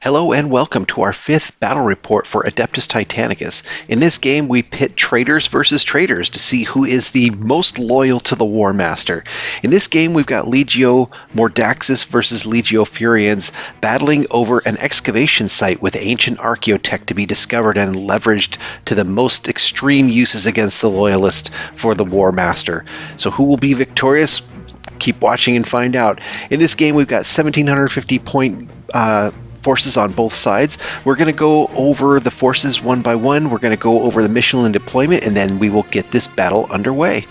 Hello and welcome to our 5th battle report for Adeptus Titanicus. In this game, we pit traitors versus traitors to see who is the most loyal to the War Master. In this game, we've got Legio Mordaxis versus Legio Fureans battling over an excavation site with ancient archaeotech to be discovered and leveraged to the most extreme uses against the Loyalist for the War Master. So who will be victorious? Keep watching and find out. In this game, we've got 1750 point forces on both sides. We're going to go over the forces one by one. We're going to go over the mission and deployment, and then we will get this battle underway.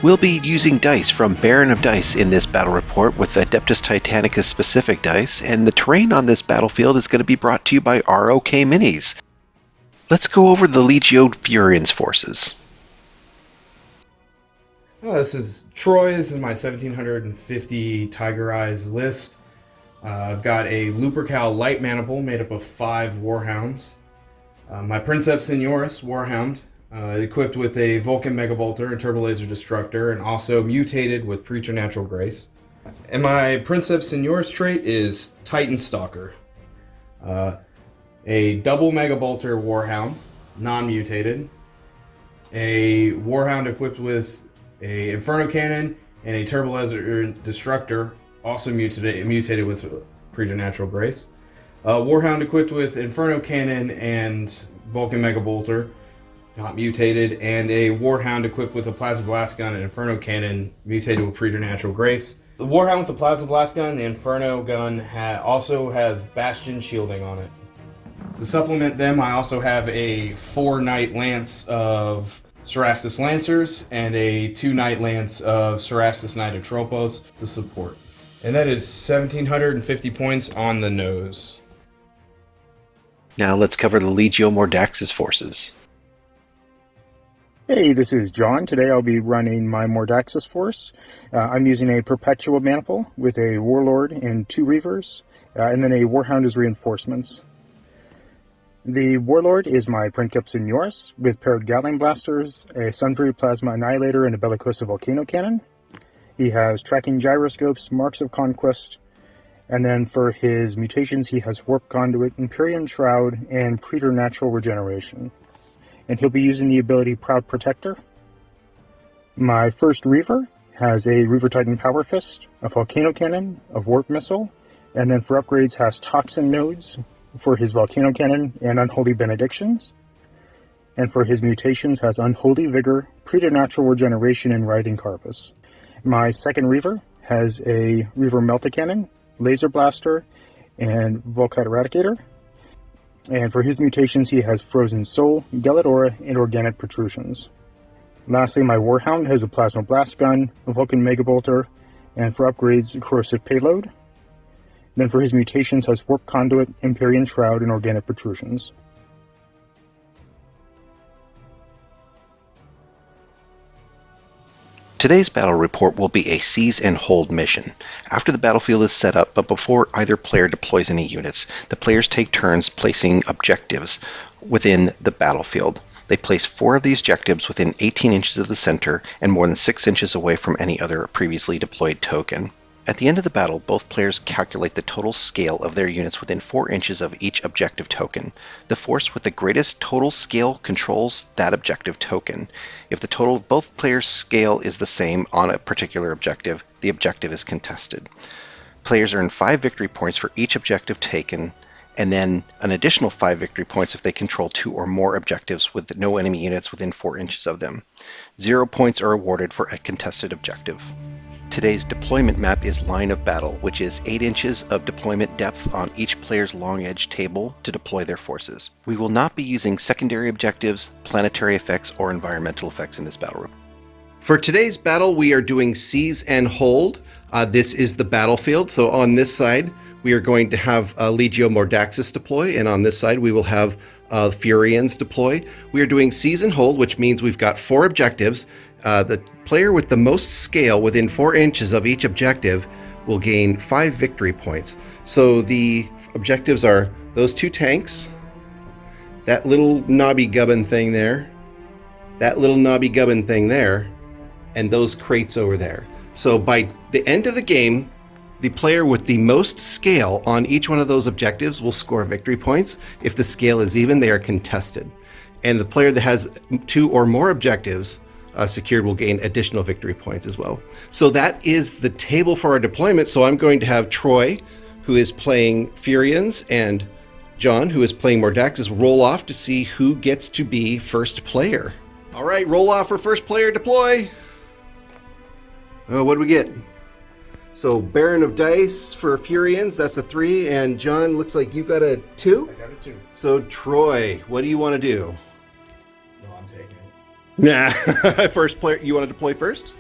We'll be using dice from Baron of Dice in this battle report with Adeptus Titanicus specific dice, and the terrain on this battlefield is going to be brought to you by ROK Minis. Let's go over the Legio Fureans forces. This is Troy. This is my 1750 Tiger Eyes list. I've got a Lupercal light maniple made up of 5 Warhounds. My Princeps Senioris Warhound, equipped with a Vulcan Megabolter and Turbo Laser Destructor, and also mutated with Preternatural Grace. And my Princeps Senioris trait is Titan Stalker. A double Megabolter Warhound, non-mutated. A Warhound equipped with a Inferno Cannon and a Turbo Laser Destructor, also mutated with Preternatural Grace. Warhound equipped with Inferno Cannon and Vulcan Megabolter, not mutated, and a Warhound equipped with a Plasma Blast Gun and Inferno Cannon, mutated with Preternatural Grace. The Warhound with the Plasma Blast Gun, the Inferno Gun, also has Bastion shielding on it. To supplement them, I also have a 4 Knight Lance of Cerastus Lancers and a 2 Knight Lance of Cerastus Knight of Tropos to support. And that is 1750 points on the nose. Now let's cover the Legio Mordaxis forces. Hey, this is John. Today I'll be running my Mordaxis force. I'm using a Perpetua Maniple with a Warlord and 2 Reavers, and then a Warhound as reinforcements. The Warlord is my Princeps Senioris with paired Gatling Blasters, a Sunfury Plasma Annihilator, and a Bellicosa Volcano Cannon. He has Tracking Gyroscopes, Marks of Conquest, and then for his mutations he has Warp Conduit, Imperium Shroud, and Preternatural Regeneration. And he'll be using the ability Proud Protector. My first Reaver has a Reaver Titan Power Fist, a Volcano Cannon, a Warp Missile, and then for upgrades has Toxin Nodes for his Volcano Cannon and Unholy Benedictions. And for his mutations has Unholy Vigor, Preternatural Regeneration, and Writhing Carpus. My second Reaver has a Reaver Melta Cannon, Laser Blaster, and Volkite Eradicator. And for his mutations, he has Frozen Soul, Gelidora, and Organic Protrusions. Lastly, my Warhound has a Plasma Blast Gun, a Vulcan Megabolter, and for upgrades, Corrosive Payload. Then for his mutations has Warp Conduit, Empyrean Shroud, and Organic Protrusions. Today's battle report will be a seize and hold mission. After the battlefield is set up, but before either player deploys any units, the players take turns placing objectives within the battlefield. They place 4 of these objectives within 18 inches of the center and more than 6 inches away from any other previously deployed token. At the end of the battle, both players calculate the total scale of their units within 4 inches of each objective token. The force with the greatest total scale controls that objective token. If the total of both players' scale is the same on a particular objective, the objective is contested. Players earn 5 victory points for each objective taken, and then an additional 5 victory points if they control 2 or more objectives with no enemy units within 4 inches of them. 0 points are awarded for a contested objective. Today's deployment map is Line of Battle, which is 8 inches of deployment depth on each player's long edge table to deploy their forces. We will not be using secondary objectives, planetary effects, or environmental effects in this battle report. For today's battle, we are doing seize and hold. This is the battlefield. So on this side, we are going to have Legio Mordaxis deploy, and on this side, we will have Fureans deploy. We are doing seize and hold, which means we've got 4 objectives. The player with the most scale within 4 inches of each objective will gain 5 victory points. So the objectives are those 2 tanks, that little knobby gubbin thing there, that little knobby gubbin thing there, and those crates over there. So by the end of the game, The player with the most scale on each one of those objectives will score victory points. If the scale is even, they are contested. And the player that has 2 or more objectives secured will gain additional victory points as well. So that is the table for our deployment. So I'm going to have Troy, who is playing Fureans, and John, who is playing Mordaxis, roll off to see who gets to be first player. All right, roll off for first player, deploy. Oh, what do we get? So Baron of Dice for Fureans, that's a 3, and John, looks like you got a 2? I got a 2. So Troy, what do you want to do? No, I'm taking it. Nah, first player, you want to deploy first?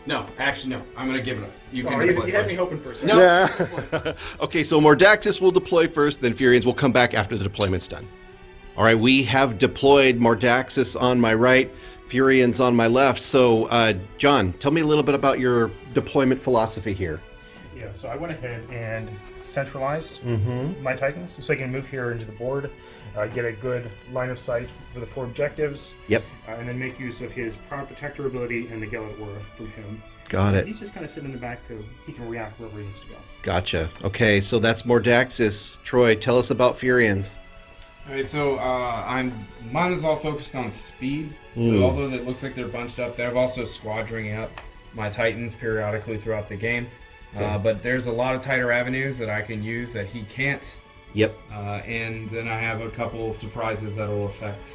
No, actually, no. I'm gonna give it up. You can Oh, deploy you had first. me hoping for a second. No. Nah. Okay, so Mordaxis will deploy first, then Fureans will come back after the deployment's done. All right, we have deployed Mordaxis on my right, Fureans on my left. So, John, tell me a little bit about your deployment philosophy here. Yeah, so I went ahead and centralized my Titans so I can move here into the board, get a good line of sight for the 4 objectives. Yep. And then make use of his Proud Protector ability and the Gallant Aura from him. Got it. He's just kind of sitting in the back, he can react wherever he needs to go. Gotcha. Okay, so that's Mordaxis. Troy, tell us about Fureans. All right, so mine is all focused on speed. So although it looks like they're bunched up, they're also squadroning up my Titans periodically throughout the game. But there's a lot of tighter avenues that I can use that he can't. Yep. And then I have a couple surprises that will affect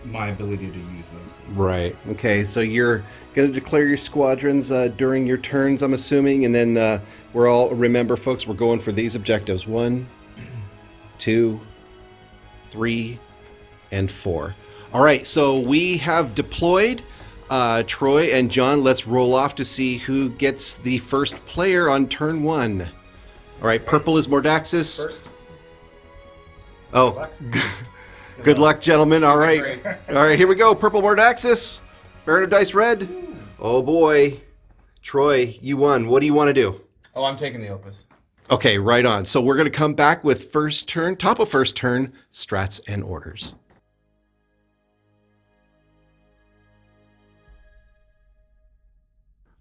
my ability to use those things. Right. Okay, so you're going to declare your squadrons during your turns, I'm assuming, and then remember, folks, we're going for these objectives. 1, 2, 3, and 4. All right, so we have deployed. Troy and John, let's roll off to see who gets the first player on turn 1. All right, purple is Mordaxis. First. Oh, good luck, gentlemen. All right. All right, here we go. Purple Mordaxis. Baron of Dice red. Oh, boy. Troy, you won. What do you want to do? Oh, I'm taking the Opus. Okay, right on. So we're going to come back with first turn, top of first turn, strats and orders.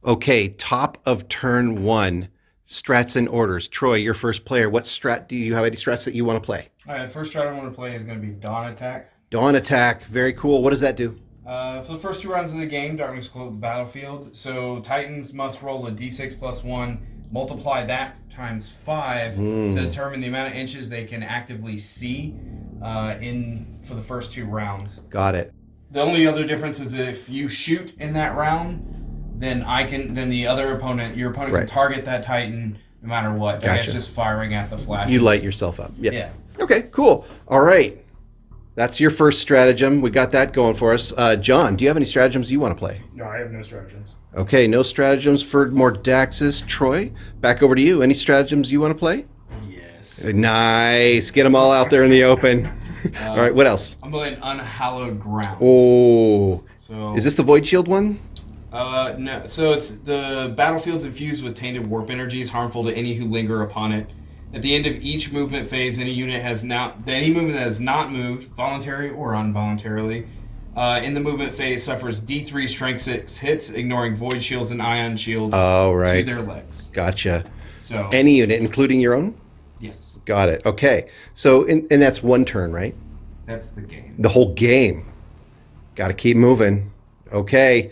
Okay, top of turn 1, strats and orders. Troy, your first player. What strat do you have? Any strats that you want to play? All right, the first strat I want to play is going to be Dawn Attack. Dawn Attack. Very cool. What does that do? For the first 2 rounds of the game, Darkness closes the battlefield. So Titans must roll a d6 plus 1, multiply that times 5 to determine the amount of inches they can actively see for the first 2 rounds. Got it. The only other difference is if you shoot in that round, then your opponent can target that Titan no matter what. Gotcha. I guess just firing at the flashes. You light yourself up. Yep. Yeah. Okay, cool. All right. That's your first stratagem. We got that going for us. John, do you have any stratagems you want to play? No, I have no stratagems. Okay, no stratagems for Mordaxis. Troy, back over to you. Any stratagems you want to play? Yes. Nice. Get them all out there in the open. All right, what else? I'm playing Unhallowed Ground. Oh. So Is this the Void Shield one? No. So it's the battlefield's infused with tainted warp energies, harmful to any who linger upon it. At the end of each movement phase, any movement that has not moved, voluntary or involuntarily, in the movement phase suffers D3 Strength 6 hits, ignoring void shields and ion shields to their legs. Gotcha. So Any unit, including your own? yes, Got it. Okay. So, and that's 1 turn, right? that's the game. The whole game. Got to keep moving. Okay.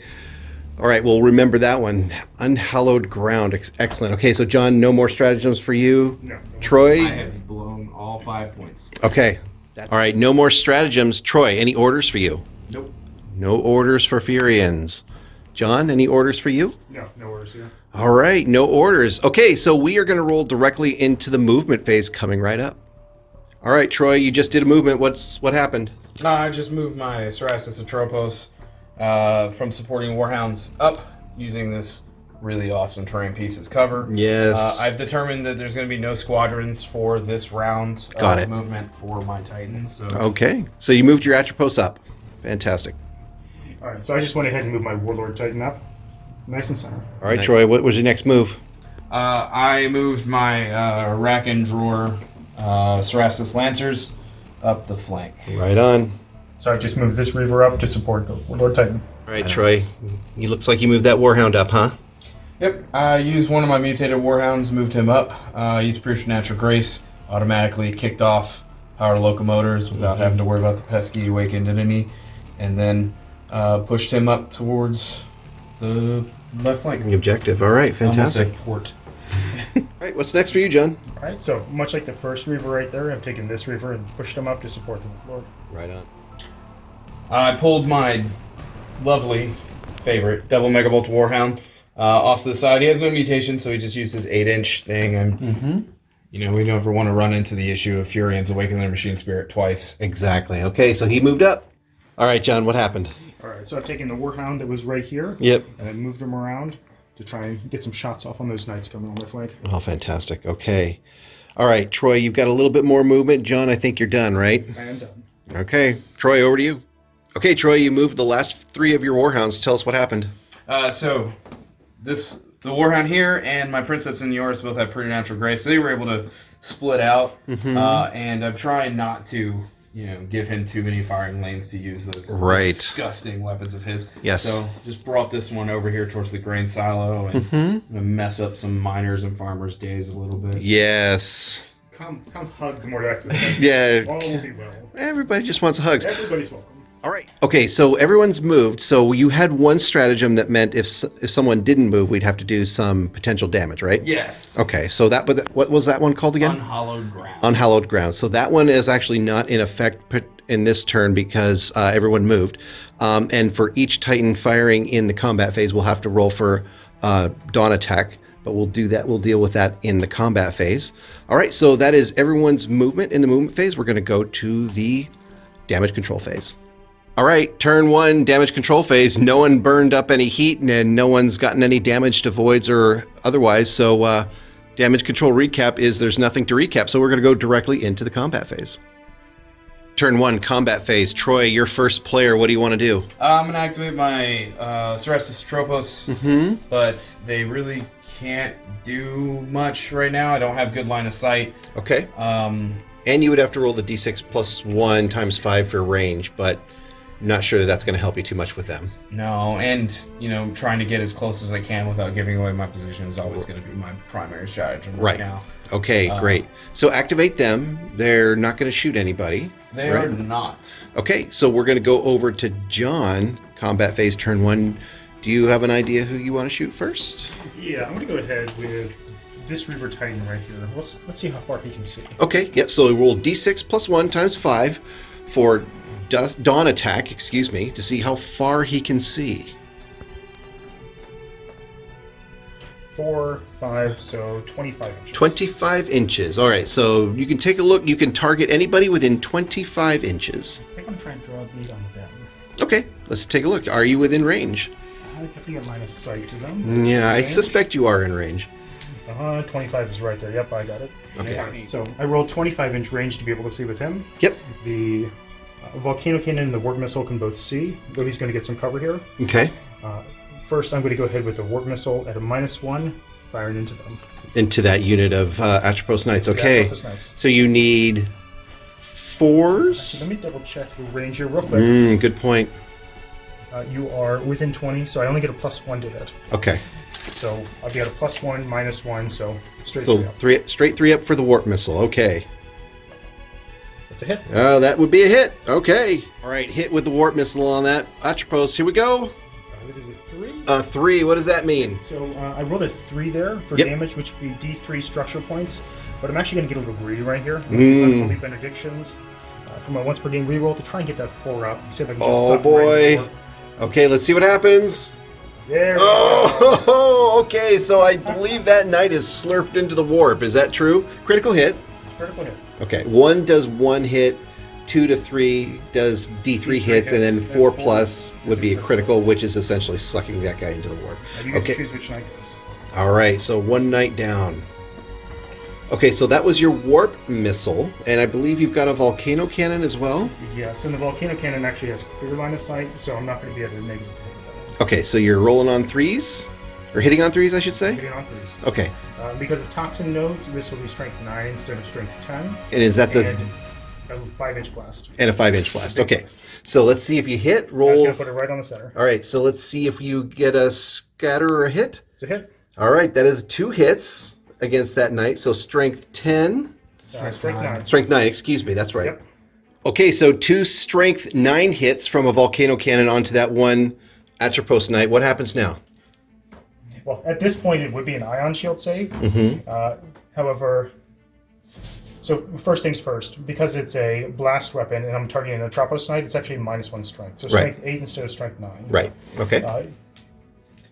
All right, well, remember that one. Unhallowed Ground. Excellent. Okay, so John, no more stratagems for you. No. Troy? I have blown all 5 points. Okay. All right, no more stratagems. Troy, any orders for you? Nope. No orders for Fureans. John, any orders for you? No orders here. All right, no orders. Okay, so we are going to roll directly into the movement phase coming right up. All right, Troy, you just did a movement. What happened? I just moved my Cerastus Atropos from supporting Warhounds up using this really awesome terrain piece as cover. Yes. I've determined that there's going to be no squadrons for this round of movement for my Titans. So. Okay, so you moved your Atropos up. Fantastic. All right, so I just went ahead and moved my Warlord Titan up, nice and center. All right, Troy, what was your next move? I moved my Rack and Drawer Cerastus Lancers up the flank. Right on. So I just moved this Reaver up to support the Warlord Titan. All right, Troy, you looks like you moved that Warhound up, huh? Yep, I used one of my mutated warhounds, moved him up. Used Preternatural Grace, automatically kicked off power locomotors without having to worry about the pesky awakened entity, and then pushed him up towards the left flank. The objective. All right, fantastic. Almost a port. All right, what's next for you, John? All right, so much like the first Reaver right there, I've taken this Reaver and pushed him up to support the Lord. Right on. I pulled my lovely favorite double Megabolt Warhound off to the side. He has no mutation, so he just used his 8-inch thing. And we never want to run into the issue of Fureans awakening their machine spirit twice. Exactly. Okay, so he moved up. All right, John, what happened? All right, so I've taken the Warhound that was right here. Yep. And I moved him around to try and get some shots off on those knights coming on their flank. Oh, fantastic. Okay. All right, Troy, you've got a little bit more movement. John, I think you're done, right? I am done. Okay. Troy, over to you. Okay, Troy, you moved the last 3 of your warhounds. Tell us what happened. So the Warhound here and my Princeps and yours both have Preternatural Grace, so they were able to split out. And I'm trying not to, give him too many firing lanes to use those disgusting weapons of his. Yes. So just brought this one over here towards the grain silo and mess up some miners and farmers' days a little bit. Yes. Come hug the Mordaxis. Yeah. All will be well. Everybody just wants hugs. Everybody's welcome. All right. Okay, so everyone's moved. So you had one stratagem that meant if someone didn't move, we'd have to do some potential damage, right? Yes. Okay, so what was that one called again? Unhallowed ground. Unhallowed ground. So that one is actually not in effect in this turn because everyone moved. And for each Titan firing in the combat phase, we'll have to roll for dawn attack. But we'll do that. We'll deal with that in the combat phase. All right, so that is everyone's movement in the movement phase. We're going to go to the damage control phase. All right, turn 1, damage control phase. No one burned up any heat, and no one's gotten any damage to voids or otherwise. So damage control recap is there's nothing to recap. So we're going to go directly into the combat phase. Turn 1, combat phase. Troy, you're first player. What do you want to do? I'm going to activate my Cerestus Tropos, but they really can't do much right now. I don't have good line of sight. Okay. And you would have to roll the d6 plus 1 times 5 for range, but not sure that that's going to help you too much with them. No, and, trying to get as close as I can without giving away my position is always going to be my primary stratagem right now. Okay, great. So activate them. They're not going to shoot anybody. They are not. Okay, so we're going to go over to John, combat phase, turn 1. Do you have an idea who you want to shoot first? Yeah, I'm going to go ahead with this Reaver Titan right here. Let's see how far he can see. Okay, yep, so roll d6 plus 1 times 5 for dawn attack, to see how far he can see. 4, 5, so 25 inches. 25 inches. All right, so you can take a look. You can target anybody within 25 inches. I think I'm trying to draw a lead on them. Okay, let's take a look. Are you within range? I definitely have line of sight to them. Yeah, I suspect you are in range. 25 is right there. Yep, I got it. Okay. So I rolled 25-inch range to be able to see with him. Yep. The Volcano Cannon and the Warp Missile can both see, though he's going to get some cover here. Okay. First, I'm going to go ahead with the Warp Missile at a -1, firing into them. Into that unit of Atropos Knights. Okay. Atropos Knights. So you need 4s? Let me double check the range here real quick. Good point. You are within 20, so I only get a +1 to hit. Okay. So I'll be at a +1, -1, so straight So 3 up. straight 3 up for the Warp Missile. Okay. That's a hit. That would be a hit. Okay. All right, hit with the Warp Missile on that. Atropos, here we go. That is a 3. 3, what does that mean? So I rolled a 3 there for damage, which would be D3 structure points. But I'm actually going to get a little greedy right here. Unholy Benedictions for my once per game reroll to try and get that 4 up. See if I can just suck right in. Okay, let's see what happens. There. Oh, okay. So I believe that knight is slurped into the warp. Is that true? Critical hit. It's a critical hit. Okay, 1 does 1 hit, 2 to 3 does D3 hits, and then 4 plus would be a critical, which is essentially sucking that guy into the warp. You get to choose which knight goes. All right, so 1 knight down. Okay, so that was your warp missile, and I believe you've got a volcano cannon as well. Yes, and the volcano cannon actually has clear line of sight, so I'm not going to be able to negative hit that. Okay, so you're rolling on 3s? Or hitting on 3s, I should say? Hitting on 3s. Okay. Because of toxin nodes, this will be strength 9 instead of strength 10. And is that the... And a 5-inch blast. And a 5-inch blast. Big Okay. blast. So let's see if you hit. Roll. I was going to put it right on the center. All right, so let's see if you get a scatter or a hit. It's a hit. All right, that is 2 hits against that knight. So strength 10. Strength 9. Strength 9, excuse me, that's right. Yep. Okay, so 2 strength 9 hits from a volcano cannon onto that one Atropos knight. What happens now? Well, at this point, it would be an ion shield save. However, so first things first, because it's a blast weapon and I'm targeting an Atropos knight, it's actually -1 strength. So strength 8 instead of strength 9. Right, okay.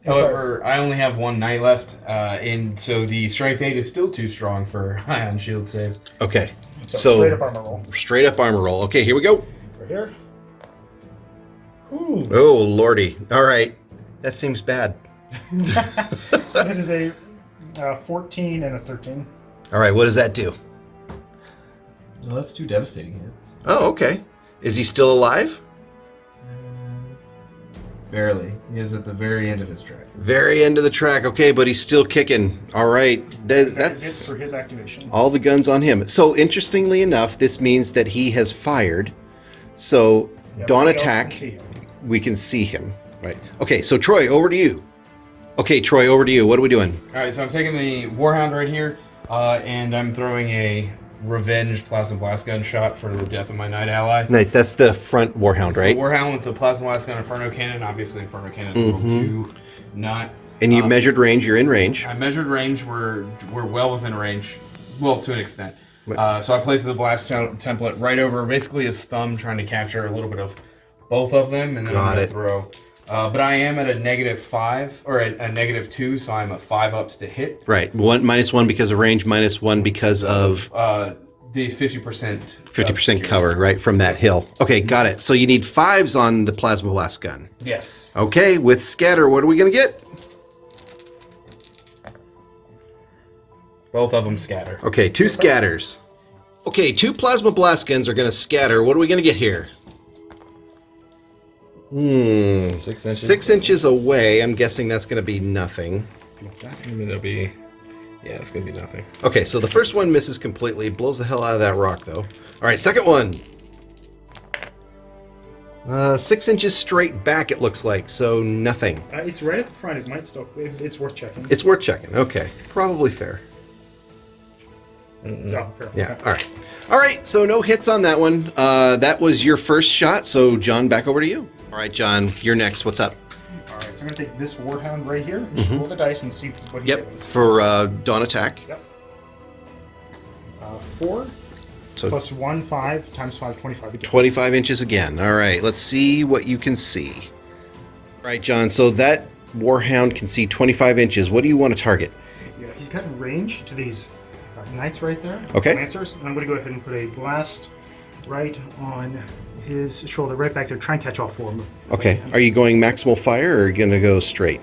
However, I only have 1 knight left, and so the strength 8 is still too strong for ion shield saves. Okay, So straight up armor roll. Straight up armor roll. Okay, here we go. Right here. Ooh. Oh, lordy. All right, that seems bad. So that is a 14 and a 13. All right, what does that do? Well, that's 2 devastating hits. Oh, okay. Is he still alive? Barely. He is at the very end of his track. Very end of the track. Okay, but he's still kicking. All right. That's it for his activation. All the guns on him. So, interestingly enough, this means that he has fired. So, dawn attack, we can see him. Right. Okay, so Troy, over to you. Okay, Troy, over to you. What are we doing? All right, so I'm taking the Warhound right here, and I'm throwing a revenge plasma blast gun shot for the death of my knight ally. Nice. That's the front Warhound, right? So Warhound with the plasma blast gun Inferno Cannon. Obviously, Inferno Cannon is level 2, not. And you measured range. You're in range. I measured range. We're well within range. Well, to an extent. So I placed the blast template right over basically his thumb, trying to capture a little bit of both of them, and then I'm going to throw. But I am at a -5 or a -2, so I'm at 5 ups to hit. Right. -1 because of range, -1 because of the 50%. 50% cover, right, from that hill. Okay, got it. So you need 5s on the plasma blast gun. Yes. Okay, with scatter, what are we gonna get? Both of them scatter. Okay, 2 scatters. Okay, 2 plasma blast guns are gonna scatter. What are we gonna get here? 6 inches. 6 inches away. I'm guessing that's going to be nothing. It'll be, it's going to be nothing. Okay, so the first one misses completely. Blows the hell out of that rock, though. All right, second one. 6 inches straight back, it looks like, so nothing. It's right at the front. It might still clear. It's worth checking. It's worth checking. Okay, probably fair. No, fair. Yeah, all right. All right, so no hits on that one. That was your first shot, so John, back over to you. All right, John, you're next. What's up? All right, so I'm going to take this Warhound right here, and roll the dice and see what he does. For dawn attack. Yep. 4 so plus 1, 5 times 5, 25 again. 25 inches again. All right, let's see what you can see. All right, John, so that Warhound can see 25 inches. What do you want to target? Yeah, he's got range to these knights right there. Okay. Lancers. And I'm going to go ahead and put a blast right on his shoulder, right back there. Try and catch all 4 of them. Okay. Are you going maximal fire or are you going to go straight?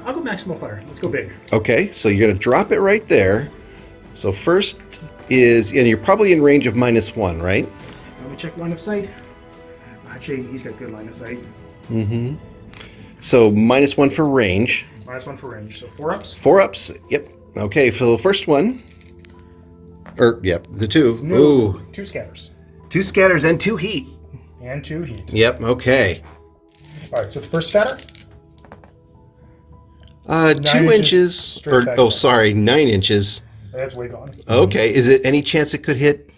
I'll go maximal fire. Let's go big. Okay, so you're going to drop it right there. So first is, and you're probably in range of -1, right? Let me check line of sight. Actually, he's got good line of sight. Mm-hmm. So -1 for range. -1 for range. So 4 ups? 4 ups, yep. Okay, for the first one. Yep, the 2. No, Ooh. 2 scatters. 2 scatters and 2 heat. And 2 heat. Yep, okay. All right, so the first scatter? 2 inches. 9 inches. That's way gone. Okay, is it any chance it could hit?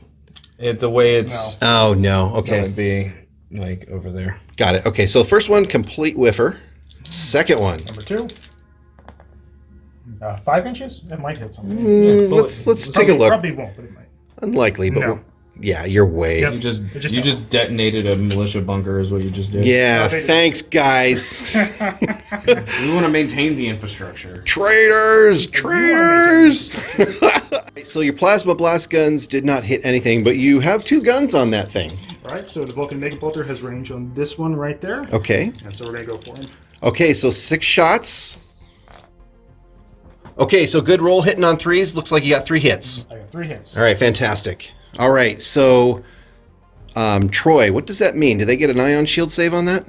The way it's. No. Oh, no, It's okay. going to be like over there. Got it. Okay, so the first one, complete whiffer. Second one. Number 2. 5 inches? That might hit something. Let's take a look. Probably won't, but it might. Unlikely, but No. yeah, you're way. Yep. You just detonated a militia bunker, is what you just did. Yeah, thanks, guys. We want to maintain the infrastructure. Traitors! So your plasma blast guns did not hit anything, but you have 2 guns on that thing. All right, so the Vulcan Mega Bolter has range on this one right there. Okay. And so we're going to go for him. Okay, so 6 shots. Okay, so good roll hitting on 3s. Looks like you got 3 hits. I got 3 hits. All right, fantastic. All right, so Troy, what does that mean? Do they get an ion shield save on that?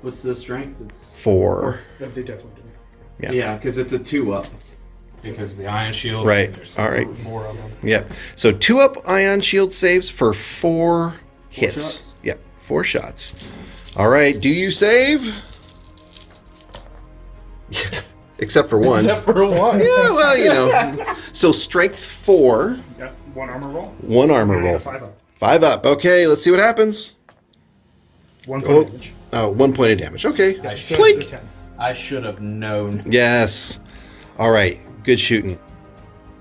What's the strength? It's 4. They definitely do. Yeah, because it's a 2-up. Because the ion shield. Right. There's All right. 4 of them. Yep. So 2-up ion shield saves for 4 hits. Shots? Yep, 4 shots. All right, do you save? Except for one. Except for one. Yeah, well, you know. So strength 4. Yeah, 1 armor roll. 1 armor roll. 5 up. 5 up. Okay, let's see what happens. 1 point damage. Oh, 1 point of damage. Okay. I So Blink. it's a 10. I should have known. Yes. All right. Good shooting.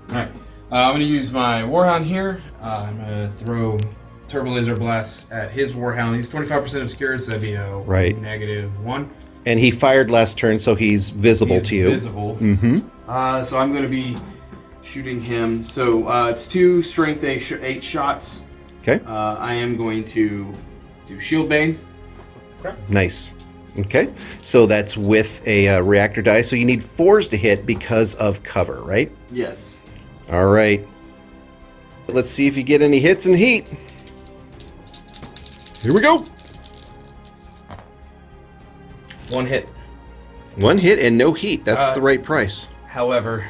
All right. I'm going to use my Warhound here. I'm going to throw Turbo Laser Blast at his Warhound. He's 25% obscured, so that'd be a Right. -1. And he fired last turn, so he's visible He's to you. visible. Mm-hmm. So I'm going to be shooting him. So it's 2 strength 8 shots. Okay. I am going to do Shield Bane. Nice. Okay. So that's with a reactor die. So you need 4s to hit because of cover, right? Yes. All right. Let's see if you get any hits in heat. Here we go. 1 hit. 1 hit and no heat. That's the right price. However,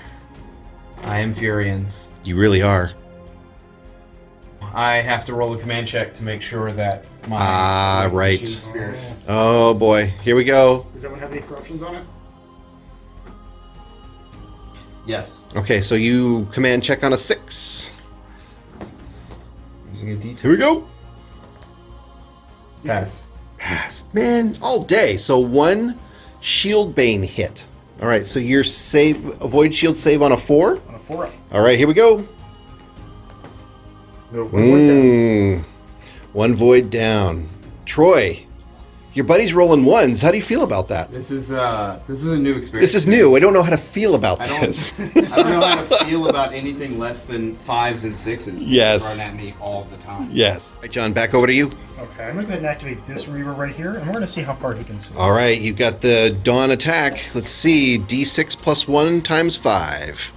I am Fureans. You really are. I have to roll a command check to make sure that my right. machine spirit. Oh boy. Here we go. Does that one have any corruptions on it? Yes. Okay, so you command check on a 6. Using a D10. Here we go. Pass. Passed. Man, all day. So 1 shield bane hit. All right, so your save, avoid shield save on a 4. On a 4 up. All right, here we go. No, 1 point down. 1 void down. Troy, your buddy's rolling 1s. How do you feel about that? This is a new experience. This is new. I don't know how to feel about I don't, this. I don't know how to feel about anything less than 5s and 6s. Yes. Thrown at me all the time. Yes. All right, John, back over to you. Okay, I'm going to go ahead and activate this Reaver right here, and we're going to see how far he can see. All right, you've got the dawn attack. Let's see, D6 plus 1 times 5.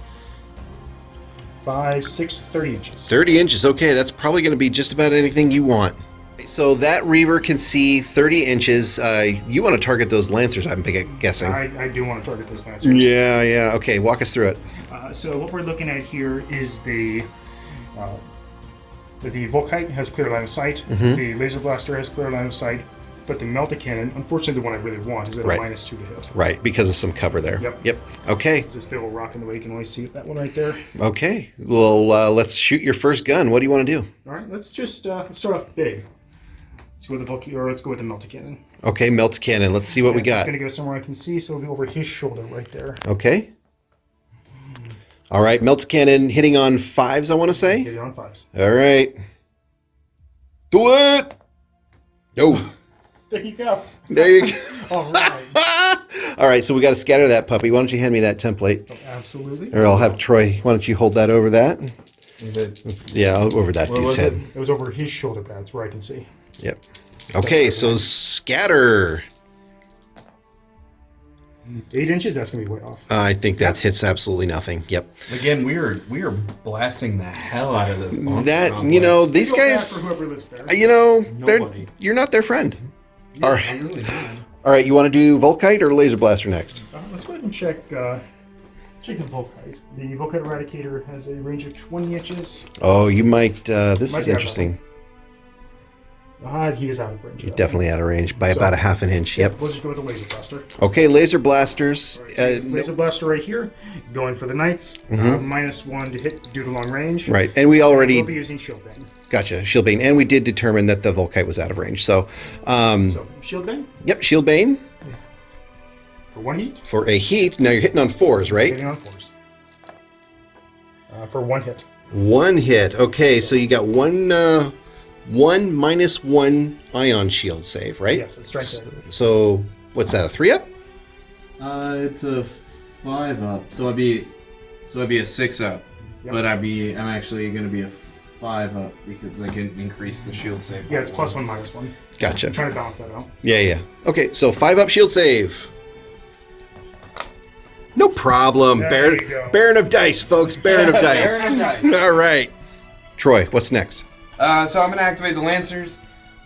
5, 6, 30 inches. 30 inches. Okay, that's probably going to be just about anything you want. So that Reaver can see 30 inches. You want to target those Lancers, I'm guessing. I do want to target those Lancers. Yeah. Okay, walk us through it. So what we're looking at here is the Volkite has clear line of sight. The Laser Blaster has clear line of sight. But the Melta Cannon, unfortunately the one I really want, is at Right. a -2 to hit. Right, because of some cover there. Yep. Okay. There's this big old rock in the way. You can only see that one right there. Okay. Well, let's shoot your first gun. What do you want to do? All right, let's just let's start off big. Let's go with the Volkite, or let's go with the Melta Cannon. Okay, melt cannon. Let's see what we It's got. going to go somewhere I can see, so it'll be over his shoulder right there. Okay. All right, melt cannon hitting on 5s, I want to say. Get it on 5s. All right. Do it. Oh, There you go. there you go. All right. All right, so we got to scatter that puppy. Why don't you hand me that template? Oh, absolutely. Or I'll have Troy. Why don't you hold that over that? Is it? Yeah, over that What dude's was head. It was over his shoulder pad. That's where I can see. Yep. Okay, so scatter. 8 inches. That's going to be way off. I think that hits absolutely nothing. Yep. Again, we are blasting the hell out of this bunker That complex. you know these Feel bad guys. for whoever lives there. You know Nobody. you're not their friend. All right. I really am. All right. You want to do Volkite or Laser Blaster next? Let's go ahead and check the Volkite. The Volkite Eradicator has a range of 20 inches. Oh, you might. This Might is be out of interesting. He is out of range. You're though. definitely out of range by So- about a half an inch. Yep. We'll just go with the Laser Blaster. Okay, Laser Blasters. This Laser Blaster right here, going for the Knights. -1 to hit due to long range. Right, and we already We'll be using Shield Bane. gotcha Shield Bane, and we did determine that the Volkite was out of range. So, So Shield Bane yep, Shield Bane for 1 heat. for a heat. Now you're hitting on 4s, right? Hitting on 4s. For 1 hit. 1 hit. Okay, so you got one -1 ion shield save, right? Yes, it's strength. So what's that? A 3 up? It's a 5 up, so I'd be a 6 up, Yep. but I'm actually going to be a 5 up because I can increase the shield save. Yeah, it's +1, -1. Gotcha. I'm trying to balance that out. Yeah. Okay, so 5 up shield save. No problem. There you go. Baron of dice, folks. Baron of dice. Baron of dice. All right. Troy, what's next? So I'm going to activate the Lancers,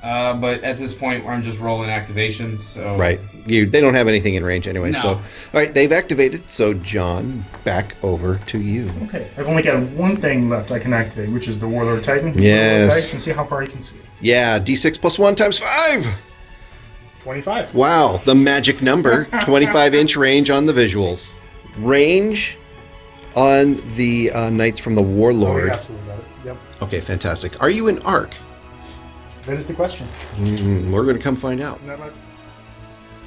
but at this point I'm just rolling activations. So Right. They don't have anything in range anyway. No. So, all right, they've activated. So, John, back over to you. Okay, I've only got one thing left I can activate, which is the Warlord Titan. Yes. Roll the dice and see how far he can see. Yeah, D6 plus 1 times 5. 25. Wow, the magic number. 25-inch range on the visuals. range on the knights from the Warlord. Oh, you absolutely got it. Yep. Okay, fantastic. Are you in arc? That is the question. We're going to come find out. Never.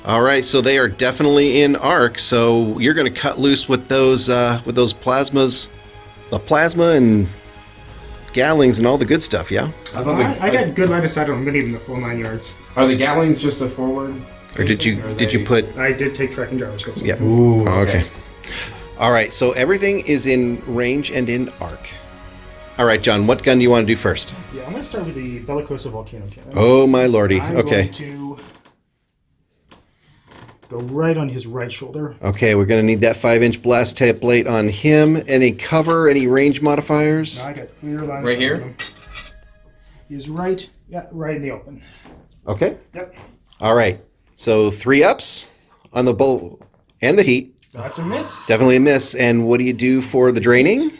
All right, so they are definitely in arc. So you're going to cut loose with those plasmas, the plasma and Gatlings and all the good stuff. Yeah. I got good line of sight on them. I'm going to give them the full 9 yards. Are the Gatlings just a forward? Or did you put? I did take tracking gyroscopes. Yeah. Ooh, Okay. All right, so everything is in range and in arc. All right, John, what gun do you want to do first? Yeah, I'm going to start with the Bellicosa Volcano Cannon. Oh, my lordy. I'm Okay. going to go right on his right shoulder. Okay, we're going to need that 5-inch blast plate on him. Any cover, any range modifiers? Now I got clear line of Right sight here? on him. He's right in the open. Okay. Yep. All right, so 3 ups on the bow and the heat. That's a miss. Definitely a miss. And what do you do for the draining?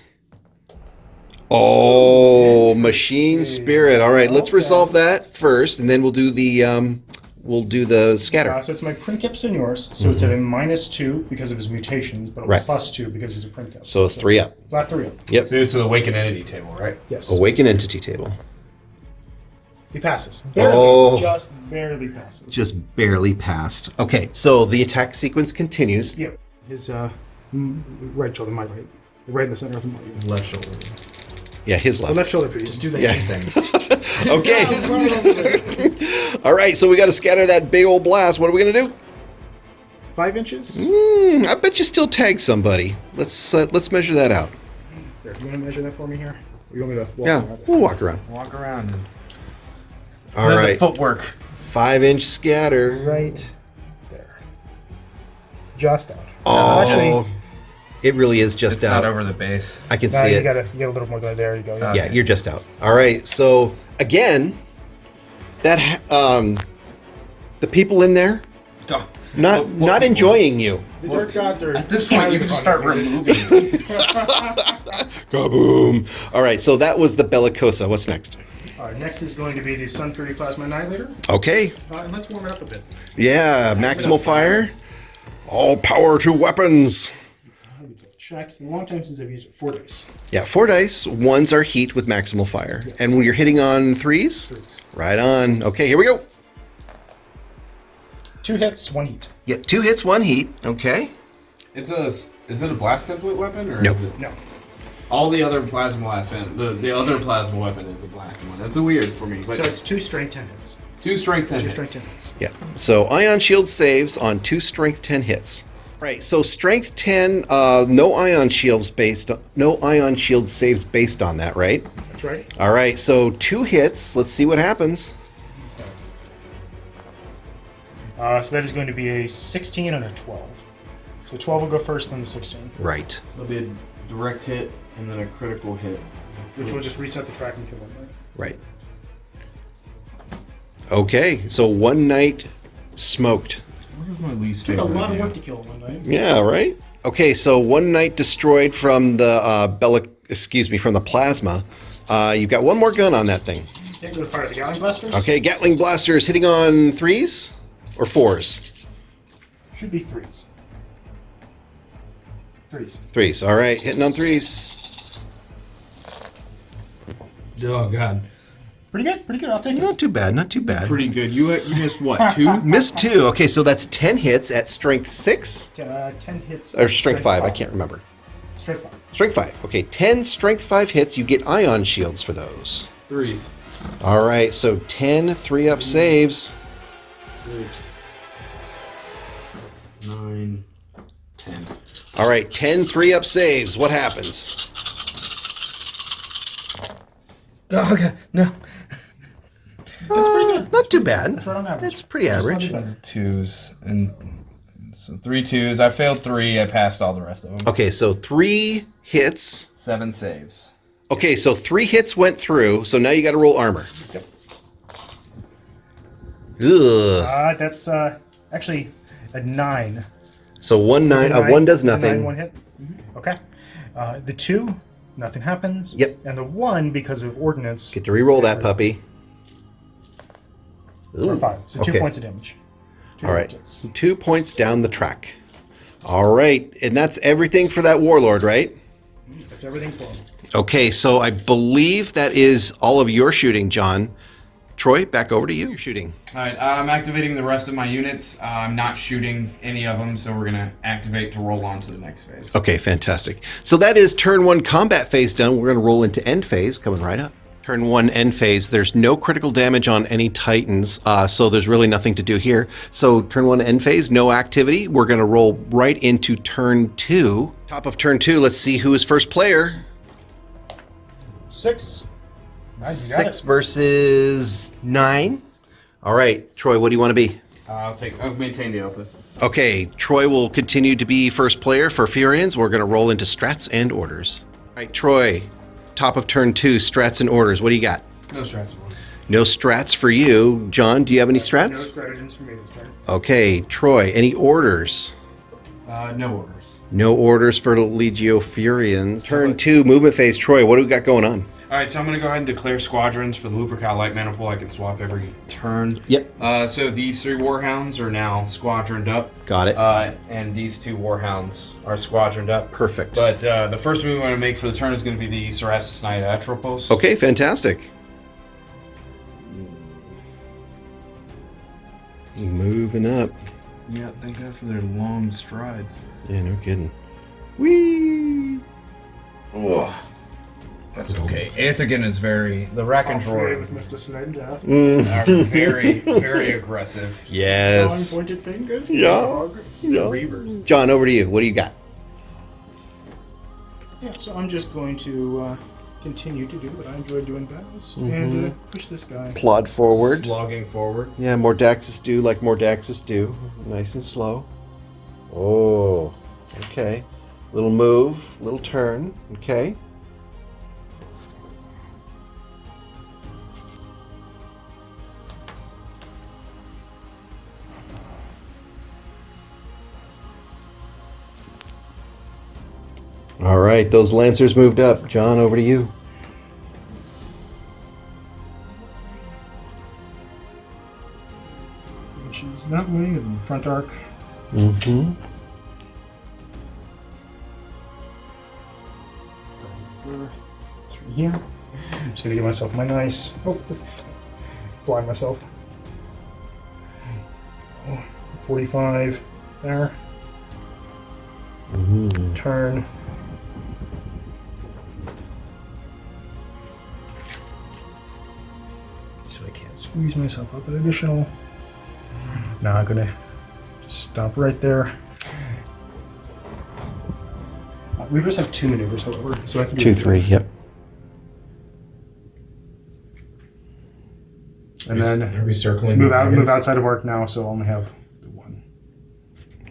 Oh, machine spirit. All right, let's resolve that first, and then we'll do the scatter. So it's my Princeps Seniors. So it's at a -2 because of his mutations, but a Right. +2 because he's a Princeps. So 3 up. Flat 3 up. Yep. So it's an Awakened Entity table, right? Yes. Awaken entity table. He passes. Barely. Oh. Just barely passes. Just barely passed. Okay, so the attack sequence continues. Yep. His right shoulder, my right. Right in the center of the body. Left shoulder. Yeah, his The left. left shoulder for you. Just do that Yeah. thing. Okay. All right, so we got to scatter that big old blast. What are we going to do? 5 inches. I bet you still tag somebody. Let's measure that out. There, you want to measure that for me here? Or you want me to walk Yeah, around it? we'll walk around. Walk around and All right, footwork. 5-inch scatter. Right there. Just out. Oh, Actually, it really is just It's out. not over the base. I can no, see you it. got a little more than there. You go. Yeah. Yeah, you're just out. All right, so again, that the people in there not enjoying you. The dark gods are. At this point, you can just start removing. Kaboom! All right, so that was the Bellicosa. What's next? Next is going to be the Sun Fury Plasma Annihilator. Okay. And let's warm it up a bit. Yeah, maximal fire. All power to weapons. Check. It's been a long time since I've used it. 4 dice. Yeah, 4 dice. 1s are heat with maximal fire. Yes. And when you're hitting on 3s? 3s. Right on. Okay, here we go. 2 hits, 1 heat. Yeah, 2 hits, 1 heat. Okay. Is it a blast template weapon or No. is it No. all the other plasma blast and the other plasma weapon is a blast one? That's a weird for me. But So it's 2 strength 10 hits. 2 strength 10 2 hits. strength 10 hits. Yeah. So ion shield saves on 2 strength 10 hits. Right. So strength 10, no ion shield saves based on that, right? That's right. All right. So 2 hits. Let's see what happens. So that is going to be a 16 and a 12. So 12 will go first, then the 16, Right. So it'll be a direct hit and then a critical hit. which will just reset the track and kill them. Right? Right. Okay. So 1 night smoked. What is my least Took a favorite? lot of idea? work to kill one night. Yeah. Right. Okay. So 1 night destroyed from the from the plasma. You've got 1 more gun on that thing. It goes part of the Gatling Blasters. Okay. Gatling blasters hitting on 3s or 4s. Should be 3s. 3s. 3s. All right. Hitting on 3s. Oh god, Pretty good. Pretty good. I'll take it. Not too bad. Not too bad. pretty good. You missed what? 2? Missed 2. Okay, so that's 10 hits at strength 6 10 hits. or strength 5. I can't remember. Strength 5. Strength 5. Okay, 10 strength 5 hits. You get ion shields for those. 3s. All right, so 10 3-up saves. 6, 9, 10. All right, 10 3-up saves. What happens? Oh god, no. That's pretty good. Not too bad. That's right on average. That's pretty average. That's 2s and so 3 2s. I failed 3. I passed all the rest of them. Okay, so 3 hits. 7 saves. Okay, so 3 hits went through, so now you got to roll armor. Yep. Ugh. That's actually a 9. So 1 9, 1 does Is it nothing. 9, 1 hit. Okay. The 2, nothing happens. Yep. And the 1, because of ordnance, Get to re-roll that puppy. or Ooh, 5. So 2 okay. points of damage. 2 All right. hits. 2 points down the track. All right, and that's everything for that warlord, right? That's everything for him. Okay, so I believe that is all of your shooting, John. Troy, back over to you. You're shooting. All right, I'm activating the rest of my units. I'm not shooting any of them, so we're going to activate to roll on to the next phase. Okay, fantastic. So that is turn 1 combat phase done. We're going to roll into end phase, coming right up. Turn 1 end phase. There's no critical damage on any Titans, so there's really nothing to do here. So turn 1 end phase, no activity. We're going to roll right into turn 2. Top of turn 2, let's see who is first player. 6. Nice, you got 6 versus 9. All right, Troy, what do you want to be? I'll maintain the opus. Okay, Troy will continue to be first player for Fureans. We're going to roll into strats and orders. All right, Troy, top of turn 2, strats and orders. What do you got? No strats. No strats for you. John, do you have any strats? No stratagems for me this turn. Okay, Troy, any orders? No orders. No orders for Legio Fureans. Turn 2, movement phase. Troy, what do we got going on? All right, so I'm going to go ahead and declare squadrons for the Lupercal Light Maniple. I can swap every turn. Yep. So these 3 Warhounds are now squadroned up. Got it. And these 2 Warhounds are squadroned up. Perfect. But the first move I'm going to make for the turn is going to be the Cerastus Knight Atropos. Okay, fantastic. Moving up. Yeah, thank God for their long strides. Yeah, no kidding. Whee! Oh, that's okay. Aethergan is the Rack and Droid with Mr. Sled, yeah. are very, very aggressive. Yes. Long pointed fingers. Yeah. Dog. Yeah. Reavers. John, over to you. What do you got? Yeah, so I'm just going to continue to do what I enjoy doing best and push this guy. Plod forward. Slogging forward. Yeah, Mordaxis do like Mordaxis do. Nice and slow. Oh, okay. Little move, little turn. Okay. All right, those Lancers moved up. John, over to you. She's that way in the front arc. Mm-hmm. It's right here. Just gonna give myself my nice. Oh, blind myself. 45 there. Turn. So I can't squeeze myself up an additional. Now I'm gonna just stop right there. We just have 2 maneuvers, however, so I can do 2, 3. Yep. And then Are we circling? move outside of arc now, so I only have the 1.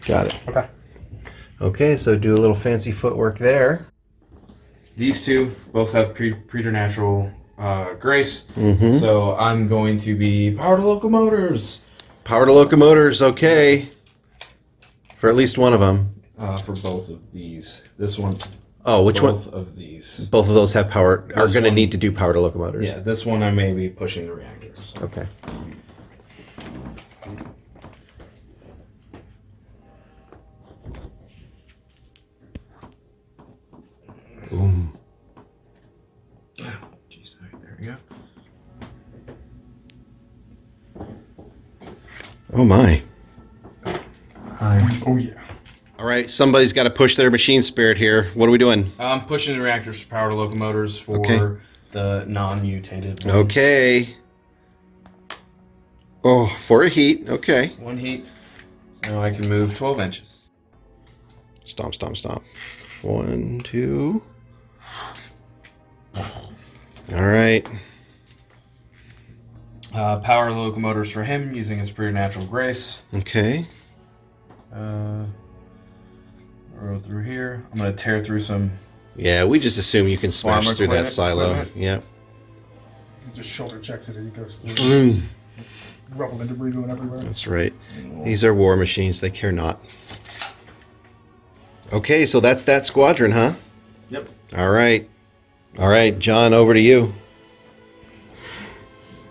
Got it. Okay. Okay, so do a little fancy footwork there. These 2 both have preternatural grace, Mm-hmm. so I'm going to be power to locomotors. Power to locomotors, okay. For at least one of them. For both of these. This one. Oh, which one? Both of these. Both of those have power. Are This going to one. need to do power to locomotors. Yeah, this one I may be pushing the reactor. So. Okay. Boom. Jeez, all right, there we go. Oh my. Oh yeah. All right, somebody's got to push their machine spirit here. What are we doing? I'm pushing the reactors for power to locomotors for Okay. the non-mutated. one. Okay. Oh, for a heat. Okay. 1 heat. So I can move 12 inches. Stomp, stomp, stomp. 1, 2. All right. Power locomotors for him using his preternatural grace. Okay. Roll through here. I'm going to tear through some. Yeah, we just assume you can smash Farmer through that equipment. silo. Yep. He just shoulder checks it as he goes through. Mm, Rubble and debris going everywhere. that's right. These are war machines. They care not. Okay, so that's that squadron, huh? Yep. All right. All right, John, over to you.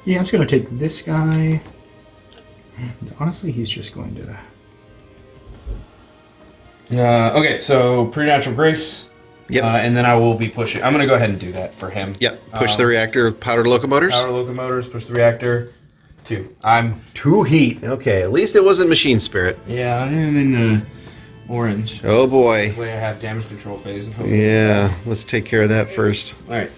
Yeah, I'm just going to take this guy. Honestly, he's just going to... Okay, so Preternatural Grace. Yep. And then I will be pushing. I'm going to go ahead and do that for him. Yep. Push the reactor with powdered locomotors. Power locomotors, push the reactor. 2. I'm... 2 heat. Okay, at least it wasn't machine spirit. Yeah, I'm in the orange. Oh boy. That way I have damage control phase. And hopefully Yeah, let's take care of that first. Alright.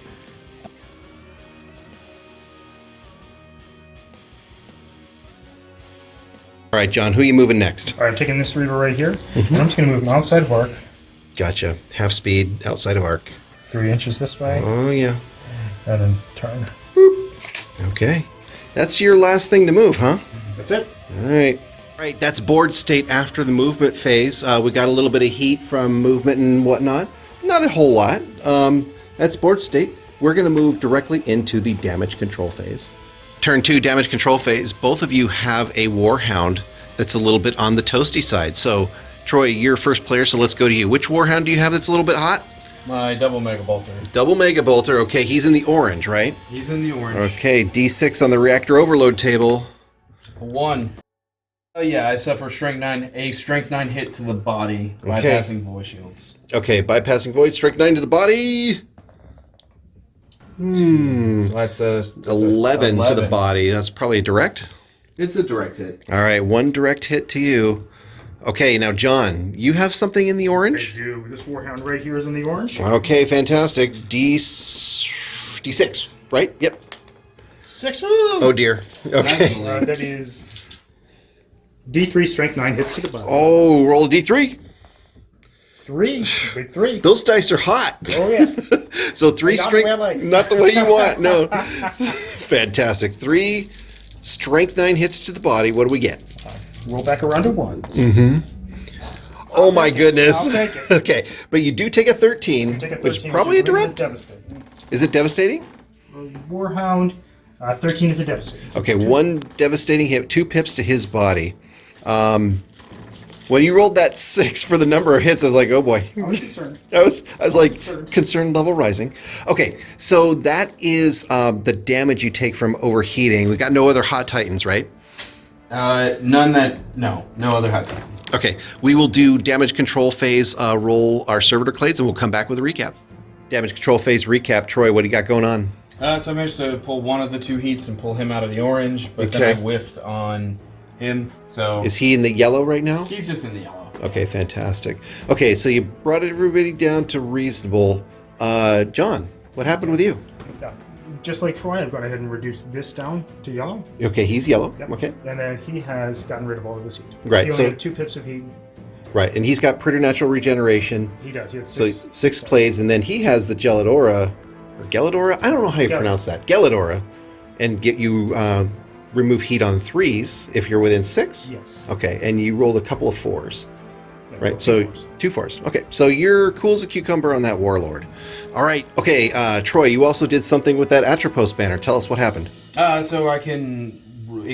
All right, John, who are you moving next? All right, I'm taking this Reaver right here, and I'm just going to move him outside of arc. Gotcha. Half speed, outside of arc. 3 inches this way, Oh, yeah. and then turn. Okay. That's your last thing to move, huh? That's it. All right. All right, that's board state after the movement phase. We got a little bit of heat from movement and whatnot. Not a whole lot. That's board state. We're going to move directly into the damage control phase. Turn 2, damage control phase. Both of you have a Warhound that's a little bit on the toasty side. So, Troy, you're first player, so let's go to you. Which Warhound do you have that's a little bit hot? My double Mega Bolter. Double Mega Bolter. Okay, he's in the orange, right? He's in the orange. Okay, D6 on the reactor overload table. 1. Oh yeah, I suffer a strength 9 hit to the body, Okay. bypassing void shields. Okay, bypassing void, strength 9 to the body. So that's 11 to the body. That's probably a direct. It's a direct hit. All right, 1 direct hit to you. Okay, now John, you have something in the I orange? do. This Warhound right here is in the orange. Okay, fantastic. D6, right? Yep. 6. Oh dear. Okay. That is D3 strength 9 hits to the body. Oh, roll a D3. 3, big 3. Those dice are hot. Oh yeah. So 3 Not the strength, way I like it. not the way you want. No. Fantastic. 3 strength 9 hits to the body. What do we get? Roll back around to 1. Oh my goodness. I'll take it. Okay, but you do take a 13, Take a 13, which is probably a which is direct. devastating. Is it devastating? Warhound, 13 is a devastating. So Okay, 1 devastating hit, 2 pips to his body. When you rolled that 6 for the number of hits, I was like, oh boy. I was concerned. I was like, concern level rising. Okay, so that is the damage you take from overheating. We got no other hot titans, right? No other hot time. Okay, we will do damage control phase, roll our servitor clades, and we'll come back with a recap. Damage control phase recap. Troy, what do you got going on? So I managed to pull one of the 2 heats and pull him out of the orange, but then Okay. I whiffed on him, so Is he in the yellow right now? he's just in the yellow. Okay, fantastic. Okay, so you brought everybody down to reasonable. John, what happened with you? Yeah. Just like Troy, I've gone ahead and reduced this down to yellow. Okay, he's yellow. Yep. Okay, And then he has gotten rid of all of his heat. Right, He only so- had 2 pips of heat. right, and he's got preternatural regeneration. He does. He had So 6. 6 clades, and then he has the Gelidora, or Gelidora? I don't know how you Gel- pronounce that. Gelidora, and get you remove heat on 3s if you're within 6. Yes. Okay, and you rolled a couple of 4s. Yeah, Right, well, so 4s. 2 4s. Okay, so you're cool as a cucumber on that warlord. All right, okay, Troy, you also did something with that Atropos banner. Tell us what happened. So it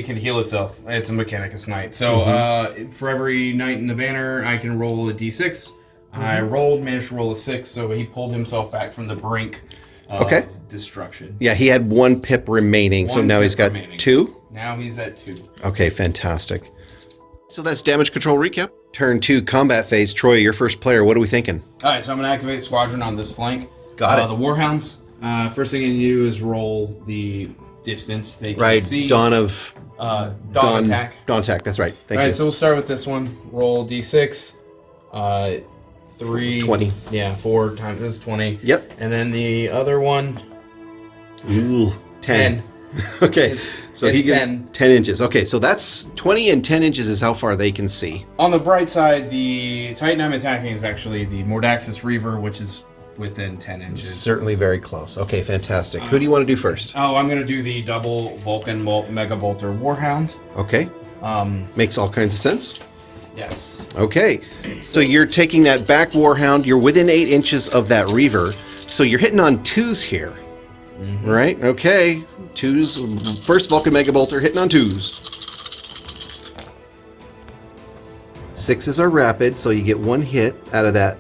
can heal itself. It's a Mechanicus Knight. So for every knight in the banner, I can roll a d6. I managed to roll a 6, so he pulled himself back from the brink of Okay. destruction. Yeah, he had 1 pip remaining, so 1 now pip he's got remaining. 2. Now he's at 2. Okay, fantastic. So that's damage control recap. Turn 2 combat phase. Troy, you're first player. What are we thinking? All right, so I'm going to activate Squadron on this flank. Got it. The Warhounds. First thing you do is roll the distance they can Right, see. Dawn of... Dawn attack. Dawn attack, that's right. Thank All you. right, so we'll start with this one. Roll d6. 3. 20. Yeah, 4 times. This is 20. Yep. And then the other one, Ooh, 10. 10. Okay, It's- so it's he can 10. 10 inches. Okay, so that's 20 and 10 inches is how far they can see. On the bright side, the Titan I'm attacking is actually the Mordaxis Reaver, which is within 10 inches. Certainly very close. Okay, fantastic. Who do you want to do first? Oh, I'm going to do the double Vulcan Mega Bolter Warhound. Okay, makes all kinds of sense. Yes. Okay, so you're taking that back Warhound. You're within 8 inches of that Reaver. So you're hitting on 2s here. Right? Okay. 2s. First Vulcan Mega Bolter hitting on 2s. 6s are rapid, so you get 1 hit out of that.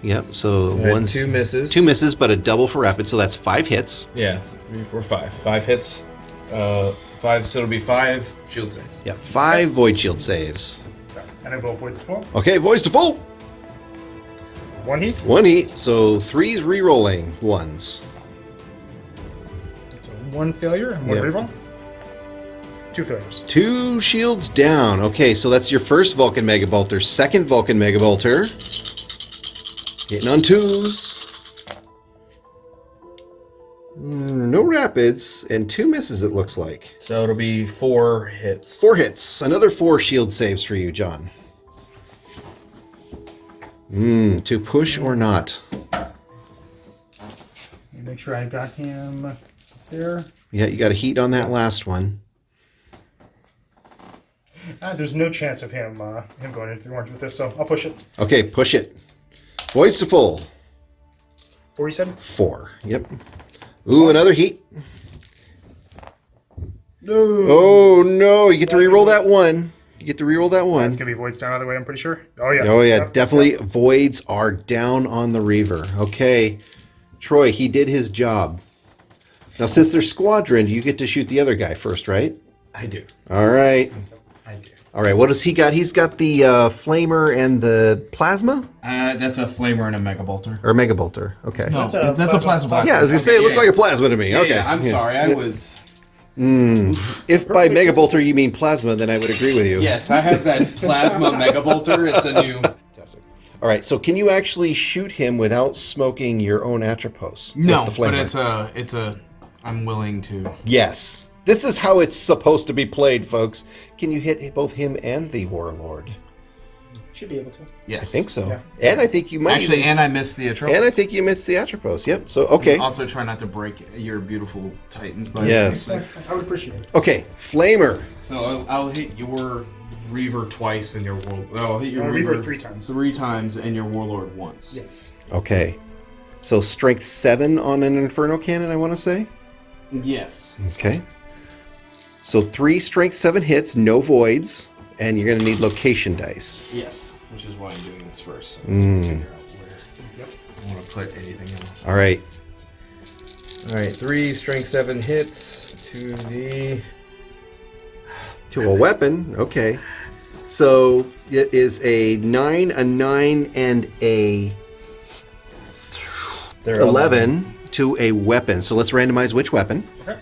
Yep, so one's 2 misses. 2 misses, but a double for rapid, so that's 5 hits. Yeah, 3, 4, 5. 5 hits. 5, so it'll be 5 shield saves. Yep, 5 void shield saves. And I go voids to full. Okay, voice to full. 1 heat. 1 heat, so 3's re-rolling ones. So 1 failure and 1 Yep. reroll. 2 failures. 2 shields down. Okay, so that's your first Vulcan Mega Bolter. Second Vulcan Mega Bolter. Hitting on 2s. No rapids, and 2 misses, it looks like. So it'll be 4 hits. 4 hits. Another 4 shield saves for you, John. To push or not? Make sure I got him there. Yeah, you got a heat on that last one. There's no chance of him going into the orange with this, so I'll push it. Okay, push it. Voids to full. 4, you said? 4. Yep. Ooh, another heat. No. Oh, no. You get to reroll that one. You get to reroll that one. It's going to be voids down the other way, I'm pretty sure. Oh, yeah. Oh, yeah. Yep, Definitely yep. voids are down on the Reaver. Okay. Troy, he did his job. Now, since they're squadron, you get to shoot the other guy first, right? I do. All right. I do. All right. What does he got? He's got the flamer and the plasma? That's a flamer and a mega bolter. Or mega bolter. Okay. No, That's a that's a plasma. plasma. Yeah, I was going to say, it looks like a plasma to me. Yeah, Okay. yeah, I'm sorry. I was. If by mega bolter you mean plasma, then I would agree with you. Yes, I have that plasma mega bolter. It's a new. Fantastic. All right, so can you actually shoot him without smoking your own Atropos? No, with the but flamer? it's a. I'm willing to. Yes. This is how it's supposed to be played, folks. Can you hit both him and the Warlord? Should be able to. Yes, I think so. Yeah. And I think you might Actually, even- and I missed the Atropos. and I think you missed the Atropos. Yep. So okay. Also, try not to break your beautiful Titans. By Yes. I would appreciate it. Okay. Flamer. So I'll hit your Reaver twice and your Warlord. I'll hit your Reaver 3 times. 3 times and your Warlord once. Yes. Okay. So strength 7 on an Inferno Cannon, I want to say. Yes. Okay. So 3 strength 7 hits, no voids, and you're going to need location dice. Yes. Which is why I'm doing this first. So Mm. figure out where I want to put anything else. All right. All right. 3 strength 7 hits to the. To a weapon. Okay. So it is a 9, a 9, and a They're 11 to a weapon. So let's randomize which weapon. Okay.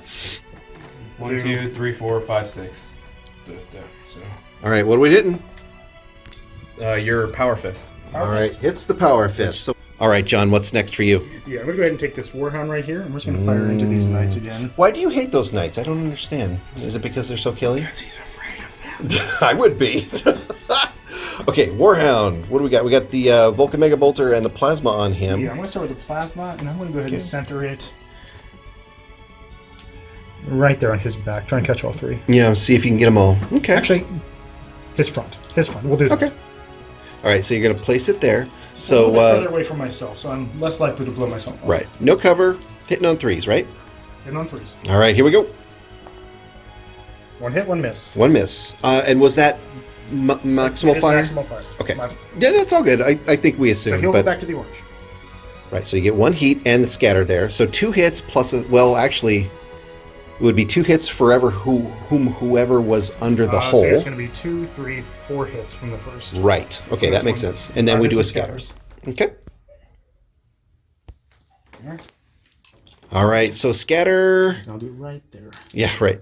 1, 2, 3, 4, 5, 6. So. All right. What are we hitting? Your power fist. All right. Hits the power fist. So, all right, John. What's next for you? Yeah, I'm going to go ahead and take this Warhound right here, and we're just going to fire into these knights again. Why do you hate those knights? I don't understand. Is it because they're so killy? He's afraid of them. I would be. Okay, Warhound. What do we got? We got the Vulcan Mega Bolter and the Plasma on him. Yeah, I'm going to start with the Plasma, and I'm going to go ahead and center it right there on his back. Try and catch all 3. Yeah, see if you can get them all. Okay. Actually, his front. His front. We'll do that. Okay. All right, so you're going to place it there. A little So, bit further away from myself, so I'm less likely to blow myself up. right. No cover. Hitting on 3s, right? Hitting on 3s. All right, here we go. 1 hit, 1 miss. 1 miss. And was that maximal It is fire? Maximal fire. Okay. My- Yeah, that's all good. I think we So assumed. he'll but go back to the orange. right, so you get 1 heat and the scatter there. So 2 hits plus actually, it would be 2 hits forever whoever was under the hole. So it's going to be 2, 3, 4 hits from the first. Right. Okay, This that makes one. sense. And then we do a This scatter. one scatters. Okay. Alright. All right, so scatter. I'll do it right there. Yeah, right.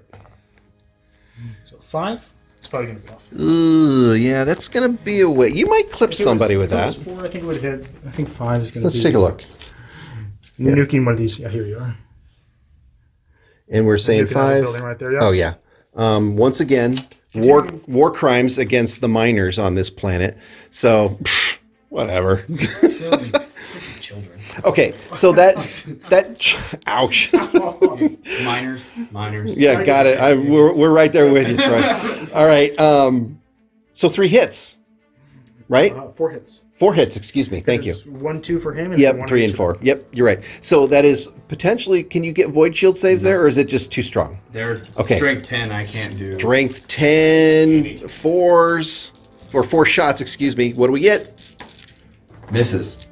So 5. It's probably going to be off. Ooh, yeah, that's going to be a way. You might clip If it somebody was- with if it that. was 4, I think it would have hit. I think 5 is going to be. Let's take a look. Nuking one of these. Yeah, here you are. And we're saying Nuking another 5. building right there. Yeah. Oh, yeah. Once again, war crimes against the miners on this planet. So, whatever. Children. Okay, so that ouch. Miners. Yeah, got it. We're right there with you, Troy. All right. So 3 hits, right? 4 hits. 4 hits. Excuse me. Thank you. It's 1, 2 for him. And Yep, then 3 and 4. Yep, you're right. So that is potentially. Can you get void shield saves there, or is it just too strong? They're Okay. strength 10. I can't do. Strength 10, 4s, or 4 shots. Excuse me. What do we get? Misses.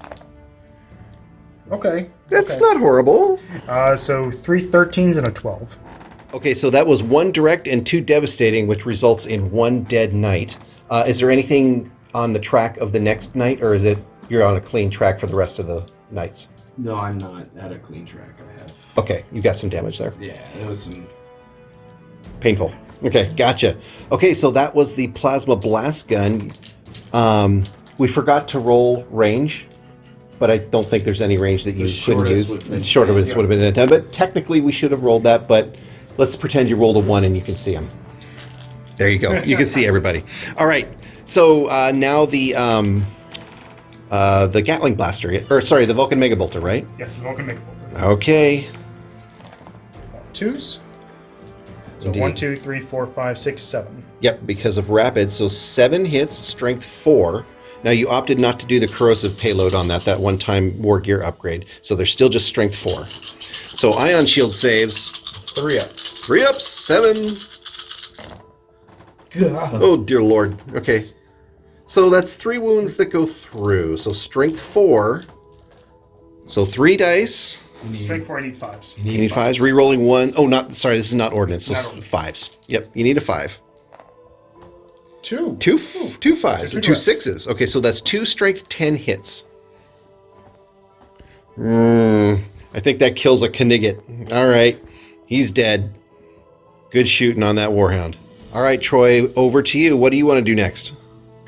Okay. That's okay. not horrible. So 3 13s and a 12. Okay, so that was 1 direct and 2 devastating, which results in 1 dead knight. Is there anything on the track of the next night, or is it you're on a clean track for the rest of the nights? No, I'm not at a clean track. I have. Okay, you got some damage there. Yeah, there was some. Painful. Okay, gotcha. Okay, so that was the plasma blast gun. We forgot to roll range, but I don't think there's any range that you couldn't use. The shortest would have been a 10, but technically we should have rolled that, but let's pretend you rolled a 1 and you can see them. There you go. You can see everybody. All right. So now the Gatling blaster, or sorry, the Vulcan Mega Bolter, right? Yes, the Vulcan Mega Bolter. Okay. 2s. So Indeed. 1, 2, 3, 4, 5, 6, 7. Yep, because of rapid. So 7 hits, strength 4. Now you opted not to do the corrosive payload on that one-time war gear upgrade. So they're still just strength 4. So ion shield saves. 3 ups. 3 ups, 7. God. Oh dear lord. Okay. So that's 3 wounds that go through. So strength 4. So 3 dice. Strength 4, I need 5s. You need 5s. Rerolling 1. Oh, not sorry. This is not ordnance. So Not ordnance. 5s. Yep. You need a 5. 2. 2 5s. So 2 2 6s. Okay, so that's 2 strength 10 hits. I think that kills a Knigget. All right. He's dead. Good shooting on that Warhound. All right, Troy, over to you. What do you want to do next?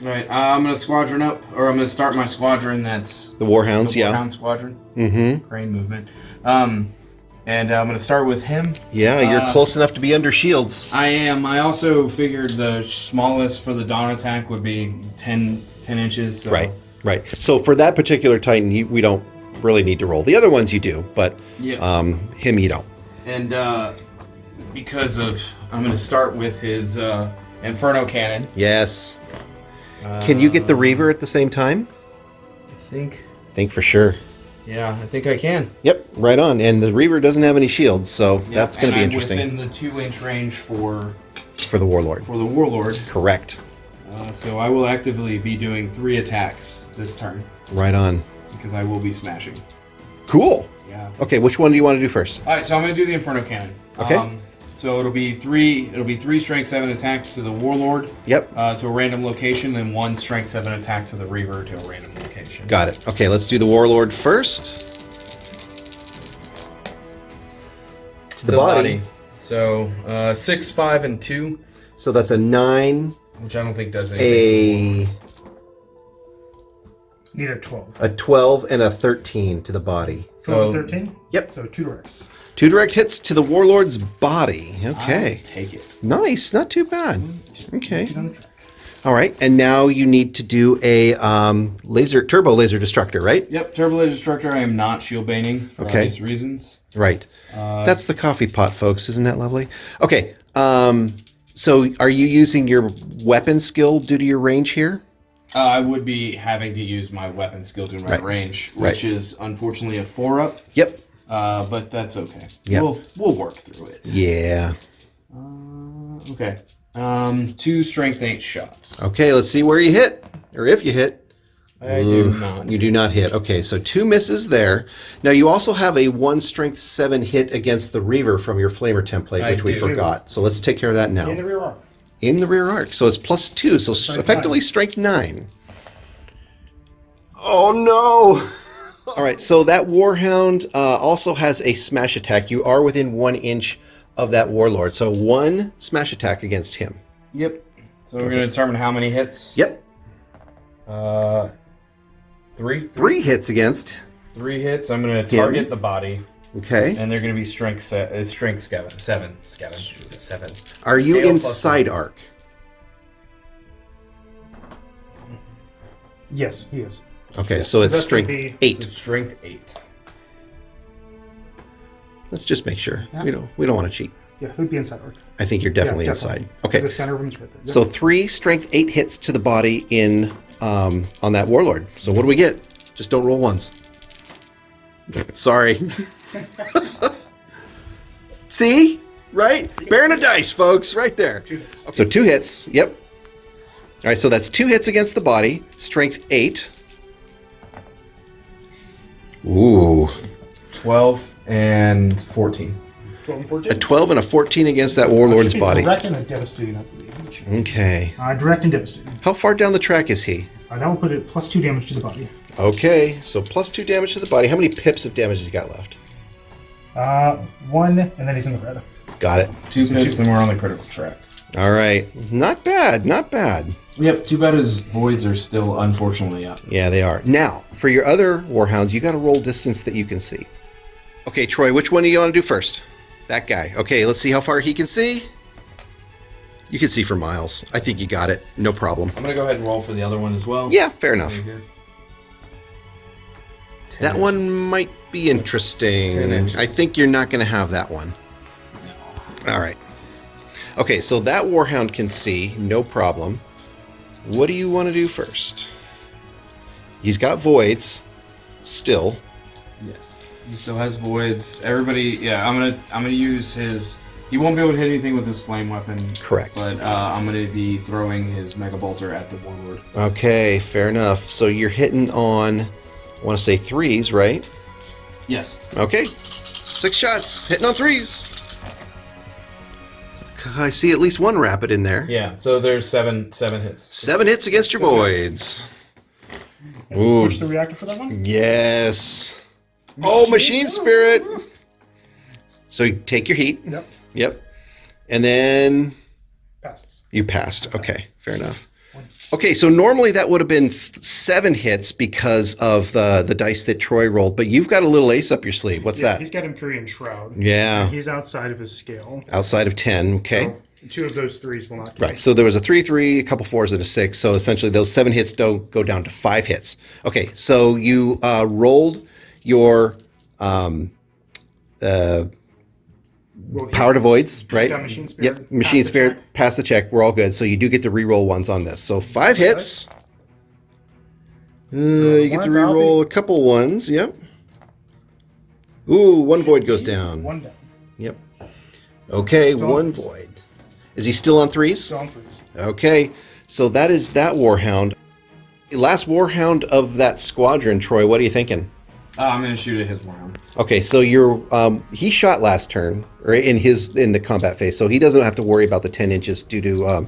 All right, I'm gonna squadron up, or I'm gonna start my squadron. That's The Warhounds, the yeah. Warhound squadron. Mm-hmm. Crane movement. And I'm gonna start with him. Yeah, you're close enough to be under shields. I am. I also figured the smallest for the dawn attack would be 10 inches. So. Right. So for that particular Titan, we don't really need to roll. The other ones you do, but Yeah. him you don't. And because of, I'm gonna start with his Inferno Cannon. Yes. Can you get the Reaver at the same time? I think. Think for sure. Yeah, I think I can. Yep, right on. And the Reaver doesn't have any shields, so Yep, that's going to be and I'm interesting. within the 2-inch range for For the Warlord. the Warlord. Correct. So I will actively be doing 3 attacks this turn Right on. because I will be smashing. Cool. Yeah. Okay, which one do you want to do first? All right, so I'm going to do the Inferno Cannon. Okay. So it'll be 3 strength 7 attacks to the Warlord Yep. to a random location, and 1 strength 7 attack to the Reaver to a random location. Got it. Okay, let's do the Warlord first. To the body. So 6, 5, and 2, So that's a 9, which I don't think does anything. Need a 12. a 12, and a 13 to the body. So 13? Yep. So 2 directs. 2 direct hits to the Warlord's body. Okay. I'll take it. Nice. Not too bad. Okay. Get on the track. All right. And now you need to do a turbo laser destructor, right? Yep, Turbo Laser Destructor. I am not shield baning for Okay. obvious reasons. Right. That's the coffee pot, folks. Isn't that lovely? Okay. So are you using your weapon skill due to your range here? I would be having to use my weapon skill to my Right. range, Right. which is unfortunately a 4-up. Yep. But that's okay. Yep. We'll work through it. Yeah. Okay. 2 strength 8 shots. Okay, let's see where you hit, or if you hit. I do not. You do not hit. Okay, so 2 misses there. Now you also have a 1 strength 7 hit against the Reaver from your Flamer template, I which we do. forgot. So let's take care of that now. In the rear arc. In the rear arc. So it's +2, so Strength effectively 9. strength 9. Oh no! All right, so that Warhound also has a smash attack. You are within 1 inch of that Warlord, so 1 smash attack against him. Yep. So we're going to determine how many hits. Yep. 3. 3 hits against. 3 hits. I'm going to target the body, Okay. and they're going to be strength 7. 7. Is it 7? Are you Scale inside +1. arc? Yes, he is. Okay, so it's That's gonna strength be- So 8. strength 8. Let's just make sure. Yeah. We don't want to cheat. Yeah, he'd be inside arc. I think you're definitely Yeah, inside. Because Okay. the center of him is right there. Yep. So 3 strength 8 hits to the body in on that Warlord. So what do we get? Just don't roll ones. Sorry. See? Right? Bearing a dice, folks. Right there. 2 hits. So 2 hits. Yep. All right, so that's 2 hits against the body. Strength 8. Ooh. 12 and 14. 12 and 14. A 12 and a 14 against that warlord's body. Direct and a devastating, I believe. Okay. Direct and devastating. How far down the track is he? That will put it +2 damage to the body. Okay, so +2 damage to the body. How many pips of damage has he got left? 1, and then he's in the red. Got it. 2 pips and we're on the critical track. All right. Not bad, not bad. Yep, too bad his voids are still unfortunately up. Yeah, they are. Now, for your other warhounds, you got to roll distance that you can see. Okay, Troy, which one do you want to do first? That guy. Okay, let's see how far he can see. You can see for miles. I think you got it. No problem. I'm going to go ahead and roll for the other one as well. Yeah, fair enough. That 10 one inches. might be interesting. 10 inches. I think you're not going to have that one. All right. Okay, so that warhound can see, no problem. What do you want to do first? He's got voids still. Yes. He still has voids. Everybody, yeah, I'm gonna use his. He won't be able to hit anything with his flame weapon. Correct. But I'm gonna be throwing his mega bolter at the warlord. Okay, fair enough. So you're hitting on, I want to say 3s, right? Yes. Okay, 6 shots, hitting on 3s. I see at least one rapid in there. Yeah. So there's seven hits. 7 hits against your voids. Ooh, Push the reactor for that one? yes. Oh, machine spirit. So you take your heat. Yep. Yep. And then Passes. you passed. Okay, fair enough. Okay, so normally that would have been 7 hits because of the dice that Troy rolled, but you've got a little ace up your sleeve. What's that? He's got Empyrean Shroud. Yeah, He's outside of his scale. outside of 10. Okay. So 2 of those 3s will not kill. Right, so there was a 3-3, a couple 4s, and a 6. So essentially those 7 hits don't go down to 5 hits. Okay, so you rolled your power to voids, right? Got Machine Spirit. Yep, Machine Pass the Spirit, check. pass the check. We're all good. So you do get to re-roll ones on this. So 5 hits. You get to Ones, I'll re-roll a couple ones. Yep. Ooh, 1 void goes down. 1 down. Yep. Okay, Still on 1 threes. void. Is he still on 3s? Still on 3s. Okay, so that is that Warhound. Last Warhound of that squadron, Troy, what are you thinking? I'm gonna shoot at his warhound. Okay, so you're he shot last turn, or in the combat phase, so he doesn't have to worry about the 10 inches due to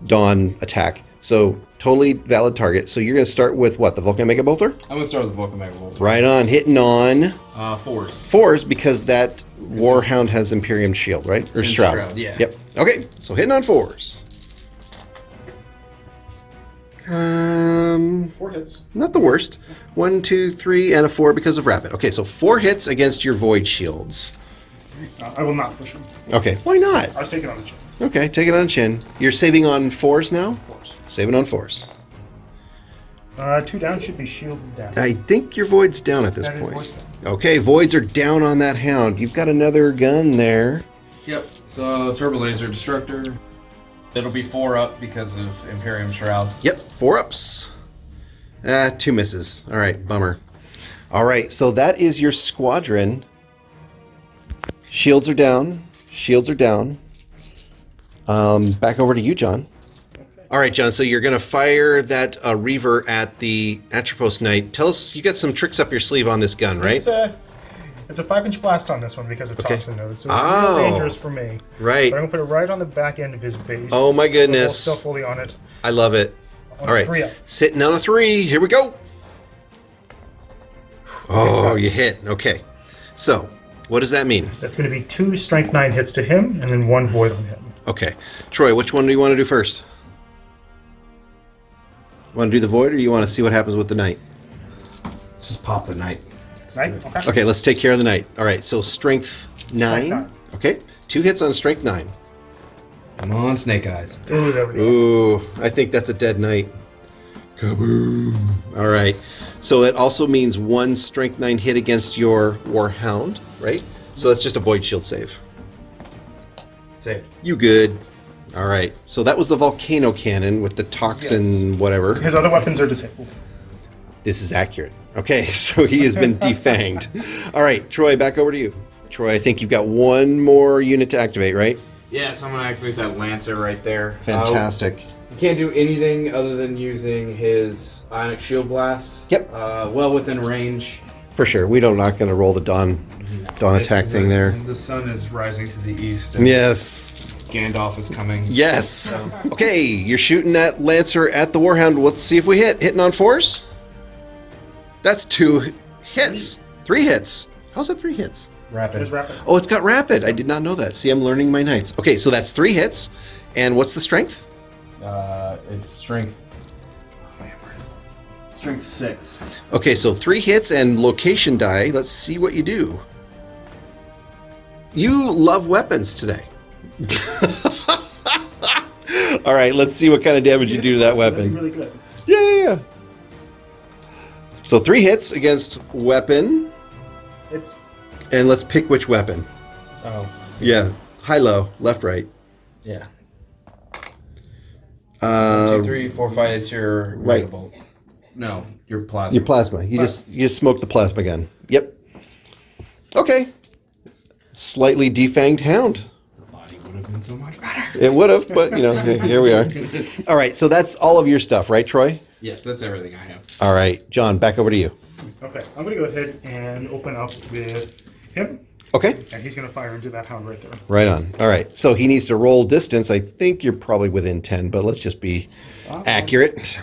Dawn attack. So totally valid target. So you're gonna start with what, the Vulcan Mega Bolter? I'm gonna start with the Vulcan Mega Bolter. Right on, hitting on 4s. 4s because that Warhound has Imperium Shield, right? Or And Shroud. Shroud, yeah. Yep. Okay, so hitting on 4s. 4 hits. Not the worst. 1, 2, 3, and a 4 because of rapid. Okay, so 4 hits against your void shields. I will not push him. Okay, why not? I'll take it on the chin. Okay, take it on chin. You're saving on 4s now? Of course. Saving on 4s. 2 down should be shields down. I think your void's down at this That is point. voice down. Okay, voids are down on that hound. You've got another gun there. Yep. So Turbo Laser Destructor. It'll be 4 up because of Imperium Shroud. Yep, 4 ups. 2 misses. All right, bummer. All right, so that is your squadron. Shields are down. Shields are down. Back over to you, John. All right, John, so you're going to fire that Reaver at the Atropos Knight. Tell us, you got some tricks up your sleeve on this gun, right? It's a 5-inch blast on this one because of Okay. toxin nodes, so it's Oh. real dangerous for me. Right. But I'm gonna put it right on the back end of his base. Oh my goodness. Still fully on it. I love it. On All right, 3 up. sitting on a 3. Here we go. Oh, you hit. Okay. So, what does that mean? That's gonna be 2 strength 9 hits to him, and then 1 void on him. Okay. Troy, which one do you want to do first? Want to do the void, or you want to see what happens with the knight? Just pop the knight. Right? Okay. Okay, let's take care of the knight. All right, so strength 9. 9. Okay, 2 hits on a strength 9. Come on, Snake Eyes. Ooh, there we go. Ooh, I think that's a dead knight. Kaboom! All right, so it also means 1 strength 9 hit against your Warhound, right? So that's just a void shield save. Save. You good. All right, so that was the Volcano Cannon with the toxin whatever. His other weapons are disabled. This is accurate. Okay, so he has been defanged. All right, Troy, back over to you. Troy, I think you've got 1 more unit to activate, right? Yeah, so I'm gonna activate that Lancer right there. Fantastic. He can't do anything other than using his Ionic Shield Blast. Yep. Well within range. For sure. We're not going to roll the Dawn dawn attack thing there. The sun is rising to the east. And Yes. Gandalf is coming. Yes. Okay, you're shooting that Lancer at the Warhound. Let's see if we hit. Hitting on force? That's 2 hits. 3 hits. How's that 3 hits? Rapid. It is rapid. Oh, it's got rapid. I did not know that. See, I'm learning my knights. Okay, so that's 3 hits. And what's the strength? It's strength. Strength 6. Okay, so 3 hits and location die. Let's see what you do. You love weapons today. All right, let's see what kind of damage you do to that weapon. Really good. Yeah. So 3 hits against weapon. It's And let's pick which weapon. Oh. Yeah, high, low, left, right. Yeah. 1, Uh, 2, 3, 4, 5 is your right. bolt. No, your plasma. Your plasma. You just smoked the plasma gun. Yep. Okay. Slightly defanged hound. Body would have been so much better. It would have, but here we are. All right, so that's all of your stuff, right, Troy? Yes, that's everything I have. All right, John, back over to you. okay. I'm going to go ahead and open up with him, Okay. and he's going to fire into that hound right there. Right on. All right, so he needs to roll distance. I think you're probably within 10, but let's just be accurate.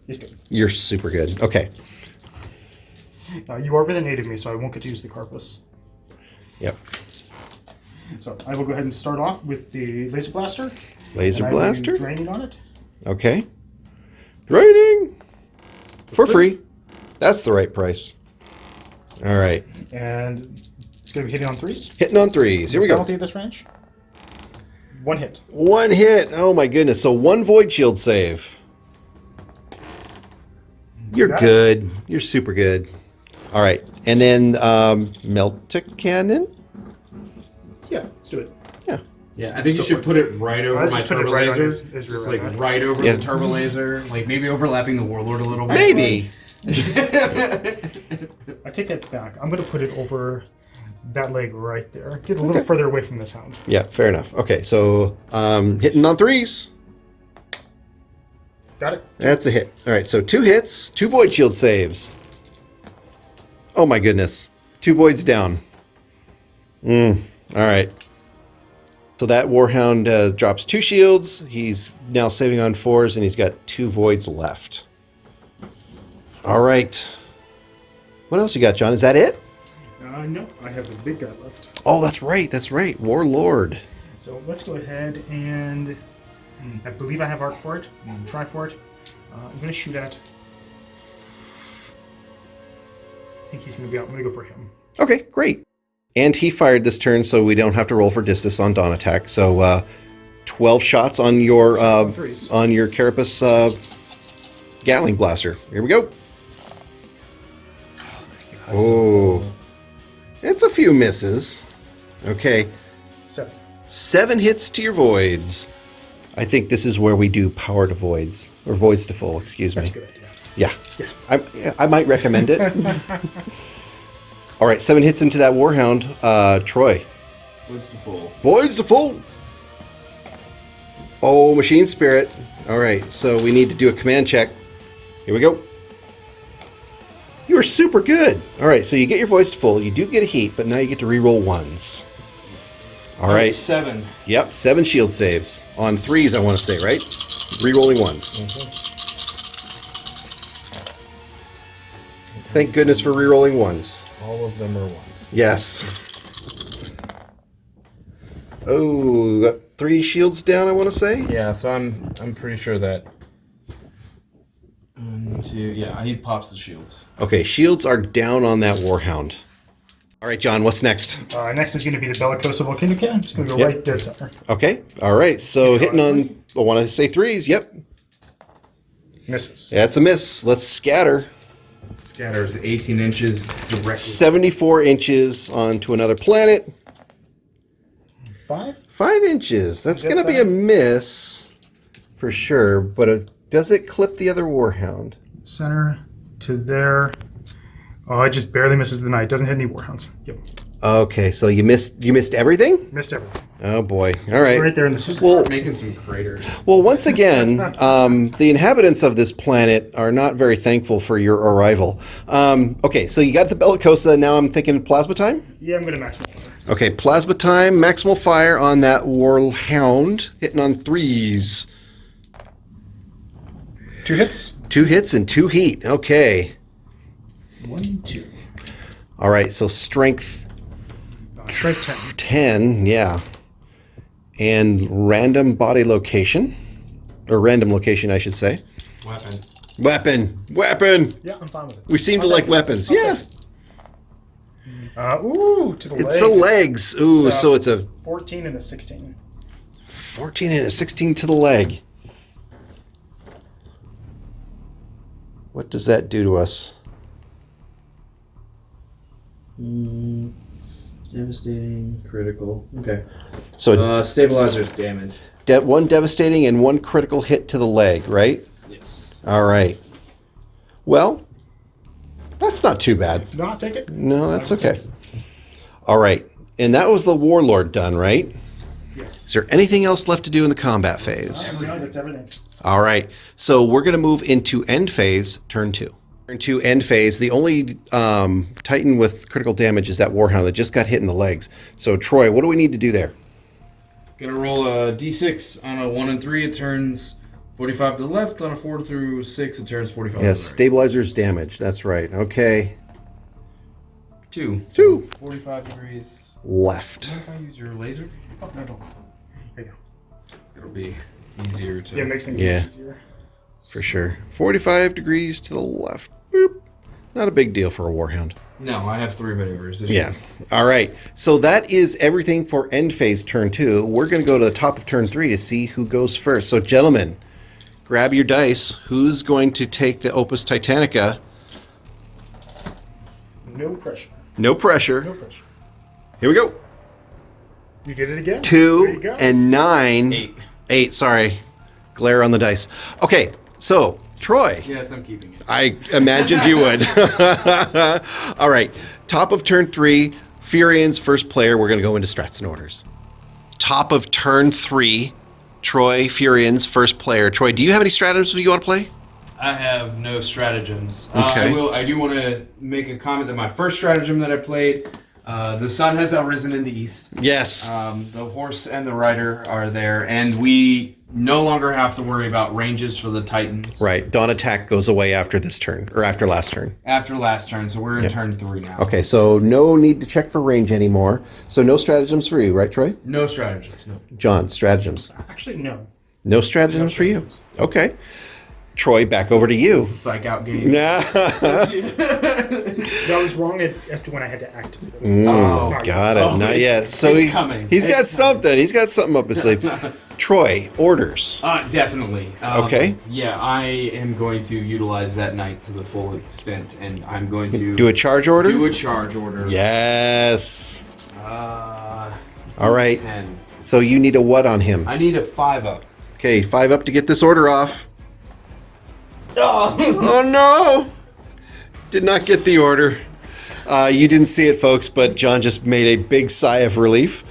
He's good. You're super good. Okay. You are within 8 of me, so I won't get to use the Carpus. Yep. So I will go ahead and start off with the laser blaster. Laser and I will use blaster. draining on it. Okay. Draining. For free. That's the right price. All right. And it's going to be hitting on 3s. Hitting on 3s. Here we go. Penalty at this range. 1 hit. 1 hit. Oh my goodness. So 1 void shield save. You're got good. You're super good. All right. And then Melta Cannon. Yeah, let's do it. Yeah. Yeah, I think you should put it right over I'll my just put it turbo right on laser. his Just rear like end. right over Yeah. the turbo laser. Like maybe overlapping the warlord a little bit. Maybe. I take that back. I'm going to put it over that leg right there. Get a little further away from this hound. Yeah, fair enough. Okay, so hitting on 3s. Got it? That's a hit. All right, so 2 hits, 2 void shield saves. Oh my goodness. 2 voids down. All right. So that Warhound drops 2 shields. He's now saving on 4s, and he's got 2 voids left. All right. What else you got, John? Is that it? No, I have the big guy left. Oh, that's right. That's right. Warlord. So let's go ahead and I believe I have arc for it. Try for it. I'm going to shoot at. I think he's going to be out. I'm going to go for him. Okay, great. And he fired this turn, so we don't have to roll for distance on dawn attack. So 12 shots on your on 3s. on your Carapace Gatling blaster. Here we go. Oh, it's a few misses. Okay, 7. 7 hits to your voids. I think this is where we do power to voids, or voids to full, excuse me. That's a good idea. Yeah. I might recommend it. All right, 7 hits into that Warhound. Troy. What's the full? Voids to full. Oh, Machine Spirit. All right, so we need to do a command check. Here we go. You are super good. All right, so you get your voice to full. You do get a heat, but now you get to reroll 1s. All right. 7. Yep, 7 shield saves. On 3s, I want to say, right? Rerolling 1s. Thank goodness for rerolling 1s. All of them are 1s. Yes. Oh, got 3 shields down, I want to say. Yeah, so I'm pretty sure that. 1, 2. Yeah, I need pops the shields. Okay, shields are down on that Warhound. All right, John, what's next? Next is going to be the Bellicosa Volcanic Cannon. I'm just going to go Yep. right dead center. Okay, all right, so hitting on, I want to say 3s, yep. Misses. That's a miss. Let's scatter. Scatters 18 inches directly. 74 inches onto another planet. 5? 5 inches. That's Dead going to be a center. miss for sure, but does it clip the other Warhound? Center to there. Oh, it just barely misses the knight. Doesn't hit any Warhounds. Yep. Okay, so you missed everything? Missed everything. Oh boy. All right. Right there in the system. Well, Making some craters. well, once again, the inhabitants of this planet are not very thankful for your arrival. Okay, so you got the Bellicosa. Now I'm thinking plasma time. Yeah, I'm going to maximal. Okay, plasma time. Maximal fire on that Warhound, hitting on 3s. 2 hits. 2 hits and 2 heat. Okay. 1, 2. All right. So strength Strength 10. 10. Yeah. And random body location, or random location, I should say. Weapon. Yeah, I'm fine with it. We seem to like weapons. Yeah. Ooh, to the leg. It's the legs. Ooh, so it's a 14 and a 16. 14 and a 16 to the leg. What does that do to us? Devastating, critical. Okay. So Stabilizer's damage. 1 devastating and 1 critical hit to the leg, right? Yes. All right. Well, that's not too bad. No, I'll take it. No, that's okay. All right. And that was the Warlord done, right? Yes. Is there anything else left to do in the combat phase? No, that's everything. All right. So we're going to move into end phase, turn 2. Turn 2, end phase. The only Titan with critical damage is that Warhound that just got hit in the legs. So, Troy, what do we need to do there? Gonna roll a d6 on a 1 and 3. It turns 45 to the left. On a 4 through 6, it turns 45 Yes, to the right. stabilizer's damage. That's right. Okay. 2. 2. 45 degrees. Left. What if I use your laser? Oh, no, no. There you go. It'll be easier to... Yeah, it makes things Yeah. easier. For sure. 45 degrees to the left. Boop. Not a big deal for a Warhound. No, I have 3 maneuvers. Yeah. All right. So that is everything for end phase turn 2. We're going to go to the top of turn 3 to see who goes first. So, gentlemen, grab your dice. Who's going to take the Opus Titanica? No pressure. No pressure. No pressure. Here we go. You did it again. There 2 you go. and 9. 8. 8, sorry. Glare on the dice. Okay, so, Troy. Yes, I'm keeping it. I imagined you would. All right. Top of turn 3, Fureans, first player. We're going to go into strats and orders. Top of turn 3, Troy, Fureans, first player. Troy, do you have any stratagems you want to play? I have no stratagems. Okay. I do want to make a comment that my first stratagem that I played, the sun has now risen in the east. Yes. The horse and the rider are there, and we no longer have to worry about ranges for the Titans. Right. Dawn attack goes away after this turn, or after last turn. After last turn, so we're in turn 3 now. Okay, so no need to check for range anymore. So no stratagems for you, right, Troy? No stratagems. No. John, stratagems. Actually, no. No stratagems for you. Okay. Troy, back over to you. Psych out game. Yeah. I was wrong as to when I had to activate it. Oh, got it. Not yet. So it's coming. He's got It's something. He's got something up his sleeve. Troy, orders. Definitely. Okay. Yeah, I am going to utilize that night to the full extent, and I'm going to Do a charge order? do a charge order. Yes. Uh, All right. 10. So you need a what on him? I need a 5 up. Okay, 5 up to get this order off. Oh. Oh no! Did not get the order. You didn't see it, folks, but John just made a big sigh of relief.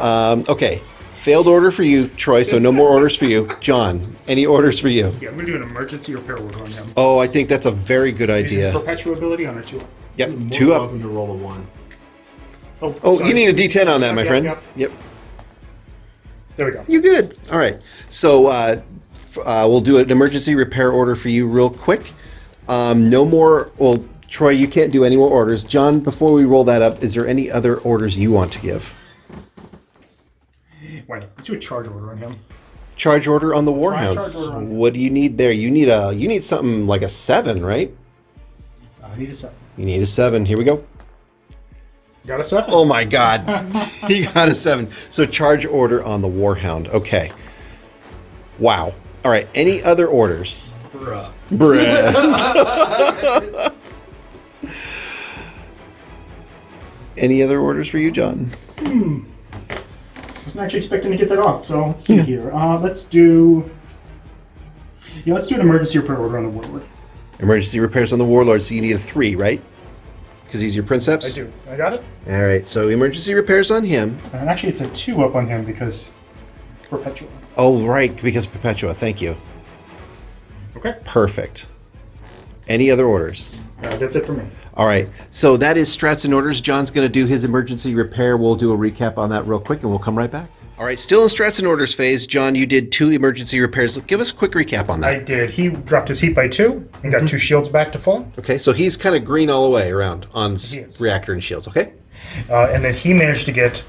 Okay, failed order for you, Troy, so no more orders for you. John, any orders for you? Yeah, I'm going to do an emergency repair order on him. Oh, I think that's a very good Using idea. perpetual ability on a 2. Yep, More 2 up. welcome to roll a 1. Oh, sorry. you need a D10 on that, my Yep, friend. yep. Yep. There we go. You good. All right. So we'll do an emergency repair order for you real quick. No more. Well, Troy, you can't do any more orders. John, before we roll that up, is there any other orders you want to give? Wait, let's do a charge order on him. Charge order on the Charge Warhounds. order on him. What do you need there? You need something like a 7, right? I need a 7. You need a 7. Here we go. Got a 7. Oh my God, he got a 7. So charge order on the Warhound. Okay. Wow. All right. Any other orders? Bruh. Bruh. Any other orders for you, John? Wasn't actually expecting to get that off, so let's see here. Let's do an emergency repair order on the Warlord. Emergency repairs on the Warlord, so you need a 3, right? Because he's your Princeps? I do. I got it. All right, so emergency repairs on him. And actually, it's a 2 up on him because Perpetua. Oh, right, because Perpetua. Thank you. Okay. Perfect. Any other orders? That's it for me. All right, so that is strats and orders. John's going to do his emergency repair. We'll do a recap on that real quick, and we'll come right back. All right, still in strats and orders phase. John, you did 2 emergency repairs. Give us a quick recap on that. I did. He dropped his heat by 2 and got 2 shields back to full. Okay, so he's kind of green all the way around on is. reactor and shields, okay? And then he managed to get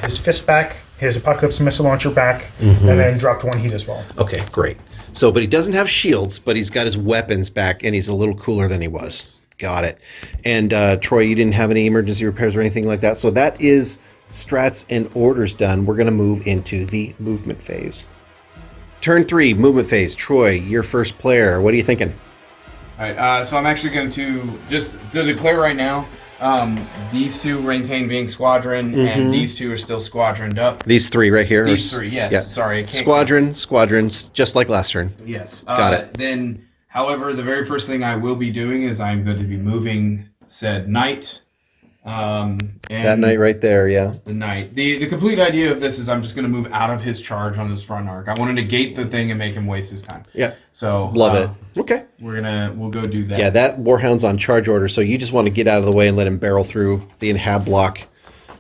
his fist back, his Apocalypse missile launcher back, and then dropped 1 heat as well. Okay, great. So, but he doesn't have shields, but he's got his weapons back, and he's a little cooler than he was. Got it. And Troy, you didn't have any emergency repairs or anything like that. So that is strats and orders done. We're going to move into the movement phase. Turn 3, movement phase. Troy, your first player. What are you thinking? All right, so I'm actually going to just to declare right now, these 2 maintain being squadron, and these 2 are still squadroned up. These 3 right here? These 3, yes. Yeah. Sorry, I can't Squadrons, just like last turn. Yes. Got it. Then, however, the very first thing I will be doing is I'm going to be moving said knight. And That knight right there, yeah. the knight. The complete idea of this is I'm just going to move out of his charge on his front arc. I want to negate the thing and make him waste his time. Yeah. So Love it. Okay. We'll go do that. Yeah, that Warhound's on charge order, so you just want to get out of the way and let him barrel through the inhab block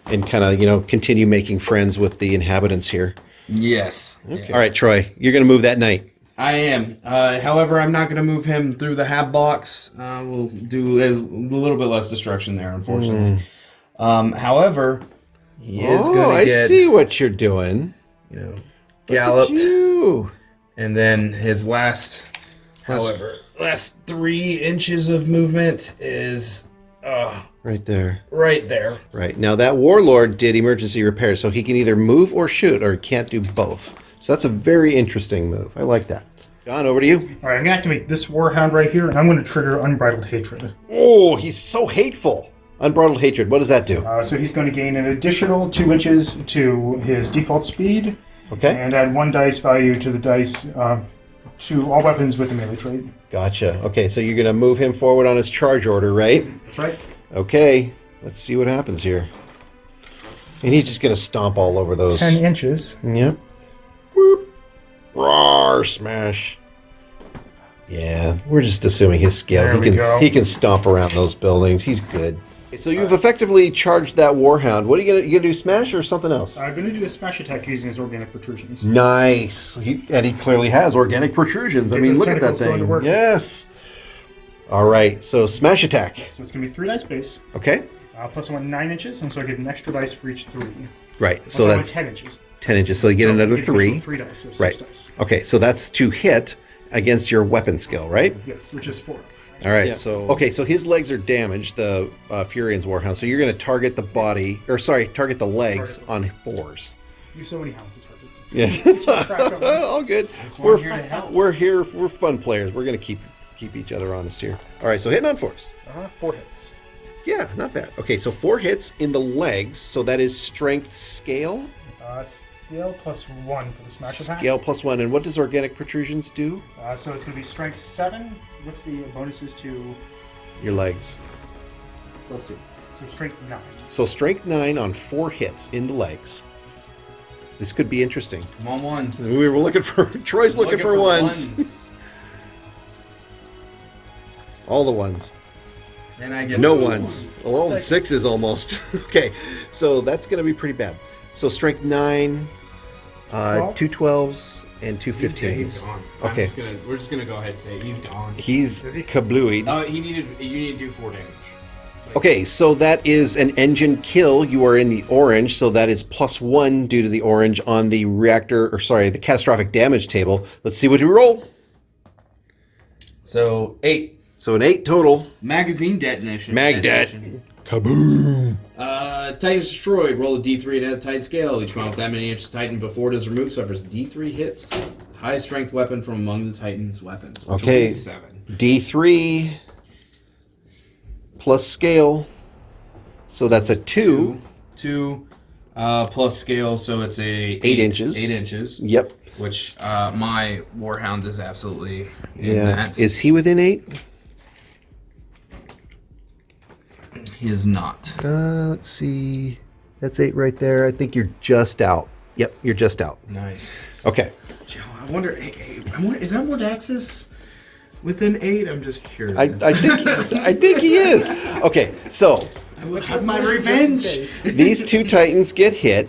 and kind of, continue making friends with the inhabitants here. Yes. Okay. All right, Troy, you're going to move that knight. I am. However, I'm not going to move him through the hab blocks. We'll do a little bit less destruction there, unfortunately. However, he is going to get... I see what you're doing. Galloped. You. And then his last 3 inches of movement is Right there. right there. Right. Now, that Warlord did emergency repair, so he can either move or shoot, or he can't do both. So that's a very interesting move. I like that. John, over to you. All right, I'm going to activate this Warhound right here, and I'm going to trigger Unbridled Hatred. Oh, he's so hateful. Unbridled Hatred. What does that do? So he's going to gain an additional 2 inches to his default speed, Okay. and add 1 dice value to the dice to all weapons with the melee trait. Gotcha. Okay, so you're going to move him forward on his charge order, right? That's right. Okay. Let's see what happens here. And he's just going to stomp all over those. 10 inches. Yep. Whoop. Roar, smash. Yeah, we're just assuming his skill. There we go. He can stomp around those buildings. He's good. So you've effectively charged that Warhound. What are you gonna do? Smash or something else? I'm going to do a smash attack using his organic protrusions. Nice. And he clearly has organic protrusions. I Get mean, those look at that tentacles going to thing. work. Yes. All right. So smash attack. So it's going to be 3 dice base. Okay. Plus I want 9 inches, and so I get an extra dice for each 3. Right. Plus So I want that's 10 inches. 10 inches. So you get So another you get an 3. additional 3 dice, so 6 Right. dice. Okay. So that's to hit against your weapon skill, right? Yes, which is 4. All right. Yeah. So his legs are damaged, the Fureans Warhound. So you're going to target the target the legs on 4s. You have so many hounds, it's hard to Yeah. All good. We're here to help. We're here. We're fun players. We're going to keep each other honest here. All right. So hitting on 4s. 4 hits. Yeah, not bad. Okay, so 4 hits in the legs. So that is strength scale. Scale plus 1 for the smash attack. Scale plus 1. And what does organic protrusions do? So it's going to be strength 7. What's the bonuses to... Your legs. Let's do. So strength 9. So strength 9 on 4 hits in the legs. This could be interesting. Come on, ones. We were looking for... Troy's looking for ones. All the ones. And I get No ones. Well, 6s almost. Okay, so that's going to be pretty bad. So strength 9, 2 12s, and 2 He's 15s. gone. Okay. We're just gonna go ahead and say he's gone. He's Is he? kablooied. You need to do 4 damage. Okay, so that is an engine kill. You are in the orange, so that is +1 due to the orange on the the catastrophic damage table. Let's see what you roll. So 8. So an 8 total. Magazine detonation. Mag det. Kaboom. Titan's destroyed. Roll a D3 and add a Titan scale. Each one with that many inches Titan before it is removed suffers D3 hits. Highest strength weapon from among the Titan's weapons. Which Okay. will be 7. D3 plus scale. So that's a 2. 2 plus scale, so it's a 8 inches. 8 inches. Yep. Which my Warhound is absolutely in Yeah. that. Is he within 8? He is not. Let's see. That's 8 right there. I think you're just out. Yep, you're just out. Nice. Okay. I wonder, is that Mordaxis within 8? I'm just curious. I think he is. Okay, so I will have my revenge. these 2 titans get hit.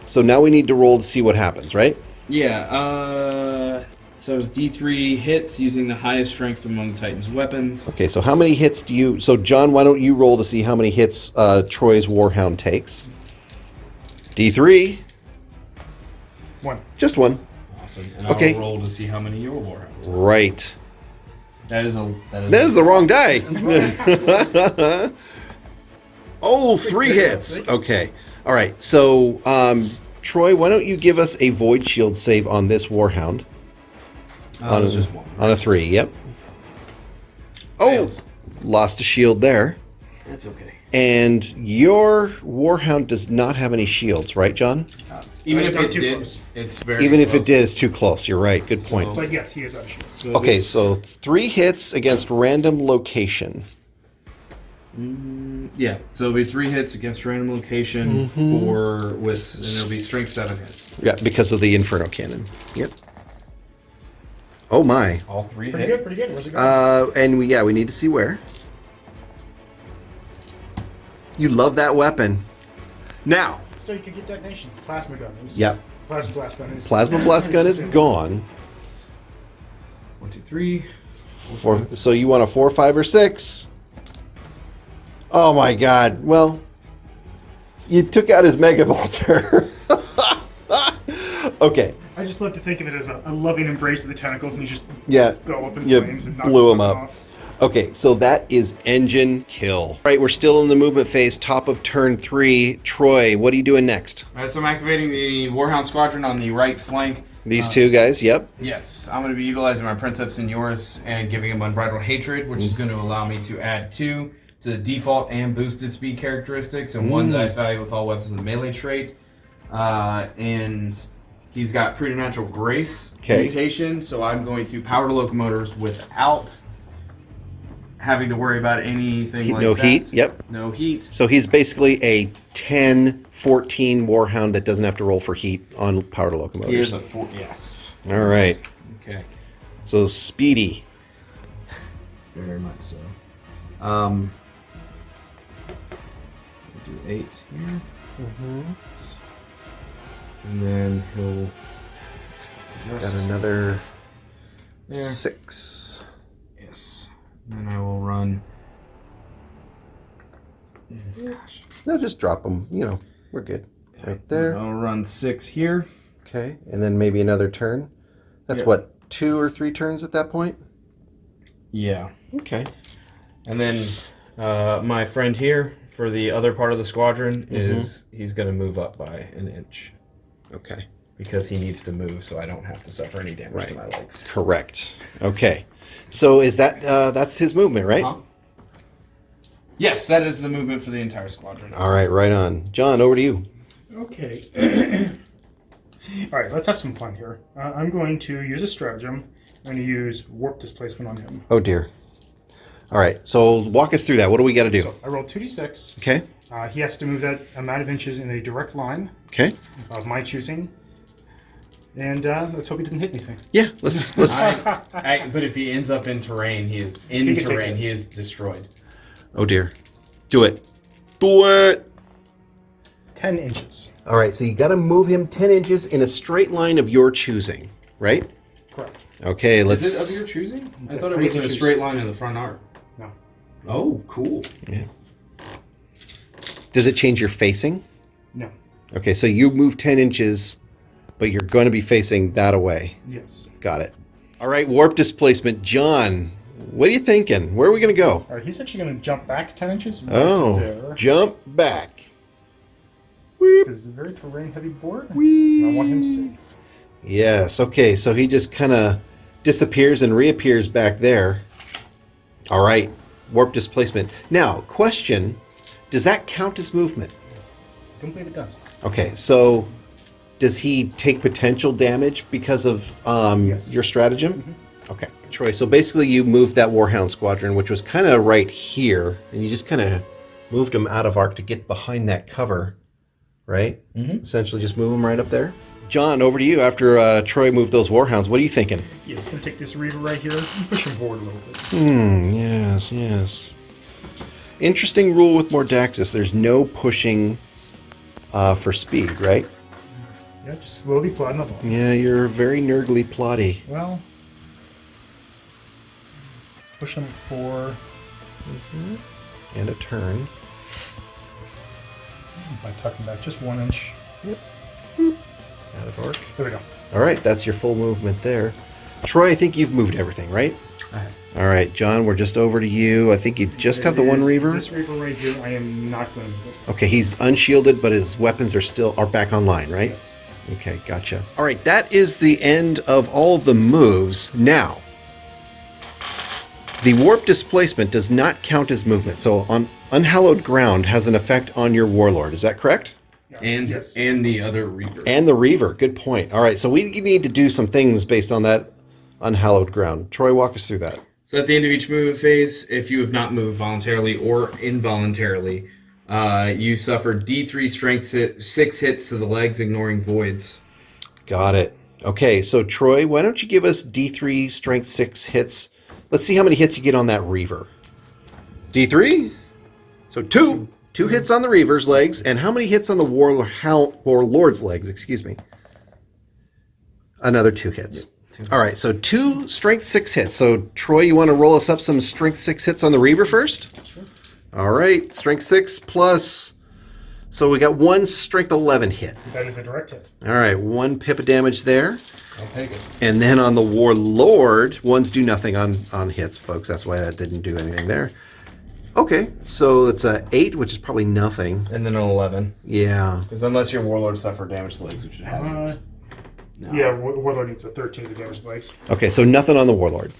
So now we need to roll to see what happens, right? Yeah, so it's D3 hits using the highest strength among the Titan's weapons. Okay, so how many hits do you... So, John, why don't you roll to see how many hits Troy's Warhound takes? D3. 1. Just 1. Awesome. And Okay. I'll roll to see how many your Warhound. Right. That is the wrong die. Oh, 3 hits. Okay. All right. So, Troy, why don't you give us a Void Shield save on this Warhound? It's just 1. On a 3, yep. Oh, Fails. lost a shield there. That's okay. And your Warhound does not have any shields, right, John? Even if Not it too did, close. it's very Even if close. it did, it's too close. You're right. Good point. But yes, he is out of shields. So Okay, this- so 3 hits against random location. Yeah, so it'll be 3 hits against random location and it'll be strength 7 hits. Yeah, because of the Inferno Cannon. Yep. Oh my. All 3 Pretty hit. good, pretty good. Where's it going? And we need to see where. You love that weapon. Now. Still, you could get detonations. The plasma gun is. Yep. Plasma blast gun is. Plasma Blast Gun is gone. 1, 2, 3. So you want a 4, 5, or 6? Oh my god. Well, you took out his Mega Volter. Okay. I just love to think of it as a loving embrace of the tentacles, and you just Yeah. go up in You flames and knock blew him stuff up. off. Okay, so that is engine kill. All right, we're still in the movement phase, top of turn 3. Troy, what are you doing next? Alright, so I'm activating the Warhound Squadron on the right flank. These 2 guys, yep. Yes, I'm going to be utilizing my Princeps Senioris and giving him Unbridled Hatred, which is going to allow me to add 2 to the default and boosted speed characteristics, and 1 dice value with all weapons and melee trait. And he's got Preternatural Grace mutation, so I'm going to power the locomotives without having to worry about anything like No that. heat, yep. No heat. So he's basically a 10, 14 Warhound that doesn't have to roll for heat on power to locomotives. Here's a 4. Yes. All right. Okay. So speedy. Very much so. We'll do 8 here. And then he'll Got just another there. 6. Yes. And then I will run. No, just drop them. We're good. Right there. I'll run 6 here. Okay, and then maybe another turn. That's Yeah. what, 2 or 3 turns at that point? Yeah. Okay. And then my friend here for the other part of the squadron is he's going to move up by an inch Okay. because he needs to move so I don't have to suffer any damage to my legs. Correct. Okay. So is that that's his movement, right? Huh? Yes, that is the movement for the entire squadron. All right, right on. John, over to you. Okay. All right, let's have some fun here. I'm going to use a stratagem. I'm going to use warp displacement on him. Oh dear. All right. So walk us through that. What do we got to do? So I rolled 2d6. Okay. He has to move that amount of inches in a direct line Okay. of my choosing. And let's hope he doesn't hit anything. Yeah. Let's. But if he ends up in terrain, he is He can take he this. is destroyed. Oh dear. Do it. Do it. 10 inches. All right. So you got to move him 10 inches in a straight line of your choosing, right? Correct. Okay. Let's. Is it of your choosing? I thought it Or you was can in a choose. straight line in the front arc. No. Oh, cool. Yeah. Does it change your facing? No. Okay. So you move 10 inches, but you're going to be facing that away. Yes. Got it. All right. Warp displacement, John. What are you thinking? Where are we going to go? All right, he's actually going to jump back 10 inches. Right Oh, there. jump back. Because it's a very terrain-heavy board. And I want him safe. Yes. Okay. So he just kind of disappears and reappears back there. All right. Warp displacement. Now, question: does that count as movement? Don't believe it does. Okay. So, does he take potential damage because of Yes. your stratagem? Okay, Troy. So basically, you moved that Warhound squadron, which was kind of right here, and you just kind of moved him out of arc to get behind that cover, right? Mm-hmm. Essentially just move him right up there. John, over to you after Troy moved those Warhounds. What are you thinking? Yeah, just going to take this Reaver right here and push him forward a little bit. Yes, yes. Interesting rule with Mordaxis. There's no pushing for speed, right? Yeah, just slowly plodding along. Yeah, you're very nergly plotty. Well, push him for... And a turn. By tucking back just 1 inch. Yep. Out of arc. There we go. All right, that's your full movement there. Troy, I think you've moved everything, right? All right, John, we're just over to you. I think you just have the one Reaver. This Reaver right here, I am not going to move it. Okay, he's unshielded, but his weapons are back online, right? Yes. Okay, gotcha. All right, that is the end of all of the moves. Now, the warp displacement does not count as movement, so on unhallowed ground has an effect on your warlord. Is that correct? And Yes. and the other Reaper. And the Reaver. Good point. All right, so we need to do some things based on that unhallowed ground. Troy, walk us through that. So at the end of each movement phase, if you have not moved voluntarily or involuntarily, you suffer D3 strength 6 hits to the legs, ignoring voids. Got it. Okay, so Troy, why don't you give us D3 strength 6 hits? Let's see how many hits you get on that Reaver. D3? So two. 2 hits on the Reaver's legs, and how many hits on the Warlord's legs, excuse me? Another 2 hits. All right, so 2 strength 6 hits. So Troy, you want to roll us up some strength 6 hits on the Reaver first? Sure. All right, strength 6 plus... So we got 1 strength 11 hit. That is a direct hit. All right, 1 pip of damage there. I'll take it. And then on the Warlord, ones do nothing on hits, folks. That's why that didn't do anything there. Okay, so it's a 8, which is probably nothing. And then an 11. Yeah. Because unless your Warlord suffered damage to the legs, which it hasn't. No. Yeah, Warlord needs a 13 to damage the legs. Okay, so nothing on the Warlord.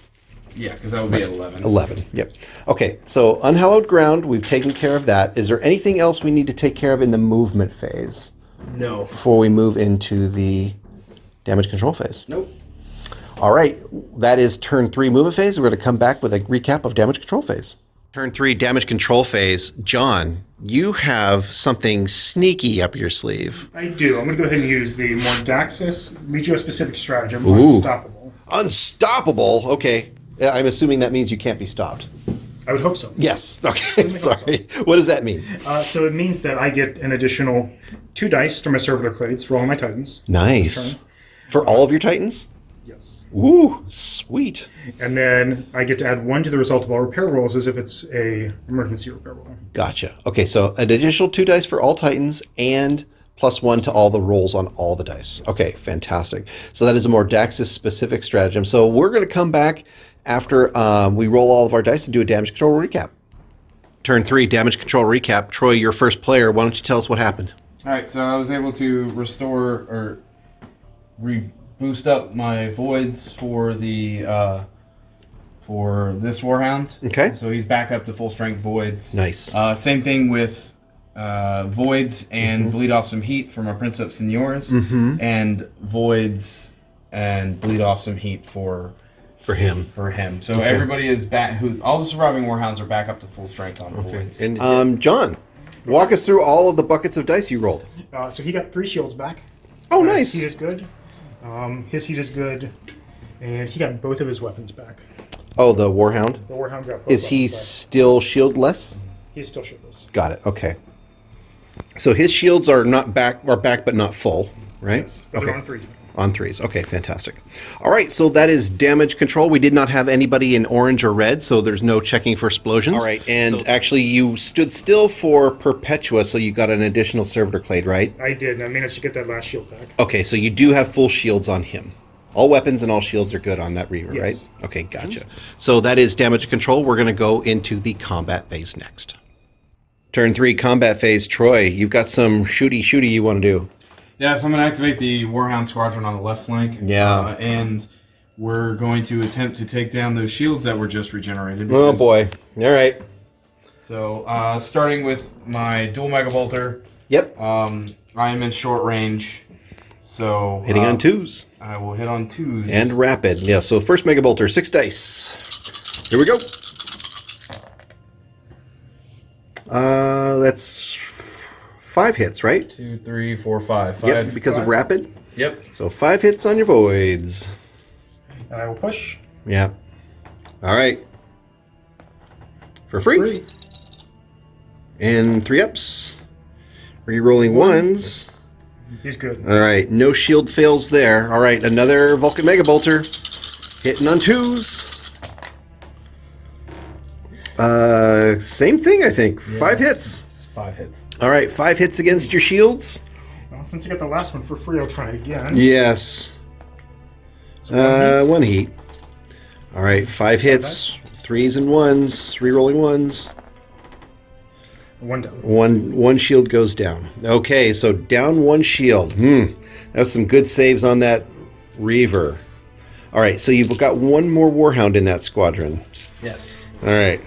Yeah, because that would be 11. 11, yep. Okay, so unhallowed ground, we've taken care of that. Is there anything else we need to take care of in the movement phase No. before we move into the damage control phase? Nope. All right, that is turn 3 movement phase. We're going to come back with a recap of damage control phase. Turn 3 damage control phase. John, you have something sneaky up your sleeve. I do. I'm going to go ahead and use the Mordaxis Legio-specific stratagem, Ooh. Unstoppable. Unstoppable? Okay. I'm assuming that means you can't be stopped. I would hope so. Yes. Okay, sorry. What does that mean? So it means that I get an additional 2 dice from my servitor clades for all my titans. Nice. Turn. For all of your titans? Yes. Ooh, sweet. And then I get to add 1 to the result of all repair rolls as if it's a emergency repair roll. Gotcha. Okay, so an additional 2 dice for all titans and +1 to all the rolls on all the dice. Okay, fantastic. So that is a Mordaxis specific stratagem. So we're going to come back after we roll all of our dice and do a damage control recap. Turn 3 damage control recap. Troy, you're first player. Why don't you tell us what happened? All right, so I was able to restore or boost up my voids for the for this Warhound. Okay. So he's back up to full strength voids. Nice. Same thing with voids and bleed off some heat for my Princeps Seniors, and voids and bleed off some heat for him. So Okay. everybody is back. All the surviving Warhounds are back up to full strength on voids. And John, walk us through all of the buckets of dice you rolled. So he got 3 shields back. Oh, His nice. heat is good. His heat is good. And he got both of his weapons back. Oh, the Warhound. The Warhound got both Is he weapons still shieldless? back. He's still shieldless. Got it. Okay. So his shields are back but not full, right? Yes, but they're on 3s now. On 3s. Okay, fantastic. All right, so that is damage control. We did not have anybody in orange or red, so there's no checking for explosions. All right, and actually you stood still for Perpetua, so you got an additional servitor clade, right? I did, and I managed to get that last shield back. Okay, so you do have full shields on him. All weapons and all shields are good on that Reaver, Yes. right? Okay, gotcha. So that is damage control. We're going to go into the combat phase next. Turn 3 combat phase. Troy, you've got some shooty you want to do. Yeah, so I'm going to activate the Warhound Squadron on the left flank. Yeah. And we're going to attempt to take down those shields that were just regenerated. Oh because- boy. All right. So, starting with my dual Mega Bolter, Yep. I am in short range. So Hitting on 2s. I will hit on 2s. And rapid. Yeah, so first Mega Bolter, 6 dice. Here we go. That's 5 hits, right? 2, 3, 4, 5. Yep, because of rapid. Yep. So 5 hits on your voids. And I will push. Yeah. All right. For free. And 3 ups. Re-rolling ones. He's good. All right. No shield fails there. All right. Another Vulcan Mega Bolter. Hitting on 2s. Same thing, I think. 5 hits. It's 5 hits. All right. 5 hits against your shields. Well, since you got the last one for free, I'll try again. Yes. So 1 heat. All right. 5 hits. 3s and 1s. Re-rolling 1s. 1 down. One shield goes down. Okay, so down 1 shield. That was some good saves on that Reaver. All right, so you've got 1 more Warhound in that squadron. Yes. All right.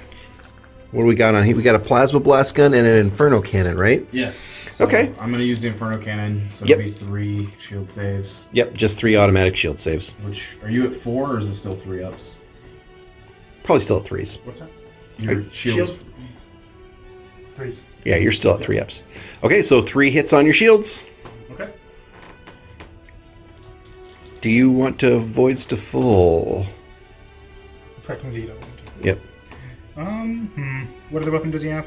What do we got on here? We got a Plasma Blast Gun and an Inferno Cannon, right? Yes. So Okay. I'm going to use the Inferno Cannon, so Yep. it'll be 3 shield saves. Yep, just 3 automatic shield saves. Which, are you at 4 or is it still 3 ups? Probably still at 3s. What's that? Your shield. 3s. Yeah, you're still at 3 ups. Okay, so 3 hits on your shields. Okay. Do you want to Voids to full? Affecting Vito. Yep, What other weapon does he have?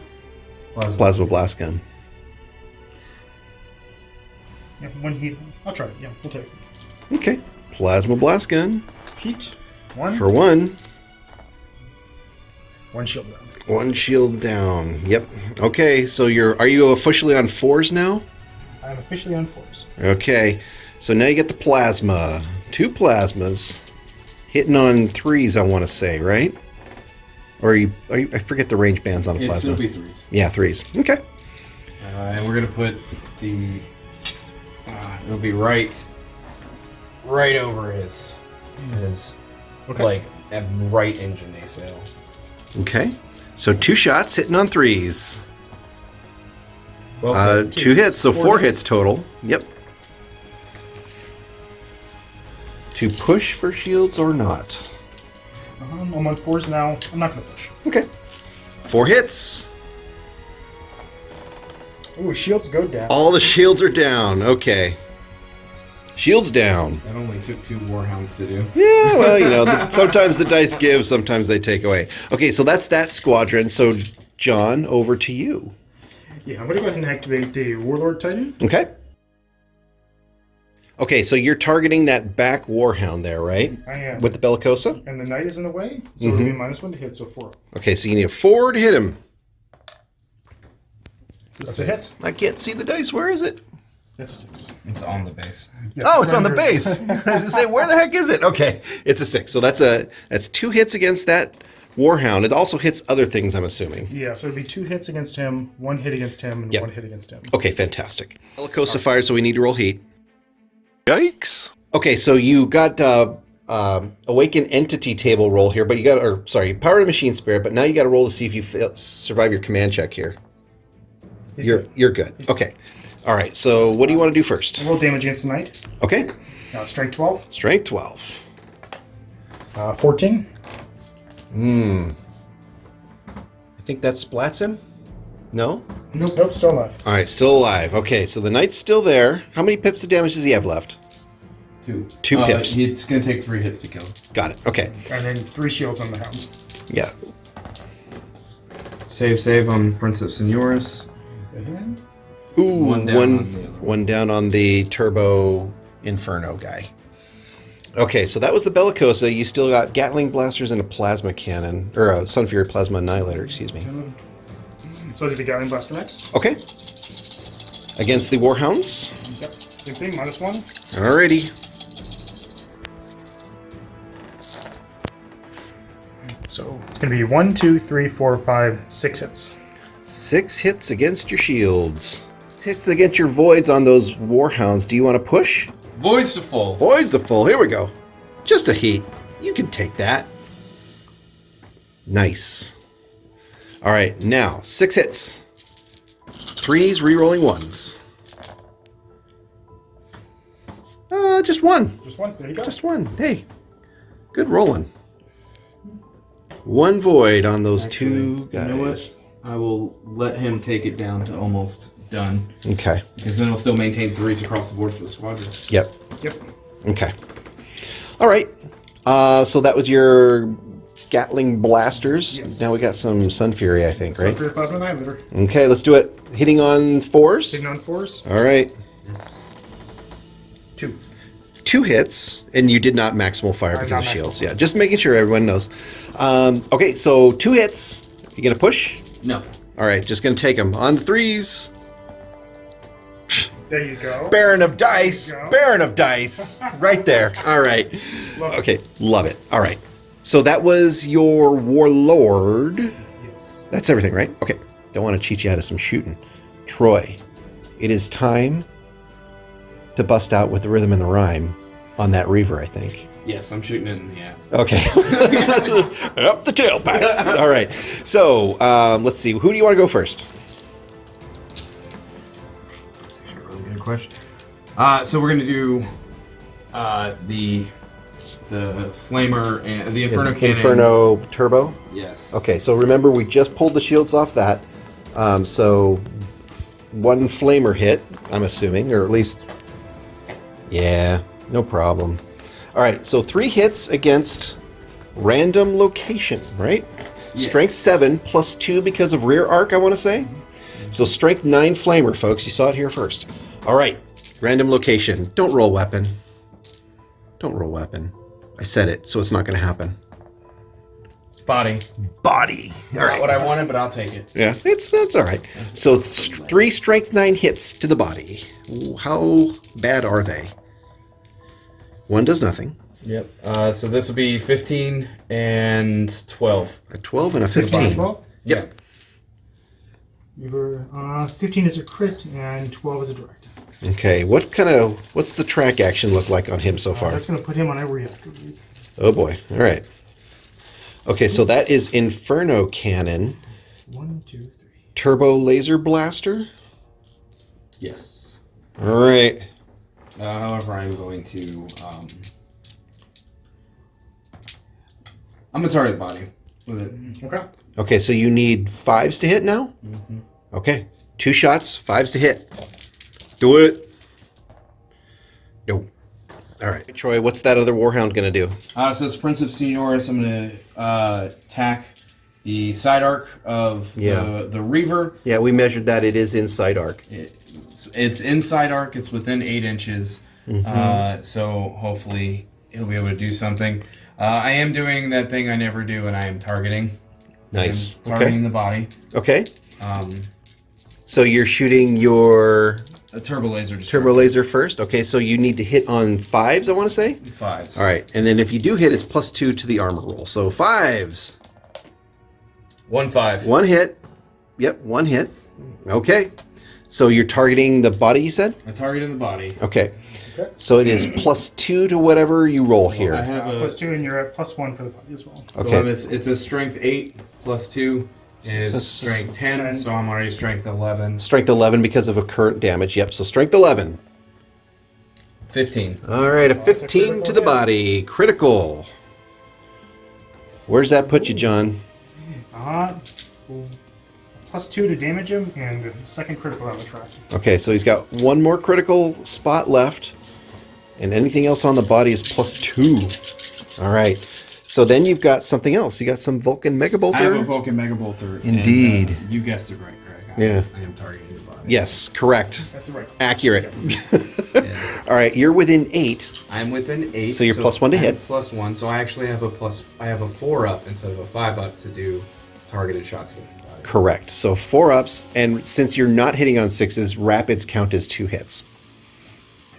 Plasma Blast Gun. Yeah, 1 heat. I'll try it. Yeah, we'll take it. Okay, Plasma Blast Gun Heat. 1. for 1. 1 shield down. 1 shield down. Yep. Okay, so are you officially on 4s now? I'm officially on 4s. Okay. So now you get the plasma. 2 plasmas. Hitting on 3s, I want to say, right? Or I forget the range bands on a plasma. It'll be 3s. Yeah, 3s. Okay. And we're going to put the... it'll be right over his Okay. like, at right engine nacelle. Okay. So 2 shots hitting on 3s. Well, 2 hits, so 4 hits total. Yep. To push for shields or not? I'm on 4s now. I'm not going to push. Okay. 4 hits. Ooh, shields go down. All the shields are down. Okay. Shields down. That only took 2 Warhounds to do. Yeah, well, sometimes the dice give, sometimes they take away. Okay, so that's that squadron. So, John, over to you. Yeah, I'm going to go ahead and activate the Warlord Titan. Okay. Okay, so you're targeting that back Warhound there, right? I am. With the Bellicosa? And the Knight is in the way, so it'll be -1 to hit, so 4. Okay, so you need a 4 to hit him. That's a hit. I can't see the dice. Where is it? That's a 6. It's on the base. Yeah, Oh, it's on the under- base. I was going to say, where the heck is it? Okay, it's a 6. So that's 2 hits against that Warhound. It also hits other things, I'm assuming. Yeah, so it'd be 2 hits against him, 1 hit against him, and Yep. 1 hit against him. Okay, fantastic. Bellicosa fires, so we need to roll heat. Yikes. Okay, so you got Awaken Entity table roll here, but you got, Power of Machine Spirit, but now you got to roll to see if you survive your command check here. You're good. Okay. All right, so what do you want to do first? Roll damage against the Knight. Okay. Strength 12. Strength 12. 14. I think that splats him? No? Nope, still alive. All right, still alive. Okay, so the knight's still there. How many pips of damage does he have left? 2. 2 pips. It's going to take 3 hits to kill him. Got it. Okay. And then 3 shields on the hounds. Yeah. Save on Princess Senoris. And Ooh, One down on the other one down on the Turbo Inferno guy. Okay, so that was the Bellicosa. You still got Gatling blasters and a plasma cannon, or a Sun Fury plasma annihilator. Excuse me. so do the Gatling Blaster next. Okay. Against the Warhounds. Yep, same thing, -1. Alrighty. So it's going to be 1, 2, 3, 4, 5, 6 hits. 6 hits against your shields. 6 hits against your voids on those Warhounds. Do you want to push? Voids to full. Voids to full. Here we go. Just a heat. You can take that. Nice. All right, now 6 hits. 3s, re-rolling 1s. Just 1. Just 1, there you go. Just 1. Hey, good rolling. 1 void on those 2 guys. You know what? I will let him take it down to almost done. Okay. Because then he'll still maintain 3s across the board for the squadron. Yep. Yep. Okay. All right. So that was your Gatling blasters. Yes. Now we got some Sun Fury, I think, right? Sun Fury Plasma Annihilator. Okay, let's do it. Hitting on 4s. Hitting on 4s. All right. 2. 2 hits, and you did not maximal fire because not of shields. maximal. Yeah, just making sure everyone knows. Okay, so 2 hits. You gonna push? No. All right, just gonna take them on the 3s. There you go. Baron of dice. There you go. Baron of dice. Right there. All right. Love it. Okay, love it. All right. So that was your warlord. Yes. That's everything, right? Okay. Don't want to cheat you out of some shooting. Troy, it is time to bust out with the rhythm and the rhyme on that Reaver, I think. Yes, I'm shooting it in the ass. Okay. Up the tailpipe. All right. So let's see. Who do you want to go first? That's actually a really good question. So we're going to do the Flamer and the Inferno Cannon. Inferno Turbo? Yes. Okay, so remember we just pulled the shields off that. So 1 Flamer hit, I'm assuming, or at least... Yeah, no problem. All right, so 3 hits against random location, right? Yeah. Strength 7 plus 2 because of rear arc, I want to say. So strength 9 Flamer, folks. You saw it here first. All right, random location. Don't roll weapon. Don't roll weapon. I said it, so it's not going to happen. Body. Body. All Not right. what I wanted, but I'll take it. Yeah, that's all right. So 3 strength 9 hits to the body. How bad are they? 1 does nothing. Yep. So this will be 15 and 12. A 12 and a 15. Well, Yep. you were 15 is a crit and 12 is a direct. Okay. What's the track action look like on him so far? That's going to put him on a reactor. Oh boy. All right. Okay, so that is Inferno Cannon, 1, 2, 3. Turbo Laser Blaster. Yes. All right. However, I'm going to. I'm gonna target the body with it. Okay. Okay, so you need 5s to hit now? Mm-hmm. Okay. 2 shots, 5s to hit. Do it. No. All right. Troy, what's that other Warhound going to do? So it's Prince of Senioris. I'm gonna attack the side arc of the Reaver. Yeah, we measured that. It is inside arc. It's inside arc. It's within 8 inches. So hopefully he'll be able to do something. I am doing that thing I never do, and I am targeting. Nice. I am targeting the body. Okay. Um, So you're shooting your a turbo laser. turbo laser first. Okay, so you need to hit on 5s, I want to say? 5s. All right, and then if you do hit, it's +2 to the armor roll. So 5s. 1 5. 1 hit. Yep, 1 hit. Okay. So you're targeting the body, you said? I targeted the body. Okay. So it is +2 to whatever you roll here. I have a +2, and you're at +1 for the body as well. So Okay. it's a strength 8 plus 2 is strength 10, so I'm already strength 11. Strength 11 because of a current damage. Yep, so strength 11. 15. All right, a That's a 15 critical to the hit. body. Critical. Where's that put you, John? +2 to damage him, and second critical out of the track. Okay, so he's got 1 more critical spot left, and anything else on the body is +2. All right. So then you've got something else. You got some Vulcan Mega Bolter. I have a Vulcan Mega Bolter. Indeed. And, you guessed it right, Greg. Yeah. I am targeting the body. Yes, correct. That's the right. Accurate. Yeah. All right, you're within 8. I'm within 8. So you're +1 to I'm hit. +1, so I actually have I have a 4 up instead of a 5 up to do targeted shots against the body. Correct. So 4 ups, and since you're not hitting on 6s, rapids count as 2 hits.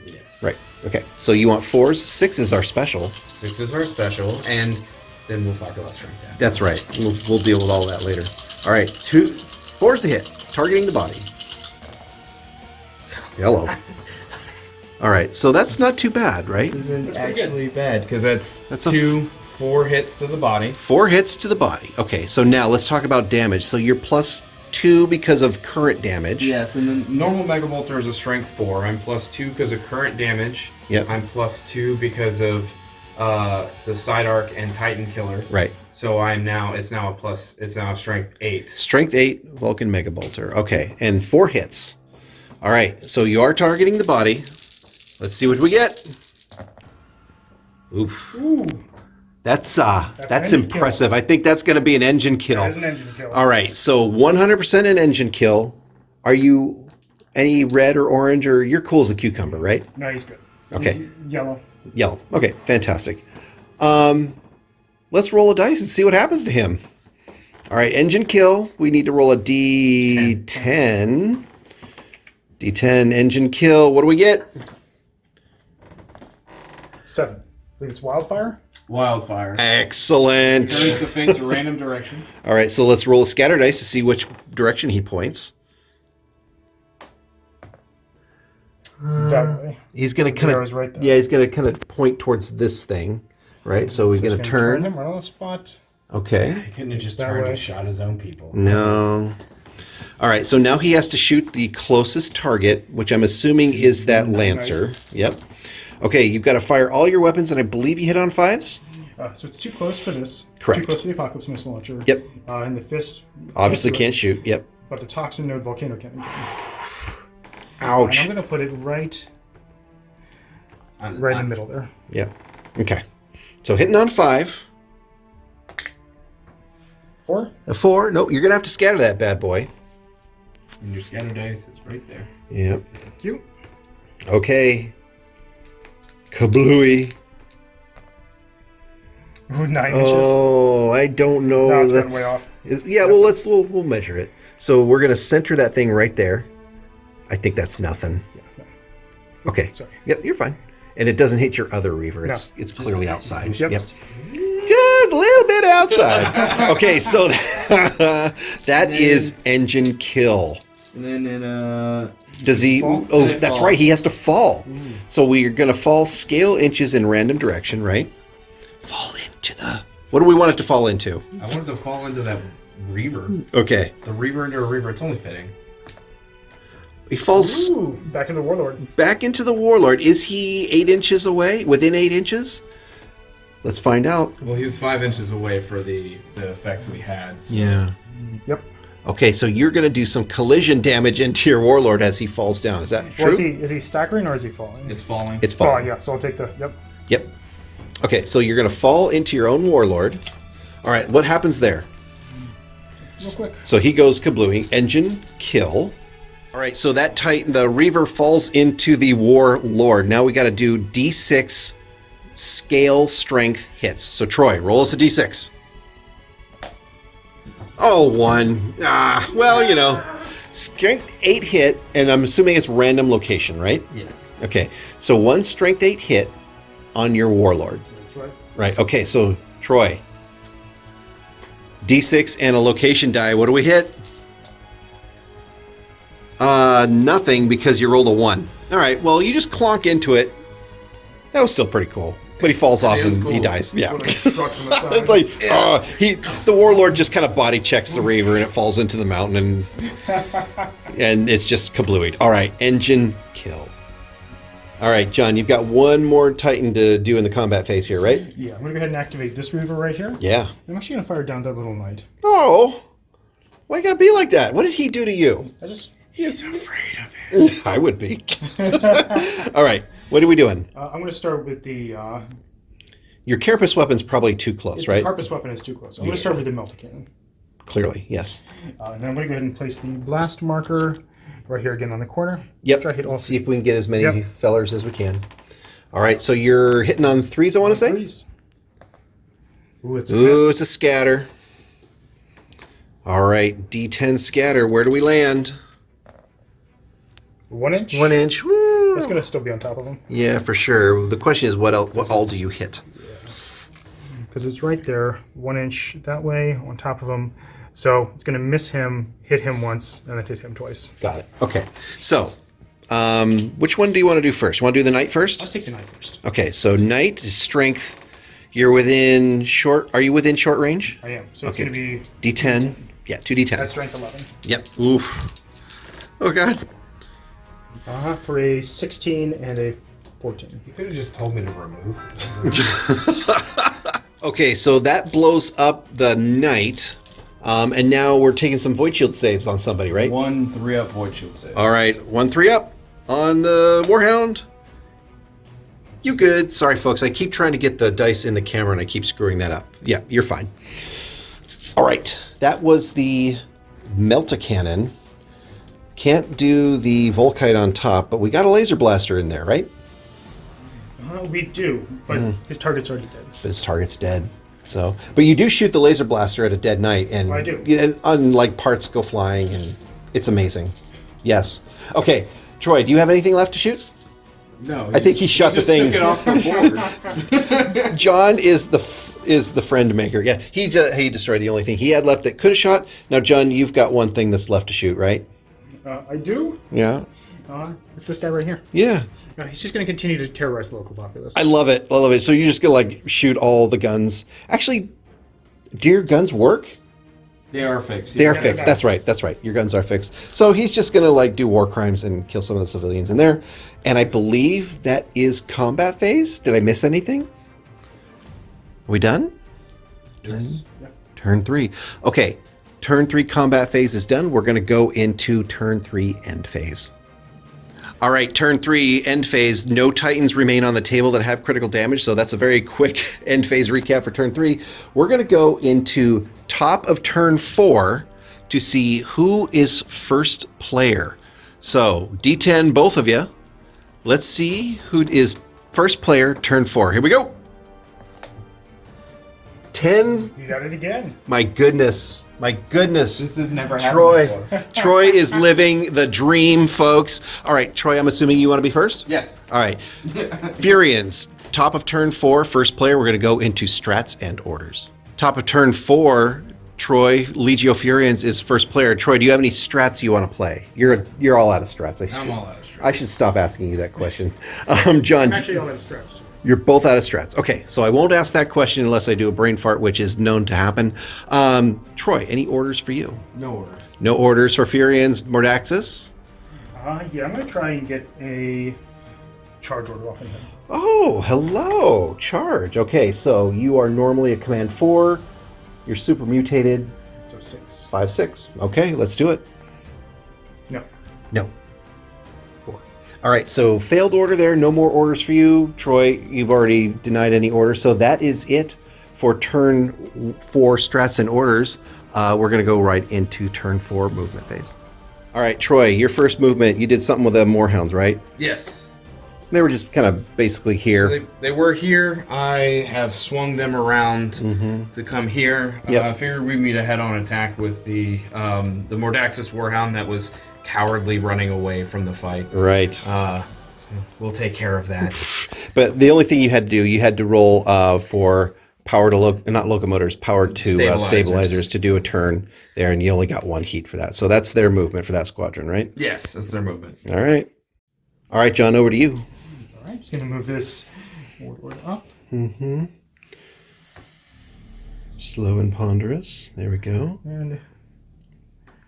Yes. Right. Okay. So you want 4s. 6s are special. 6s are special, and then we'll talk about strength after. That's right. We'll deal with all that later. All right. 4s to hit. Targeting the body. Hello. All right. So that's not too bad, right? This isn't actually bad, because that's a- 4 hits to the body. 4 hits to the body. Okay. So now let's talk about damage. So you're +2 because of current damage. Yes, and then normal Mega Bolter is a strength 4. I'm +2 because of current damage. Yep. I'm +2 because of the side arc and Titan killer. Right. So it's now a strength 8. Strength 8, Vulcan Mega Bolter. Okay, and 4 hits. All right, so you are targeting the body. Let's see what we get. Oof. Ooh. That's an engine impressive. I think that's going to be an engine kill. That is an engine kill. All right, so 100% an engine kill. Are you any red or orange, or you're cool as a cucumber, right? No, he's good. Okay. He's yellow. Yellow. Okay, fantastic. Let's roll a dice and see what happens to him. All right, engine kill. We need to roll a D10. D10 engine kill. What do we get? 7. I think it's wildfire. Wildfire. Excellent. Turns the things a random direction. All right, so let's roll a scatter dice to see which direction he points. That way. He's going to The kind arrow's right there. yeah, he's going to kind of point towards this thing, right? So he's going to Just turn. him right on the spot. Okay. He couldn't have just That turned way. and shot his own people. No. All right, so now he has to shoot the closest target, which I'm assuming is that Lancer. Yep. Okay, you've got to fire all your weapons, and I believe you hit on 5s? So it's too close for this. Correct. Too close for the Apocalypse Missile Launcher. Yep. And the fist. Obviously do it, can't shoot. Yep. But the Toxin Node Volcano Cannon. Ouch. And I'm going to put it right in the middle there. Yep. Okay. So hitting on 5. 4. A 4. No, you're going to have to scatter that bad boy. And your scatter dice is right there. Yep. Thank you. Okay. Kablooey. Ooh, 9 inches. Oh, I don't know. No, it's gotten way off. Yeah, well, we'll measure it. So we're going to center that thing right there. I think that's nothing. Yeah, no. Okay. Sorry. Yep, you're fine. And it doesn't hit your other Reaver. No. It's clearly outside. Yep. Just a little bit outside. Okay, so that is engine kill. And then it Does he? Fall? Oh, And it that's falls. right. He has to fall. So we're going to fall scale inches in random direction, right? Fall into the. What do we want it to fall into? I wanted to fall into that Reaver. Okay. The Reaver into a Reaver, it's only fitting. He falls Ooh, back in the Warlord. back into the Warlord. Is he 8 inches away? Within 8 inches? Let's find out. Well, he was 5 inches away for the effect we had. So. Yeah. Yep. Okay, so you're going to do some collision damage into your Warlord as he falls down. Is that true? Well, is he staggering or is he falling? It's falling. It's falling. Yeah, so I'll take the. Yep. Yep. Okay, so you're going to fall into your own Warlord. All right, what happens there? Real quick. So he goes kablooing. Engine kill. All right, so that Titan, the Reaver, falls into the Warlord. Now we got to do D6 scale strength hits. So Troy, roll us a D6. Oh, 1. Well, you know, strength 8 hit, and I'm assuming it's random location, right? Yes. Okay, so 1 strength 8 hit on your Warlord. That's right. Right, okay, so Troy. D6 and a location die. What do we hit? Nothing, because you rolled a 1. All right, well, you just clonk into it. That was still pretty cool. But he falls off It was and he cool. dies. Yeah. Put a trucks on the side. It's like, the Warlord just kind of body checks the Reaver and it falls into the mountain and it's just kablooied. All right, engine kill. All right, John, you've got one more Titan to do in the combat phase here, right? Yeah, I'm going to go ahead and activate this Reaver right here. Yeah. I'm actually going to fire down that little knight. Oh, why you gotta be like that? What did he do to you? He's afraid of it. I would be. All right, what are we doing? I'm going to start with the... Your carapace weapon's probably too close, the right? Carpus weapon is too close. I'm going to start with the Melta Cannon. Clearly, yes. And then I'm going to go ahead and place the blast marker right here again on the corner. Yep. Try to hit all Let's see if we can get as many Yep. fellers as we can. All right, so you're hitting on 3s, I want to say? threes. Ooh, it's a Ooh, miss. it's a scatter. All right, D10 scatter. Where do we land? 1 inch. 1 inch. Woo. It's going to still be on top of him. Yeah, for sure. The question is, what all do you hit? Because it's right there. 1 inch that way on top of him. So it's going to miss him, hit him once, and then hit him twice. Got it. Okay. So, which one do you want to do first? You want to do the knight first? Let's take the knight first. Okay, so knight is strength. You're within short. Are you within short range? I am. So it's Okay. going to be... D10. Yeah, 2D10. That's strength 11. Yep. Oof. Oh, God. For a 16 and a 14. You could have just told me to remove. Okay, so that blows up the knight. And now we're taking some void shield saves on somebody, right? 1 3-up void shield save. All right, 1 3-up on the Warhound. You good. Sorry, folks. I keep trying to get the dice in the camera and I keep screwing that up. Yeah, you're fine. All right, that was the Melta-Cannon. Can't do the Volkite on top, but we got a laser blaster in there, right? We do, but his target's already dead. But his target's dead. So, but you do shoot the laser blaster at a dead knight, and I do. And like parts go flying, and it's amazing. Yes. Okay, Troy, do you have anything left to shoot? No, I think he shot the thing. Took it off the board. John is the friend maker. Yeah, he destroyed the only thing he had left that could have shot. Now, John, you've got one thing that's left to shoot, right? I do. Yeah. It's this guy right here. Yeah. He's just going to continue to terrorize the local populace. I love it. I love it. So you're just gonna like shoot all the guns. Actually, do your guns work? They are fixed. They are fixed. That's right. That's right. Your guns are fixed. So he's just gonna like do war crimes and kill some of the civilians in there. And I believe that is combat phase. Did I miss anything? Are we done? Yes. Turn 3. Okay. Turn 3 combat phase is done. We're gonna go into turn 3 end phase. All right, turn 3, end phase. No Titans remain on the table that have critical damage, so that's a very quick end phase recap for turn 3. We're going to go into top of turn 4 to see who is first player. So, D10, both of you. Let's see who is first player, turn 4. Here we go. 10. You got it again. My goodness. My goodness. This has never happened Troy. before. Troy is living the dream, folks. All right, Troy, I'm assuming you want to be first? Yes. All right. Fureans, top of turn 4, first player. We're going to go into strats and orders. Top of turn 4, Troy, Legio Fureans is first player. Troy, do you have any strats you want to play? You're all out of strats. I'm all out of strats. I should stop asking you that question. John, I'm actually all out of strats, too. you're both out of strats. Okay, so I won't ask that question unless I do a brain fart, which is known to happen. Troy, any orders for you? No orders. No orders for Fureans, Mordaxis? Yeah, I'm going to try and get a charge order off of him. Oh, hello, charge. Okay, so you are normally a command 4. You're super mutated. So 6. 5, 6. Okay, let's do it. No. No. 4. All right, so failed order there. No more orders for you. Troy, you've already denied any orders. So that is it for turn 4 strats and orders. We're going to go right into turn 4 movement phase. All right, Troy, your first movement, you did something with the Moorhounds, right? Yes. They were just kind of basically here. So they were here. I have swung them around to come here. Yep. I figured we'd meet a head-on attack with the Mordaxis Warhound that was cowardly running away from the fight. Right. We'll take care of that. But the only thing you had to do, you had to roll for power to not locomotors, power to stabilizers to do a turn there, and you only got 1 heat for that. So that's their movement for that squadron, right? Yes, that's their movement. All right. All right, John, over to you. All right, just going to move this warlord up. Mm-hmm. Slow and ponderous. There we go. And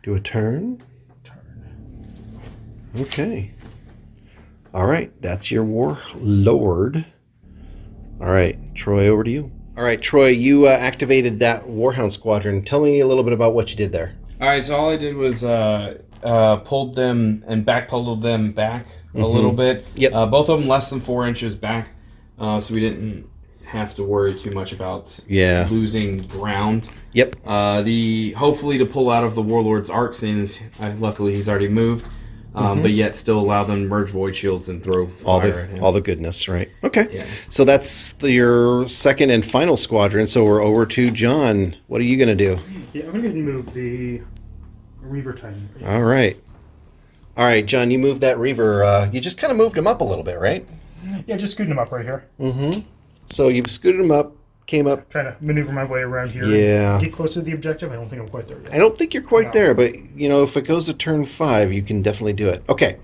Do a turn. turn. Okay. All right, that's your warlord. All right, Troy, over to you. All right, Troy, you activated that Warhound squadron. Tell me a little bit about what you did there. All right, so all I did was pulled them and backpedaled them back a little bit. Yep. Both of them less than 4 inches back, so we didn't have to worry too much about losing ground. Yep. Hopefully to pull out of the Warlord's arc, since luckily he's already moved, but yet still allow them to merge void shields and throw fire at him. all the goodness, right? Okay. Yeah. So that's your second and final squadron. So we're over to John. What are you going to do? Yeah, I'm going to move the Reaver Titan. All right. All right, John, you moved that Reaver. You just kind of moved him up a little bit, right? Yeah, just scooting him up right here. Mm-hmm. So you scooted him up, came up. Trying to maneuver my way around here. Yeah. And get close to the objective. I don't think I'm quite there yet. I don't think you're quite there, but, if it goes to turn 5, you can definitely do it. Okay.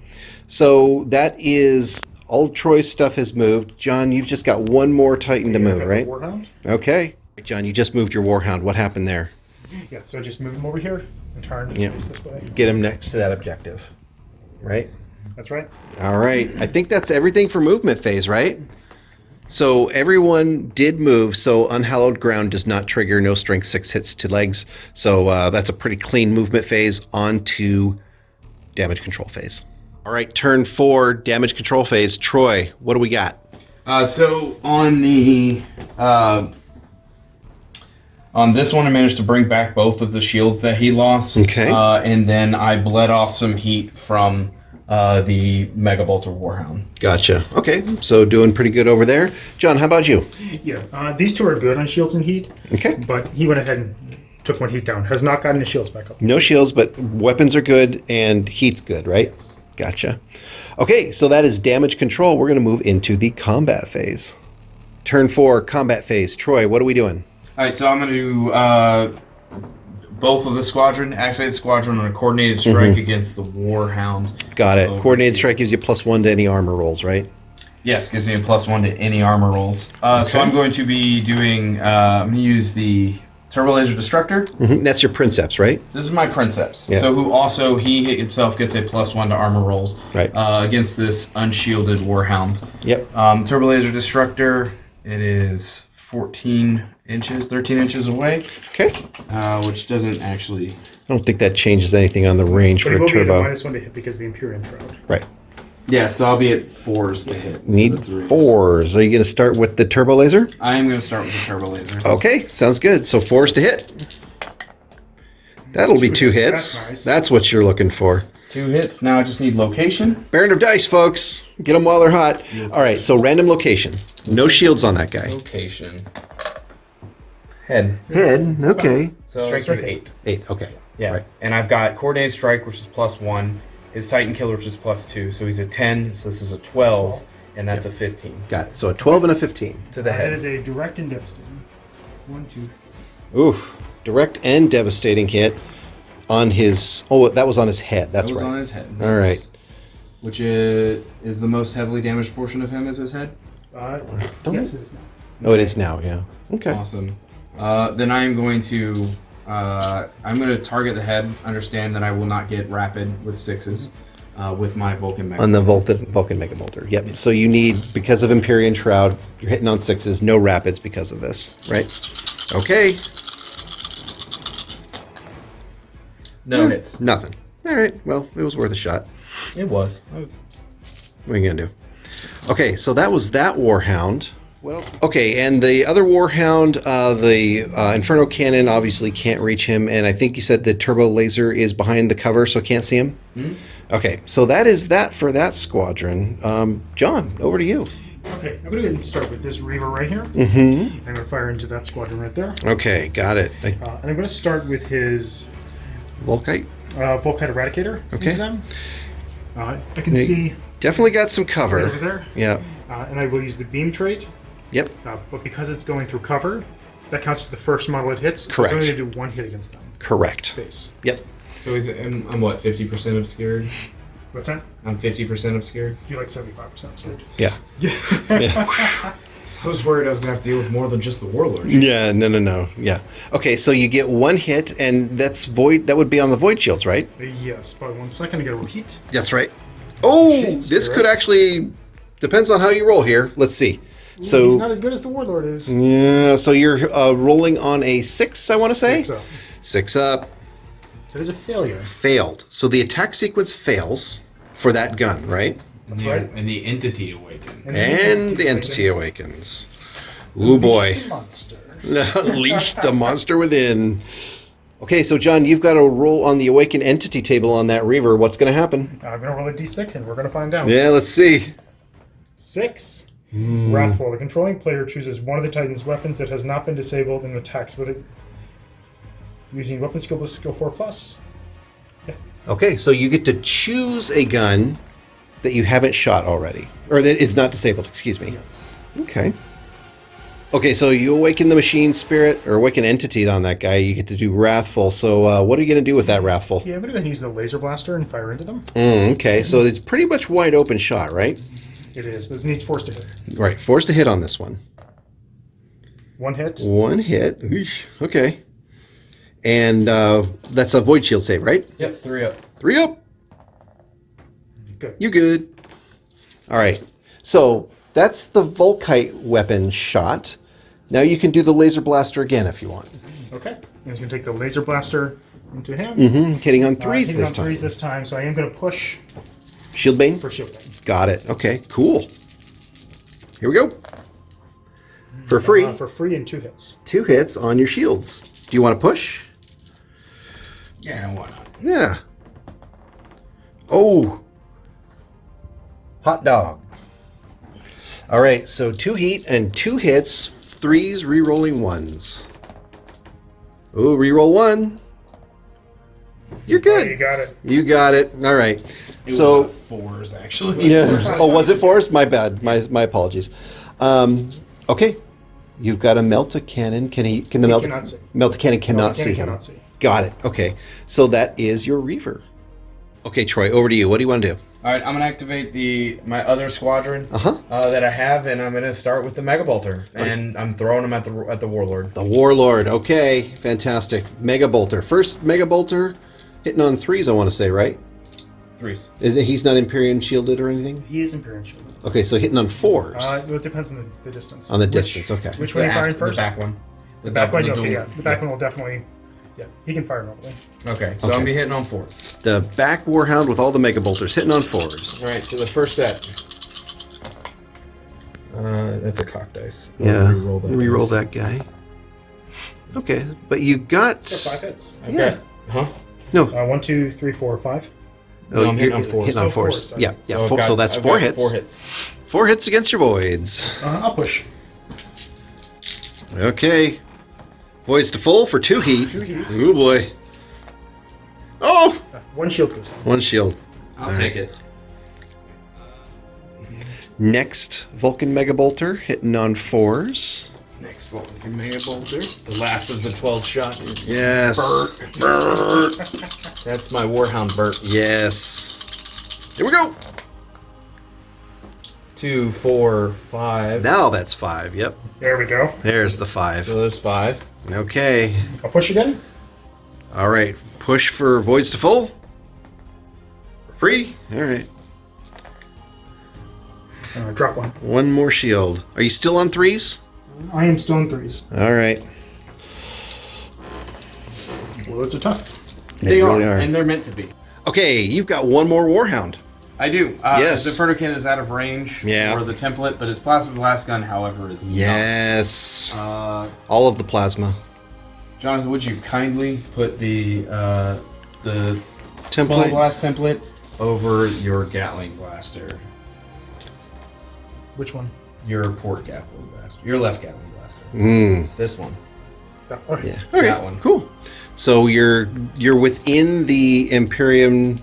So that is all Troy's stuff has moved. John, you've just got one more Titan to move, right? Warhound. Okay. John, you just moved your Warhound. What happened there? Yeah, so I just move him over here and turn Yeah. face this way. Get him next to that objective, right? That's right. All right. I think that's everything for movement phase, right? So everyone did move, so Unhallowed Ground does not trigger no strength 6 hits to legs. So that's a pretty clean movement phase. On to damage control phase. All right, turn 4, damage control phase. Troy, what do we got? So on the on this one, I managed to bring back both of the shields that he lost. Okay. And then I bled off some heat from the Mega Bolter Warhound. Gotcha. Okay, so doing pretty good over there. John, how about you? Yeah, these two are good on shields and heat. Okay. But he went ahead and took one heat down. Has not gotten his shields back up. No shields, but weapons are good and heat's good, right? Yes. Gotcha. Okay, so that is damage control. We're going to move into the combat phase. Turn 4, combat phase. Troy, what are we doing? All right, so I'm going to do both of the squadron, activate the squadron on a coordinated strike against the Warhound. Got it. Over Coordinated here. strike gives you +1 to any armor rolls, right? Yes, gives me a +1 to any armor rolls. So I'm going to be doing, I'm going to use the Turbo Laser Destructor. That's your Princeps, right? This is my Princeps. Yeah. So who also, he himself gets a +1 to armor rolls Right. Against this unshielded Warhound. Yep. Turbo Laser Destructor, it is 13 inches away, Okay. which doesn't actually... I don't think that changes anything on the range But for he a will be at a turbo. -1 to hit because of the Empyrean Shroud. Right. Yeah, so I'll be at 4s to hit. Need instead of 3s. 4s. Are you going to start with the turbo laser? I am going to start with the Turbo Laser. Okay, sounds good. So 4s to hit. That'll be 2 hits. That's nice. That's what you're looking for. 2 hits. Now I just need location. Baron of Dice, folks. Get them while they're hot. All right, so random location. No shields on that guy. Location. Head. Head, okay. So Strength strength is 8. 8, okay. Yeah. Right. And I've got Coordinated Strike, which is +1. His Titan Killer, which is +2. So he's a 10. So this is a 12. And that's a 15. Got it. So a 12 and a 15. To the That head. is a direct and devastating. 1, 2. Oof. Direct and devastating hit on his... Oh, that was on his head. That's That was right. on his head. All right. Which is the most heavily damaged portion of him is his head. Yes, it is now. Oh, it is now, yeah. Okay. Awesome. Then I'm going to target the head. Understand that I will not get rapid with 6s with my Vulcan Mega. On the Vulcan Mega Bolter. Yep. So you need, because of Empyrean Shroud, you're hitting on 6s, no rapids because of this, right? Okay. No hits. Nothing. All right. Well, it was worth a shot. It was. What are you going to do? Okay, so that was that Warhound. What else? Okay, and the other Warhound, the Inferno Cannon obviously can't reach him, and I think you said the Turbo Laser is behind the cover, so can't see him? Mhm. Okay, so that is that for that squadron. John, over to you. Okay, I'm going to go ahead and start with this Reaver right here. Mm-hmm. I'm going to fire into that squadron right there. Okay, got it. And I'm going to start with his Volkite? Volkite Eradicator Okay. into them. I can They- see Definitely got some right cover. over there. Yeah. And I will use the beam trait. Yep. But because it's going through cover, that counts as the first model it hits. Correct. So it's only going to do 1 hit against them. Correct. Base. Yep. So I'm what, 50% obscured? What's that? I'm 50% obscured. You're like 75%. So. Yeah. Yeah. So I was worried I was going to have to deal with more than just the Warlord. Yeah, no. Yeah. Okay, so you get 1 hit, and that's void. That would be on the void shields, right? Yes, but 1 second to get a little heat. That's right. Oh, Shade this Spirit. could actually depends on how you roll here. Let's see. He's So not as good as the Warlord is. yeah, so you're rolling on a 6. I want to say 6 up. 6 up. That is a failure. Failed. So the attack sequence fails for that gun, right? That's right. And the entity awakens. And the entity awakens. Ooh boy. Monster. Leash the monster within. Okay, so John, you've got a roll on the awakened entity table on that Reaver. What's going to happen? I'm going to roll a d6 and we're going to find out. Yeah, let's see. 6. Wrathful. The controlling player chooses one of the Titan's weapons that has not been disabled and attacks with it using weapon skill plus skill 4+. Okay, so you get to choose a gun that you haven't shot already, or that is not disabled. Excuse me. Yes. Okay. Okay, so you awaken the machine spirit or awaken entity on that guy. You get to do wrathful. So what are you going to do with that wrathful? Yeah, I'm going to go ahead and use the laser blaster and fire into them. Okay, so it's pretty much wide open shot, right? It is, but it needs force to hit. Right, forced to hit on this one. 1 hit. 1 hit. Eesh, okay. And that's a void shield save, right? Yep, 3 up. 3 up. Good. You good. All right. So that's the Volkite weapon shot. Now you can do the laser blaster again if you want. Okay. I'm just going to take the laser blaster into him. Hitting on threes Hitting this on time. threes this time, so I am going to push Shield Bane? for shielding. Got it. Okay, cool. Here we go. For free. For free and 2 hits. 2 hits on your shields. Do you want to push? Yeah, why not? Yeah. Oh. Hot dog. All right, so 2 heat and 2 hits, 3s, re-rolling 1s. Oh, re-roll 1. You're good. Oh, you got it. You got it. All right. It So was 4s, actually. yeah. Oh, was it 4s? My bad. My apologies. Okay. You've got a Melta Cannon. Can the cannot see. Melta Cannon cannot Melta see Cannon him? cannot see. Got it. Okay. So that is your Reaver. Okay, Troy, over to you. What do you want to do? All right, I'm gonna activate my other squadron that I have, and I'm gonna start with the Mega Bolter, and I'm throwing them at the Warlord. The Warlord. Okay, fantastic. Mega Bolter. First Mega Bolter, hitting on 3s. I want to say, right? 3s. He's not Imperium shielded or anything? He is Imperial Shield. Okay, so hitting on 4s. It depends on the distance. On the distance, okay. Which one are you firing The first? back one. The back one? the Okay, dual- yeah. The back one will definitely... Yeah, he can fire normally. Okay, so Okay. I'm gonna be hitting on 4s. The back Warhound with all the Mega Bolters hitting on 4s. All right, so the first set. That's a cock dice. I'll Yeah. Reroll that that. guy. Okay, but you got... So 5 hits. I've got. Huh? No, 1, 2, 3, 4, 5. No, I'm hitting you're on 4s. Hitting on Oh, 4s. fours, sorry. Yeah, yeah. I've So, got- that's I've 4 got hits. 4 hits. 4 hits against your Voids. I'll push. Okay. Voids to full for 2 heat. 2 heat. Oh boy. Oh! 1 shield goes down. 1 shield. I'll take it. Next Vulcan Mega Bolter hitting on 4s. Next Vulcan Mega Bolter. The last of the 12 shot. Yes. Bert. That's my Warhound Bert. Yes. Here we go. 2, 4, 5. Now that's 5. Yep. There we go. There's the So 5. there's 5. Okay. I'll push again. All right. Push for Voids to full. Free. All right. Drop 1. 1 more shield. Are you still on 3s? I am still in 3s. All right. Well, those are tough. They really are, and they're meant to be. Okay, you've got 1 more Warhound. I do. Yes. The Inferno Cannon is out of range Yeah. for the template, but his Plasma Blast Gun, however, is Yes. not. All of the plasma. Jonathan, would you kindly put the Small Template. Blast template over your Gatling Blaster? Which one? Your port Gatling Blaster. Your left Gatling Blaster. This one. Okay. Yeah. Okay. That one. Cool. So you're within the Imperium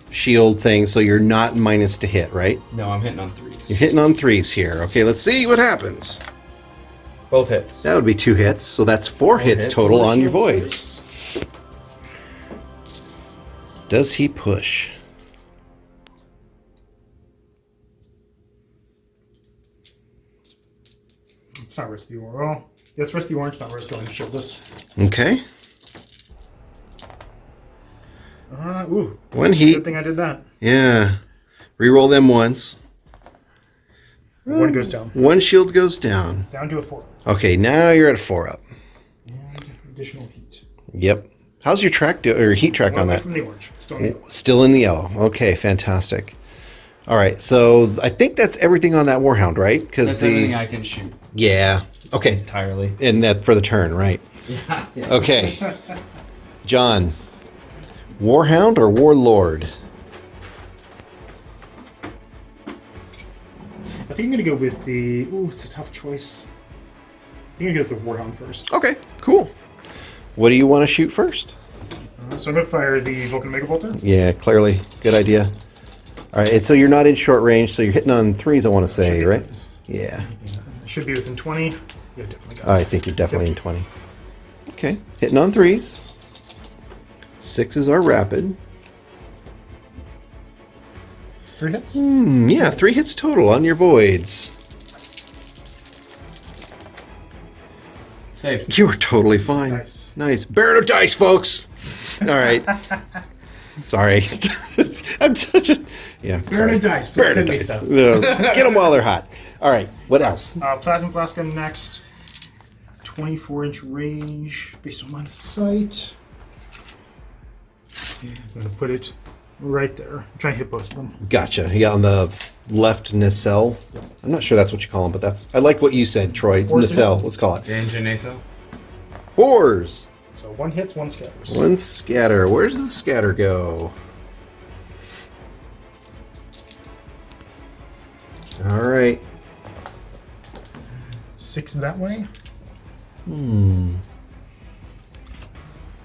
shield thing, so you're not minus to hit, right? No, I'm hitting on 3s. You're hitting on 3s here. Okay, let's see what happens. Both hits. That would be 2 hits, so that's 4 hits hits. total 4 on your shields. voids. Does he push? It's not risky orange. Well, yeah, it's risky orange, not risky orange. Shield this. Okay. Ooh. 1 heat. Good thing I did that. Yeah. Reroll them once. 1 goes down. 1 shield goes down. Down to a 4. Okay, now you're at a 4 up. And additional heat. Yep. How's your track or heat track on Away that? from the orange. Still in the Still in the yellow. Okay, fantastic. All right, so I think that's everything on that Warhound, right? Because That's everything I can shoot yeah. Okay, entirely. and that for the turn, right? Yeah. Okay, John, Warhound or Warlord? I think I'm going to go with the... Ooh, it's a tough choice. I'm going to go with the Warhound first. Okay, cool. What do you want to shoot first? So I'm going to fire the Vulcan Mega Bolter. Yeah, clearly, good idea. All right, and so you're not in short range, so you're hitting on 3s, I want to say, right? Yeah, Should be within 20. Yeah, definitely got I it. think you're definitely in 20. Okay, hitting on 3s. 6s are rapid. 3 hits? Yeah, 3 hits total on your voids. Safe. You are totally fine. Nice. Nice. Barrett of dice, folks. All right. Sorry. I'm such a. Yeah. Burning dice. Please Burning send me dice. stuff. Get them while they're hot. All right. What else? Plasma Blast Gun next. 24-inch range based on line of sight. I'm going to put it right there. I'm trying to hit both of them. Gotcha. Yeah, on the left nacelle. I'm not sure that's what you call them, but that's. I like what you said, Troy. Nacelle. Let's call it. Engine nacelle. 4s. So 1 hits, 1 scatters. 1 scatter. Where's the scatter go? All right. 6 that way.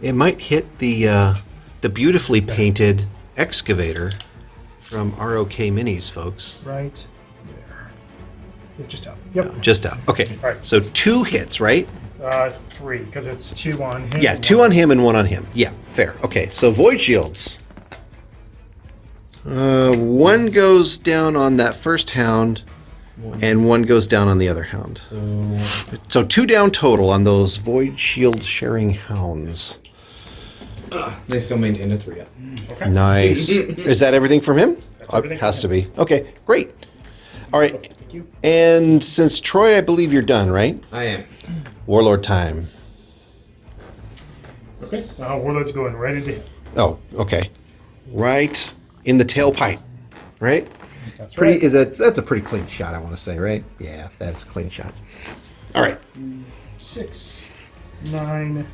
It might hit the beautifully painted excavator from ROK Minis, folks. Right there. Just out. Yep. Just out. Okay. All right. So 2 hits, right? 3, because it's 2 on him. Yeah, 2 on him and 1 on him. Yeah, fair. Okay, so Void Shields. 1 goes down on that first hound, and 1 goes down on the other hound. So 2 down total on those Void Shield sharing hounds. They still maintain a 3 up. Okay. Nice. Is that everything from him? That's everything Has from to be. Okay, great. All right. Thank you. And since Troy, I believe you're done, right? I am. Warlord time. Okay. Warlord's going right into him. Oh, okay. Right in the tailpipe, right? That's Pretty right. that's a pretty clean shot, I want to say, right? Yeah, that's a clean shot. All right. 6, 9,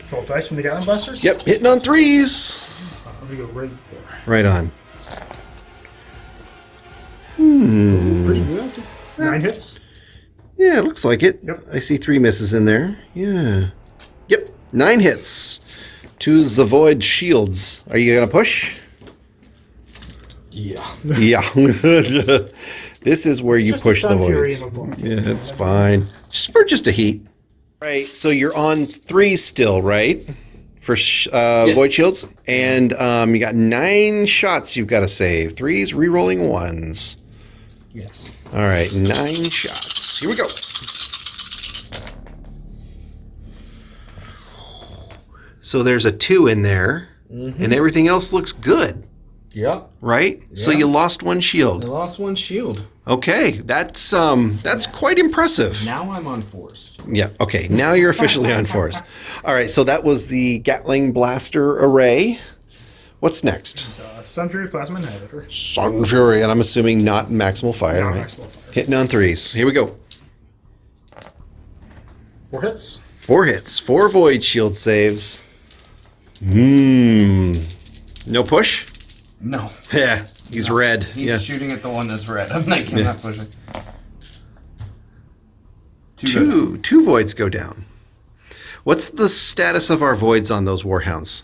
12 dice from the Gatling Blasters. Yep, hitting on 3s. Let me go right there. Right on. Pretty good. 9 hits. Yeah, it looks like it. Yep. I see 3 misses in there. Yeah. Yep, 9 hits. 2 Zavoid shields. Are you gonna push? Yeah. Yeah. This is where you Just push a the Sun Fury voids. and a Void. Yeah, it's fine. Just a heat. Right. So you're on 3 still, right? For void shields, and you got 9 shots you've got to save. 3s, re-rolling 1s. Yes. All right, 9 shots. Here we go. So there's a 2 in there, and everything else looks good, Yep. right? So Yeah. you lost 1 I shield. lost 1 shield. Okay, that's quite impressive. Now I'm on force. Yeah, okay, now you're officially on force. All right, so that was the Gatling Blaster array. What's next? Sun Fury Plasma Annihilator. Sun Fury, and I'm assuming not maximal fire, Not right? maximal fire. Hitting on 3s. Here we go. 4 hits. 4 hits, 4 void shield saves. No push? No. Yeah, he's red. He's Yeah. shooting at the one that's red. I'm not pushing. Two voids go down. What's the status of our voids on those warhounds?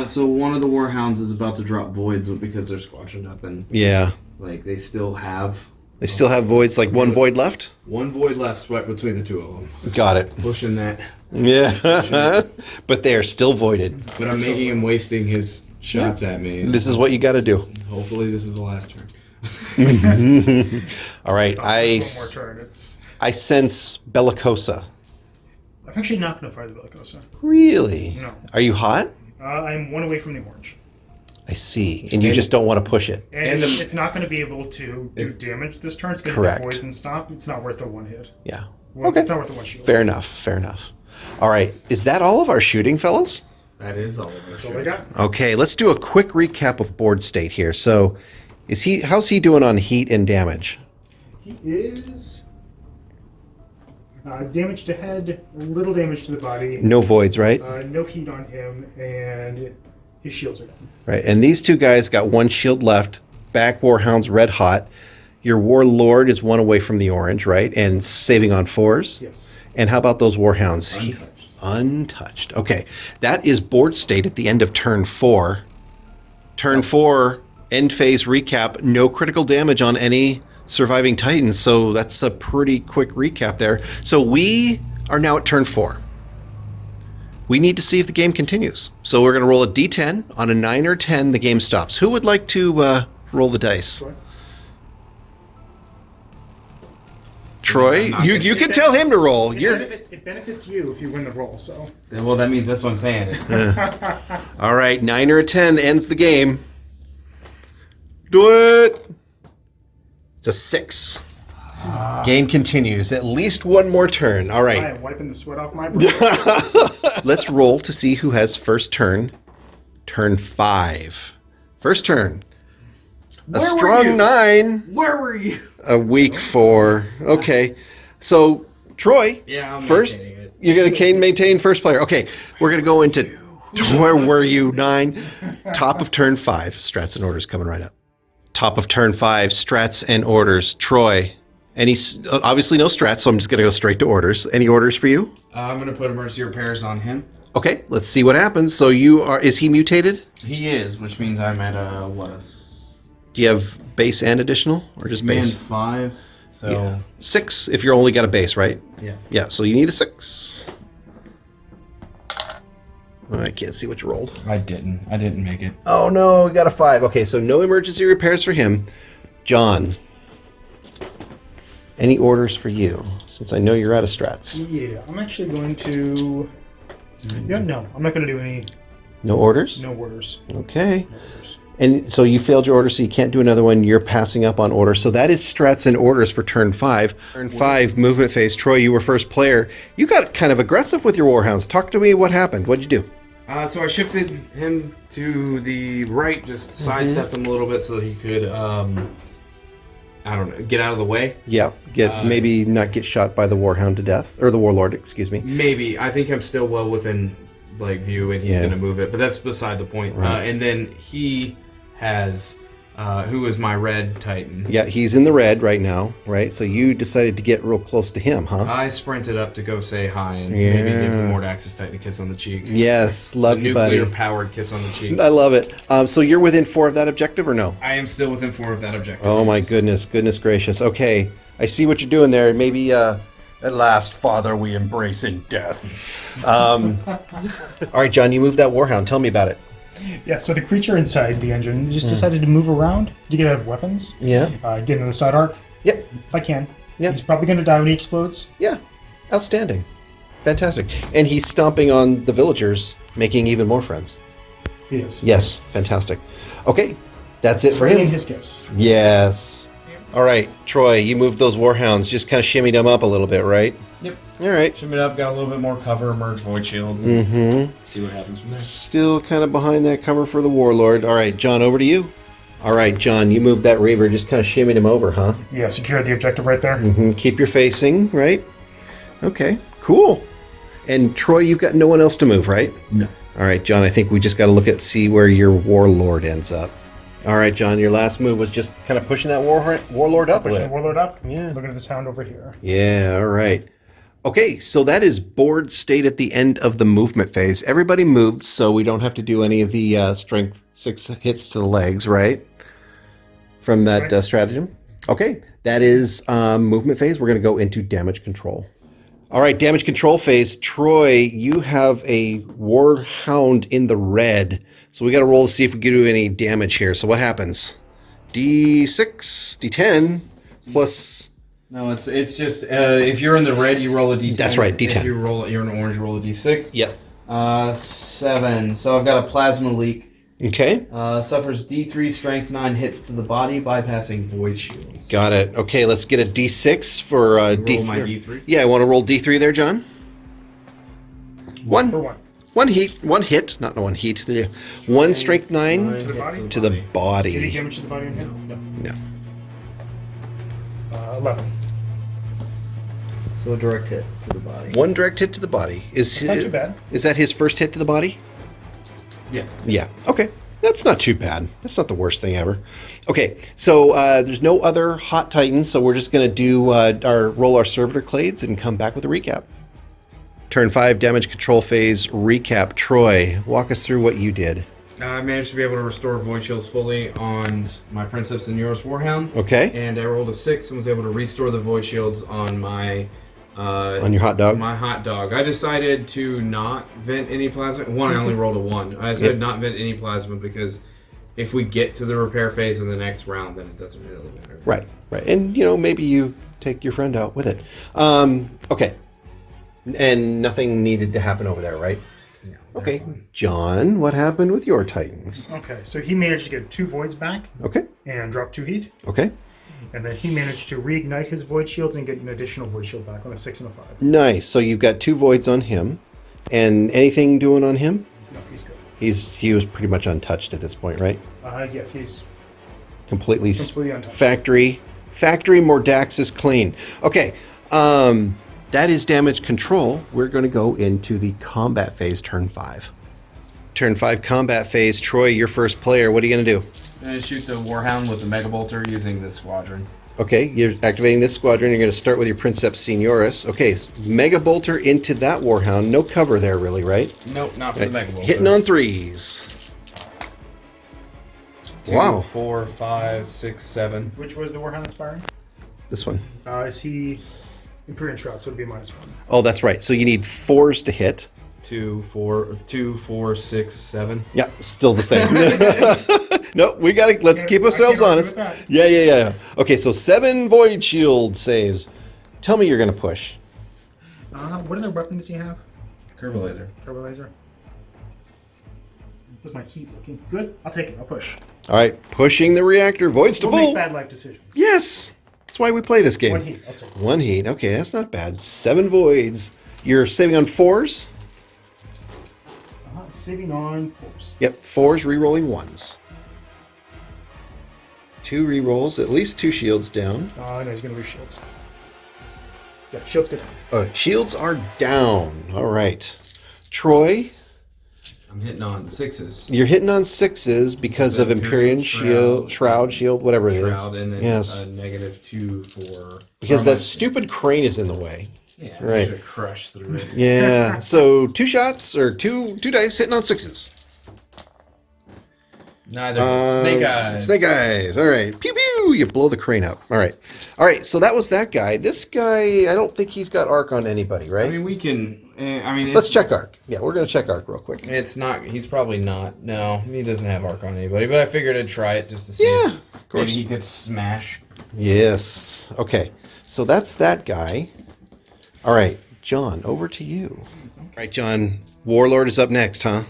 So one of the warhounds is about to drop voids because they're squashing up, and Yeah. like they still have They still have voids, like 1 void left? 1 void left right between the 2 of them. Got it. Pushing that, Yeah. But they are still voided. but I'm making him wasting his shots at me. This is what you got to do. Hopefully, this is the last turn. All right. One more turn. I sense Bellicosa. I'm actually not going to fire the Bellicosa. Really? No. Are you hot? I'm 1 away from the orange. I see. And you just don't want to push it. And it's not going to be able to do damage this turn. It's going to Correct. be voids and stop. It's not worth the 1 hit. Yeah. Well, Okay. It's not worth the 1 shield. Fair enough. Fair enough. All right. Is that all of our shooting, fellas? That is all of it. That's all I got. Okay, let's do a quick recap of board state here. So, how's he doing on heat and damage? He is damage to head, little damage to the body. No voids, right? No heat on him, and his shields are down. Right. And these 2 guys got 1 shield left. Back Warhound's red hot. Your Warlord is 1 away from the orange, right? And saving on 4s. Yes. And how about those Warhounds? Untouched. Untouched. Okay. That is board state at the end of turn 4. Turn 4, end phase recap. No critical damage on any surviving Titans. So that's a pretty quick recap there. So we are now at turn 4. We need to see if the game continues. So we're going to roll a d10. On a 9 or 10, the game stops. Who would like to roll the dice? Troy, you can tell him to roll. It benefits you if you win the roll, so. Well, that means that's what I'm saying. All right, 9 or a 10 ends the game. do it. It's a 6. Game continues. At least one more turn. All I right. am wiping the sweat off my brow. Let's roll to see who has first turn. Turn 5. First turn. A Where were strong you? 9. Where were you? A weak 4. Okay. So, Troy, Yeah, I'm first, maintaining it. you're going to maintain first player. Okay. We're going to go into where were you? 9. Top of turn 5. Strats and orders coming right up. Top of turn 5. Strats and orders. Troy. Obviously no strats, so I'm just going to go straight to orders. Any orders for you? I'm going to put emergency repairs on him. Okay, let's see what happens. So is he mutated? He is, which means I'm at Do you have base and additional, or just man base? 5. So Yeah. 6 if you're only got a base, right? yeah. Yeah, so you need a 6. I can't see what you rolled. I didn't make it. Oh no, we got a 5. Okay, so no emergency repairs for him. John, any orders for you? Since I know you're out of strats. Yeah, I'm actually going to... Yeah, no, I'm not going to do any... No orders? No orders. Okay. No orders. And so you failed your order, so you can't do another one. You're passing up on order. So that is strats and orders for turn 5. Turn 5, movement phase. Troy, you were first player. You got kind of aggressive with your warhounds. Talk to me. What happened? What'd you do? So I shifted him to the right, just sidestepped him a little bit so that he could, I don't know, get out of the way. Yeah, maybe not get shot by the warhound to death, or the warlord, excuse me. Maybe. I think I'm still well within view, and he's going to move it, but that's beside the point. Right. And then he has, who is my red titan. Yeah, he's in the red right now, right? So you decided to get real close to him, huh? I sprinted up to go say hi and maybe give the Mordaxis titan a kiss on the cheek. Yes, love you, buddy. Nuclear-powered kiss on the cheek. I love it. So you're within 4 of that objective, or no? I am still within 4 of that objective. Oh my goodness gracious. Okay, I see what you're doing there. Maybe, at last, Father, we embrace in death. All right, John, you moved that warhound. Tell me about it. Yeah, so the creature inside the engine just decided to move around to get out of weapons. Yeah. Get into the side arc. Yep. If I can. Yeah. He's probably going to die when he explodes. Yeah. Outstanding. Fantastic. And he's stomping on the villagers, making even more friends. He is. Yes. Fantastic. Okay. That's it for Spreading him. his gifts. Yes. All right, Troy, you moved those warhounds. Just kind of shimmied them up a little bit, right? Yep. All right. Shimmy it up, got a little bit more cover, merge void shields, see what happens from there. Still kind of behind that cover for the warlord. All right, John, over to you. All right, John, you moved that reaver. Just kind of shimmied him over, huh? Yeah, secure the objective right there. Keep your facing, right? Okay, cool. And Troy, you've got no one else to move, right? No. All right, John, I think we just got to see where your warlord ends up. All right, John, your last move was just kind of pushing that warlord up a Pushing bit. the warlord up. Yeah. Look at this hound over here. Yeah, all right. Okay, so that is board state at the end of the movement phase. Everybody moved, so we don't have to do any of the strength 6 hits to the legs, right? From that stratagem. Okay, that is movement phase. We're going to go into damage control. All right, damage control phase. Troy, you have a warhound in the red. So we got to roll to see if we can do any damage here. So what happens? D6, D10, plus... No, it's just if you're in the red, you roll a d10. That's right, D10. If you're in orange, you roll a d6. Yep. 7. So I've got a plasma leak. Okay. Suffers D3 strength 9 hits to the body, bypassing void shields. Got it. Okay, let's get a D6 for D3. Roll my D3. Yeah, I want to roll D3 there, John. For one. One hit, not one heat. Yeah. One strength 9 To the body? to the Any body. damage to the body? No. No. 11. So a direct hit to the body. One direct hit to the body. That's not too bad. Is that his first hit to the body? Yeah. Yeah. Okay. That's not too bad. That's not the worst thing ever. Okay, so there's no other hot titans, so we're just going to do roll our servitor clades and come back with a recap. Turn 5 damage control phase recap. Troy, walk us through what you did. I managed to be able to restore void shields fully on my Princeps and Euros Warhound. Okay. And I rolled a 6 and was able to restore the void shields on my... on your hot dog? My hot dog. I decided to not vent any plasma. One, I only rolled a 1. I decided not vent any plasma because if we get to the repair phase in the next round, then it doesn't really matter. Right. And, maybe you take your friend out with it. Okay. And nothing needed to happen over there, right? No. Okay, John, what happened with your Titans? Okay, so he managed to get 2 voids back Okay, and drop 2 heat. okay. And then he managed to reignite his void shields and get an additional void shield back on a 6 and a 5. Nice. So you've got 2 voids on him. And anything doing on him? No, he's good. He was pretty much untouched at this point, right? Yes, he's Completely untouched. factory Mordaxis clean. Okay, that is damage control. We're going to go into the combat phase, turn 5. Turn 5 combat phase. Troy, you're first player. What are you going to do? I'm gonna shoot the Warhound with the Mega Bolter using this squadron. Okay, you're activating this squadron. You're going to start with your Princeps Senioris. Okay, Mega Bolter into that Warhound. No cover there, really, right? Nope, not for the Mega Bolter. Hitting on 3s. 2, Wow. 4, 5, 6, 7. Which was the Warhound inspiring? This one. Is he Imperial Shroud, so it'd be a -1. Oh, that's right. So you need 4s to hit. 2, 4, 6, 7. Yeah, still the same. No, we gotta. Let's keep ourselves argue honest. with that. Yeah. Okay, so 7 Void Shield saves. Tell me you're gonna push. What other weapon does he have? Turbo Laser. Turbo laser. What's my heat looking? Good. I'll take it. I'll push. All right, pushing the reactor. Voids to We'll full. make bad life decisions. Yes, that's why we play this game. 1 heat. I'll take it. 1 heat. Okay, that's not bad. 7 voids. You're saving on 4s. Saving on force. Yep, 4s re-rolling 1s. 2 re-rolls, at least 2 shields down. No, he's gonna lose shields. Yeah, shields go down. Oh, shields are down. All right, Troy. I'm hitting on 6s. You're hitting on 6s because of Empyrean Shield, Shroud, Shield, whatever it is. Shroud, and then Yes. a -2 for... Because that stupid crane is in the way. Yeah, Right. I should have crushed through it. Yeah. So 2 shots or two dice hitting on 6s. Neither. Snake Eyes. Snake eyes. All right. Pew pew. You blow the crane up. All right. All right. So that was that guy. This guy, I don't think he's got arc on anybody, right? I mean, we can... Let's check arc. Yeah, we're gonna check arc real quick. It's not... He's probably not. No, he doesn't have arc on anybody. But I figured I'd try it just to see Yeah, if of course. maybe he could smash. Yes. Okay. So that's that guy. All right, John, over to you. All right, John. Warlord is up next, huh?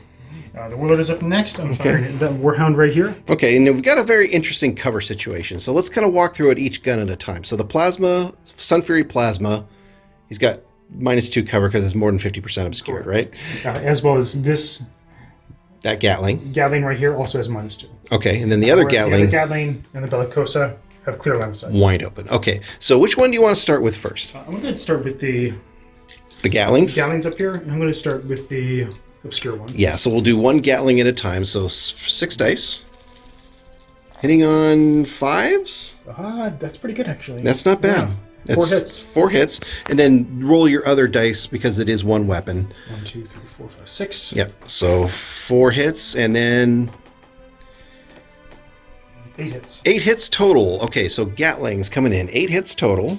The Warlord is up next. I'm firing the Warhound right here. Okay, and we've got a very interesting cover situation. So let's kind of walk through it each gun at a time. So the Plasma, Sun Fury Plasma, he's got -2 cover because it's more than 50% obscured, right? As well as this That Gatling. Gatling right here also has -2. Okay, and then the other Whereas Gatling, The other Gatling and the Bellicosa have clear line of sight. wide open. Okay, so which one do you want to start with first? I'm going to start with the The Gatlings? Gatlings up here, and I'm going to start with the obscure one. Yeah, so we'll do 1 Gatling at a time. So 6 dice. Hitting on 5s? That's pretty good, actually. That's not bad. Yeah. That's 4 hits. 4 hits. And then roll your other dice because it is 1 weapon. 1, 2, 3, 4, 5, 6. Yep. So 4 hits and then 8 hits. 8 hits total. Okay, so Gatling's coming in. 8 hits total.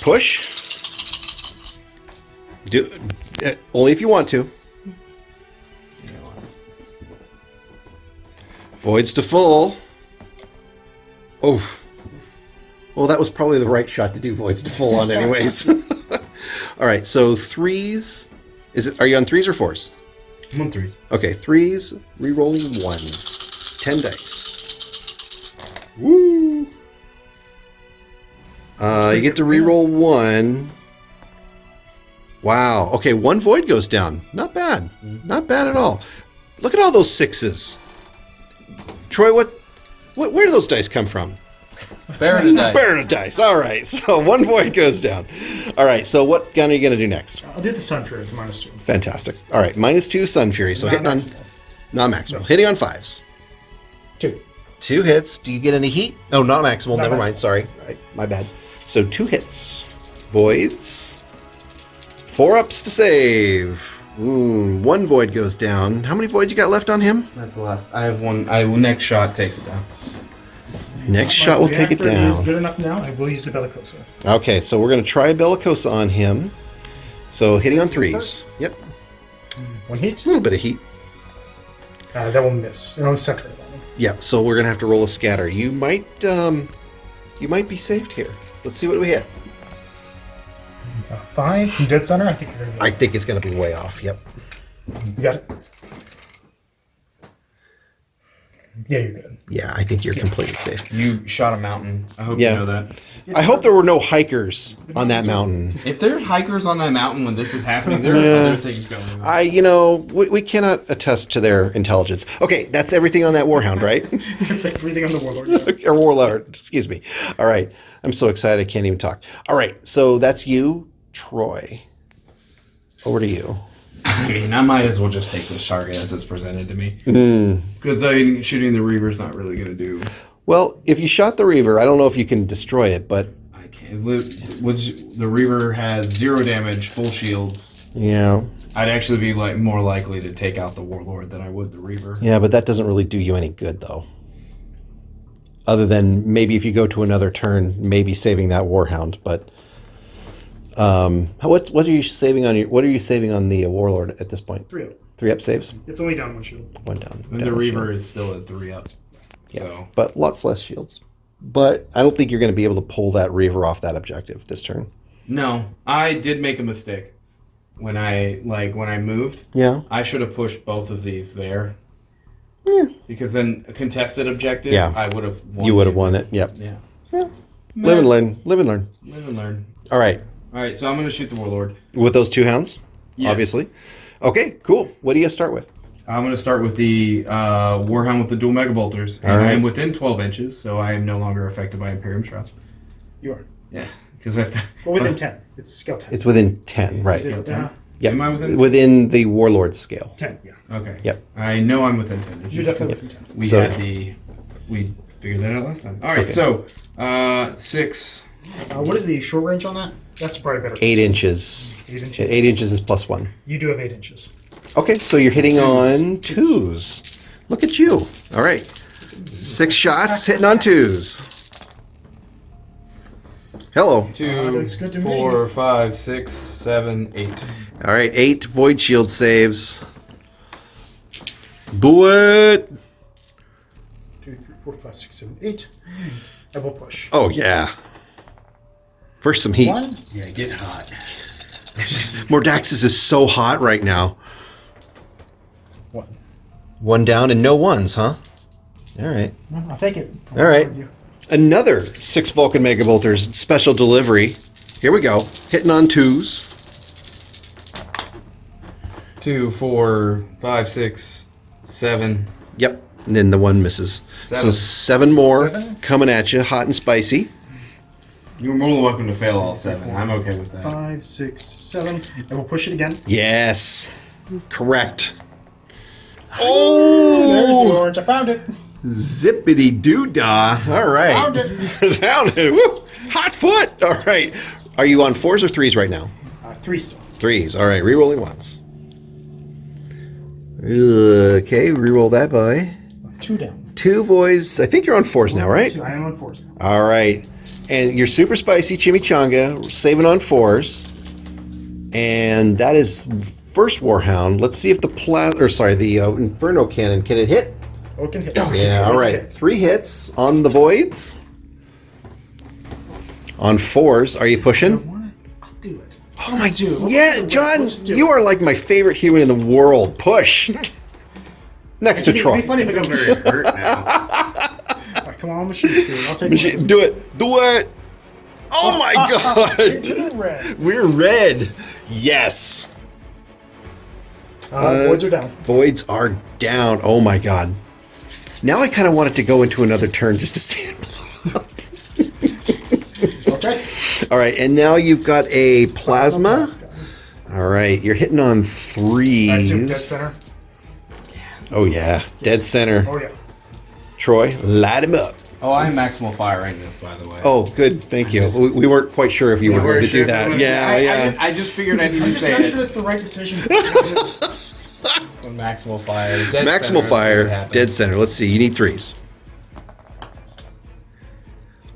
Push. Do only if you want to. Voids to full. Oh. Well, that was probably the right shot to do voids to full on anyways. All right, so 3s. Are you on 3s or 4s? I'm on 3s. Okay, 3s, re-rolling 1s. 10 dice. Woo! You get to re-roll 1. Wow. Okay, 1 void goes down. Not bad. Not bad at all. Look at all those 6s. Troy, where do those dice come from? Baron dice. Baron dice. All right. So 1 void goes down. All right. So what gun are you going to do next? I'll do the Sun Fury with -2. Fantastic. All right. -2 Sun Fury. So hitting on not maximal. Hitting on 5s. 2. 2 hits. Do you get any heat? Oh, not maximal. Not Never maximal. mind. Sorry. My bad. So 2 hits. Voids. 4 ups to save. 1 void goes down. How many voids you got left on him? That's the last. I have one. Next shot takes it down. Next shot will take it Reactor is down. good enough now. I will use the Bellicosa. Okay, so we're going to try a Bellicosa on him. So hitting on 3s. Yep. 1 heat. A little bit of heat. That will miss. It'll center it on him. Yeah, so we're going to have to roll a scatter. You might be saved here. Let's see what we hit. 5 from dead center. I think you're going to I think it's going to be way off. Yep. You got it? Yeah, you're good. Yeah, I think you're completely safe. You shot a mountain. I hope Yeah. you know that. I hope there were no hikers on that mountain. If there are hikers on that mountain when this is happening, there are other things going on. We cannot attest to their intelligence. Okay, that's everything on that Warhound, right? It's like everything on the Warlord. Or Warlord, excuse me. All right, I'm so excited I can't even talk. All right, so that's you, Troy. Over to you. I mean, I might as well just take this target as it's presented to me. Because shooting the Reaver's not really going to do... Well, if you shot the Reaver, I don't know if you can destroy it, but... I can't. The Reaver has 0 damage, full shields. Yeah. I'd actually be more likely to take out the Warlord than I would the Reaver. Yeah, but that doesn't really do you any good, though. Other than maybe if you go to another turn, maybe saving that Warhound, but... what are you saving on the Warlord at this point? 3 up. 3 up saves? It's only down 1 shield. 1 down. And the Reaver is still at 3 up. Yeah, So. but lots less shields. But I don't think you're going to be able to pull that Reaver off that objective this turn. No, I did make a mistake. When I moved, Yeah. I should have pushed both of these there. Yeah. Because then a contested objective, Yeah. I would have won. You would have won it. Yep. Yeah. Yeah. Live and learn. Live and learn. Live and learn. All right. All right, so I'm going to shoot the Warlord. With those 2 hounds, Yes. obviously. Okay, cool. What do you start with? I'm going to start with the Warhound with the dual Mega Bolters. And All right. I am within 12 inches, so I am no longer affected by Imperium Shroud. You are. Yeah, because I've... Well, within 10. It's scale 10. It's within 10, right? Is it, Yep. Am I within the Warlord scale? 10, yeah. Okay. Yep. I know I'm within 10 inches. You're definitely within 10. We figured that out last time. All right, Okay. so 6... What is the short range on that? That's probably better. 8 inches. 8 inches. 8 inches is +1. You do have 8 inches. Okay, so you're hitting on 2s. Look at you. All right. 6 shots, hitting on 2s. Hello. 2, looks good to 4, me. 5, 6, 7, 8. All right, 8 void shield saves. Do it. 2, 3, 4, 5, 6, 7, 8. I will push. Oh, yeah. First, some heat. 1. Yeah, get hot. Mordaxis is so hot right now. 1. 1 down and no 1s, huh? All right. Well, I'll take it. All right. Another 6 Vulcan Mega Bolters special delivery. Here we go. Hitting on 2s. 2, 4, 5, 6, 7. Yep. And then the 1 misses. So 7. 7 more 7? coming at you, hot and spicy. You're more than welcome to fail all 7. I'm okay with that. 5, 6, 7. I will push it again. Yes. Correct. There's the Oh! orange. I found it. Zippity doo dah. All right. Found it. Found it. Woo. Hot foot. All right. Are you on 4s or 3s right now? 3 still. 3s. All right. Rerolling 1s. Okay. Reroll that boy. 2 down. 2 voids. I think you're on 4s now, right? 2. I am on 4s now. All right. And your super spicy chimichanga, saving on 4s. And that is first Warhound. Let's see if the Inferno Cannon, can it hit? Oh, it can hit. Yeah, all right. 3 hits on the voids. On 4s. Are you pushing? I'll do it. Oh my do it. Yeah, John, you are like my favorite human in the world. Push. Next to It'd Troy. be funny if it got very hurt now. All right, come on, machine spirit. I'll take Machines, one. do it. Do it. Oh my Into god. the red. We're red. Yes. Voids are down. Voids are down. Oh my god. Now I kind of want it to go into another turn just to see it blow up. Okay. All right, and now you've got a plasma. Plasma. All right, you're hitting on I assume dead 3s. center. Oh yeah, dead center. Oh, yeah. Troy, light him up. Oh, I am maximal fire in this, by the way. Oh, good. Thank you. We weren't quite sure if you were going to do that. Yeah. I just figured I need to I'm just say not it. sure that's the right decision. On maximal fire. Dead Maximal center, fire, let's see what happens. dead center. Let's see. You need 3s.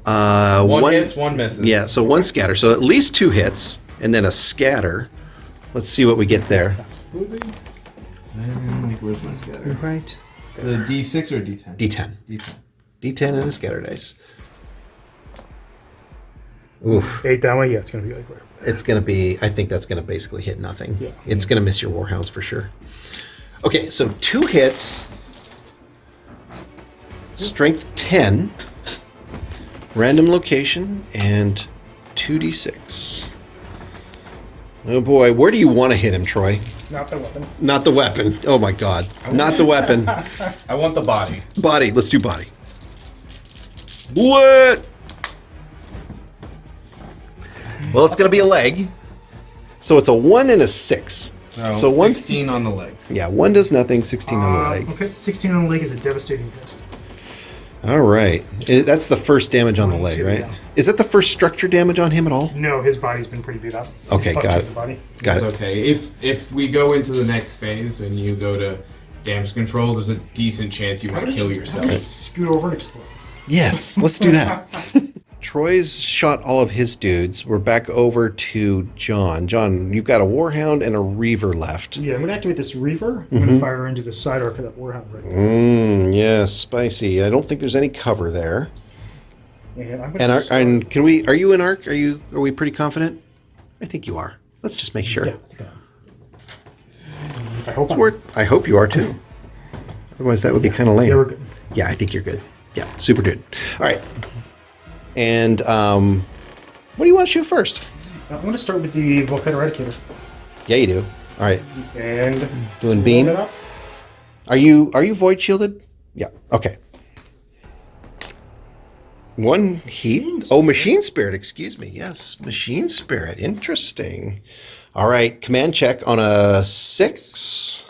One hits, 1 misses. Yeah, so 1 scatter. So at least 2 hits, and then a scatter. Let's see what we get there. Where's my scatter? Right. The D6 or D10? D10. D10. D10 and a scatter dice. Oof. 8 that way. Yeah, it's going to be like right. It's going to be, I think that's going to basically hit nothing. Yeah. It's going to miss your Warhounds for sure. Okay, so 2 hits. Strength 10. Random location and 2d6. Oh boy, where do you want to hit him, Troy? Not the weapon. Not the weapon. Oh my god. Not the weapon. I want the body. Body. Let's do body. What? Well, it's going to be a leg. So it's a 1 and a 6. So 16 on the leg. Yeah, 1 does nothing, 16 on the leg. Okay, 16 on the leg is a devastating hit. All right. That's the first damage on the leg, 22, right? yeah. Is that the first structure damage on him at all? No, his body's been pretty beat up. Okay, He's got punctured it. the body. Got It's it. okay. If we go into the next phase and you go to damage control, there's a decent chance you might kill yourself. Scoot over and explode. Yes, let's do that. Troy's shot all of his dudes. We're back over to John. John, you've got a Warhound and a Reaver left. Yeah, I'm going to activate this Reaver. I'm going to fire into the side arc of that Warhound right now. Yes, spicy. I don't think there's any cover there. And I'm And, going to and can we? Are you in arc? Are we pretty confident? I think you are. Let's just make sure. Yeah, I think I hope I hope you are too. Otherwise, that would be kind of lame. Yeah, we're good. Yeah, I think you're good. Yeah, super good. All right. And what do you want to shoot first? I want to start with the Volkite Eradicator. Yeah, you do. All right. And Doing let's beam? roll that up. Are you void shielded? Yeah. Okay. 1 heat. Oh, machine spirit. Excuse me. Yes, machine spirit. Interesting. All right. Command check on a 6.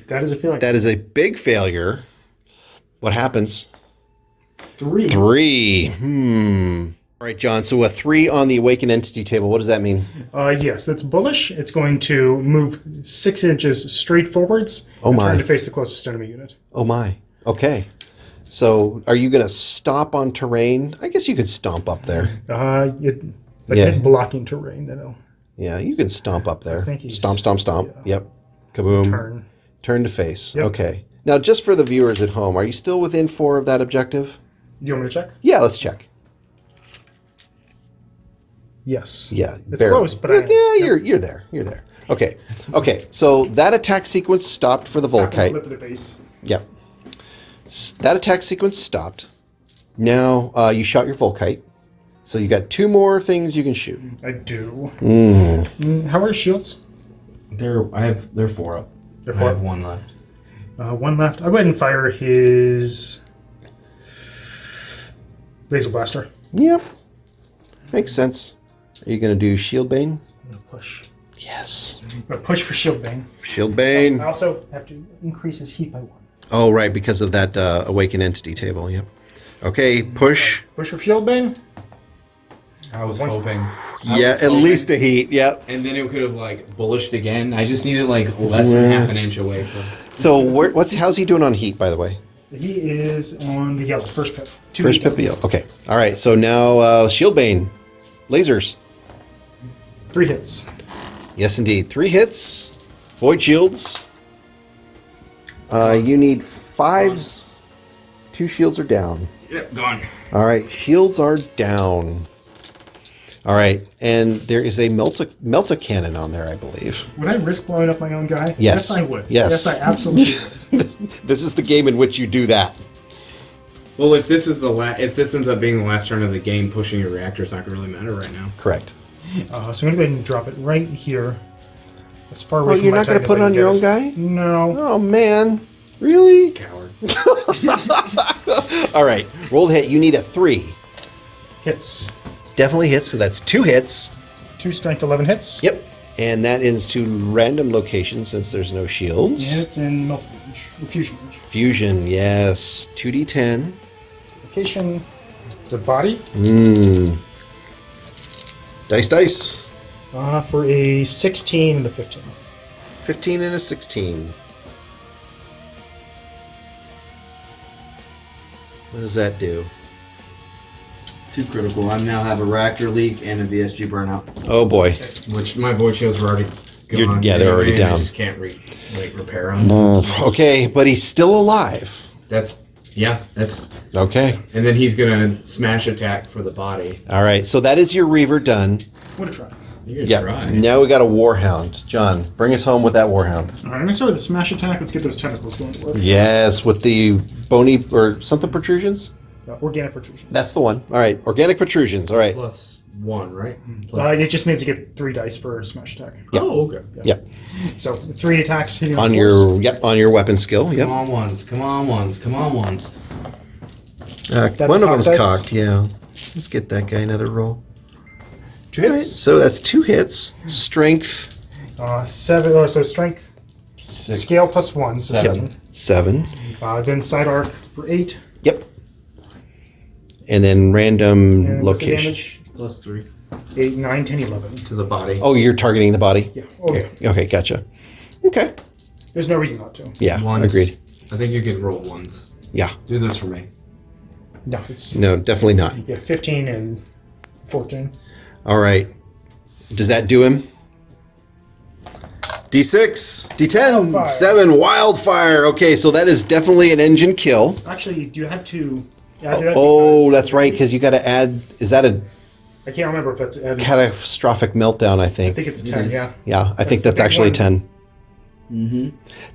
That is a failure. That is a big failure. What happens? 3. 3. All right, John. So a 3 on the awakened entity table. What does that mean? Yes, that's bullish. It's going to move 6 inches straight forwards. Oh and my. Turn to face the closest enemy unit. Oh my. Okay. So are you going to stop on terrain? I guess you could stomp up there. Hit blocking terrain. Then it'll Yeah, you can stomp up there. think he's- Stomp, stomp, stomp. Yep. Kaboom. turn. Turn to face. Yep. Okay. Now, just for the viewers at home, are you still within 4 of that objective? Do you want me to check? Yeah, let's check. Yes. Yeah, It's barely. close, but you're there. You're there. Okay. Okay. So that attack sequence stopped for the Lip Volkite. of the base. Yep. That attack sequence stopped. Now you shot your Volkite. So you got 2 more things you can shoot. I do. Mm. How are his shields? They're 4 up. They're I 4 have 1 left. 1 left. I'll go ahead and fire his laser blaster. Yep. Makes sense. Are you going to do Shield Bane? I'm gonna push. Yes. I'm gonna push for shield bang. Shield Bane. I also have to increase his heat by 1. Oh, right, because of that awakened entity table. Yep. Okay, push. Push for shield bang. I was hoping. Yeah, at least a heat. Yep. And then it could have bullished again. I just needed less than half an inch away from. So how's he doing on heat, by the way? He is on the yellow, first pip. 2 First hits. pip yellow. Okay. All right. So now Shield Bane, lasers. 3 hits. Yes, indeed. 3 hits. Void shields. You need 5s. 2 shields are down. Yep, gone. All right. Shields are down. All right. And there is a melta cannon on there, I believe. Would I risk blowing up my own guy? Yes. I would. Yes. I absolutely would. This is the game in which you do that. Well, if this ends up being the last turn of the game, pushing your reactor is not going to really matter right now. Correct. So I'm going to go ahead and drop it right here. As far away Oh, from you're my not going to target put as it I on can your get own it. guy? No. Oh, man. Really? Coward. All right. Roll hit. You need a 3. Hits. Definitely hits. So that's 2 hits. 2 strength 11 hits. Yep. And that is to random location since there's no shields. And it's in melt range. Fusion range. Fusion. Yes. 2d10. Location. The body. Dice. For a 16 and a 15. 15 and a 16. What does that do? 2 critical. I now have a reactor leak and a VSG burnout, Oh, boy. which my void shields were already gone. They're already and I down. just can't repair them. Okay, but he's still alive. That's Yeah, that's... Okay. And then he's going to smash attack for the body. All right. So that is your Reaver done. What a try. You're Yeah. try. Now we got a Warhound. John, bring us home with that Warhound. All right, I'm gonna start with the smash attack. Let's get those tentacles going to work. Yes, with the bony or something protrusions. Organic protrusions. That's the one. All right. Organic protrusions. All right. +1, right? Plus... It just means you get 3 dice for a smash attack. Yep. Oh, okay. Yep. So 3 attacks hitting On the your force. on your weapon skill. Yep. Come on ones. Come on ones. Come on ones. That's One of them's cocked dice. cocked. Yeah. Let's get that guy another roll. 2 All right, hits. so that's 2 hits. Strength 7. Oh, so strength. 6. Scale +1, so 7. 7. Then side arc for 8. Yep. And then random And what's the location. damage? +3. 8, 9, 10, 11. To the body. Oh, you're targeting the body? Yeah. Oh, yeah. Okay, gotcha. Okay. There's no reason not to. Yeah, Ones. agreed. I think you could roll ones. Yeah. Do this for me. No, it's No, definitely not. 15 and 14. All right. Does that do him? D6, D10, Wildfire. 7, wildfire. Okay, so that is definitely an engine kill. Actually, do you have to add to that? Oh, Because that's right, because you got to add. Is that a I can't remember if that's added. catastrophic meltdown? I I think. think it's a It 10, is. yeah. Yeah, I think the that's big actually one. 10. Mm-hmm.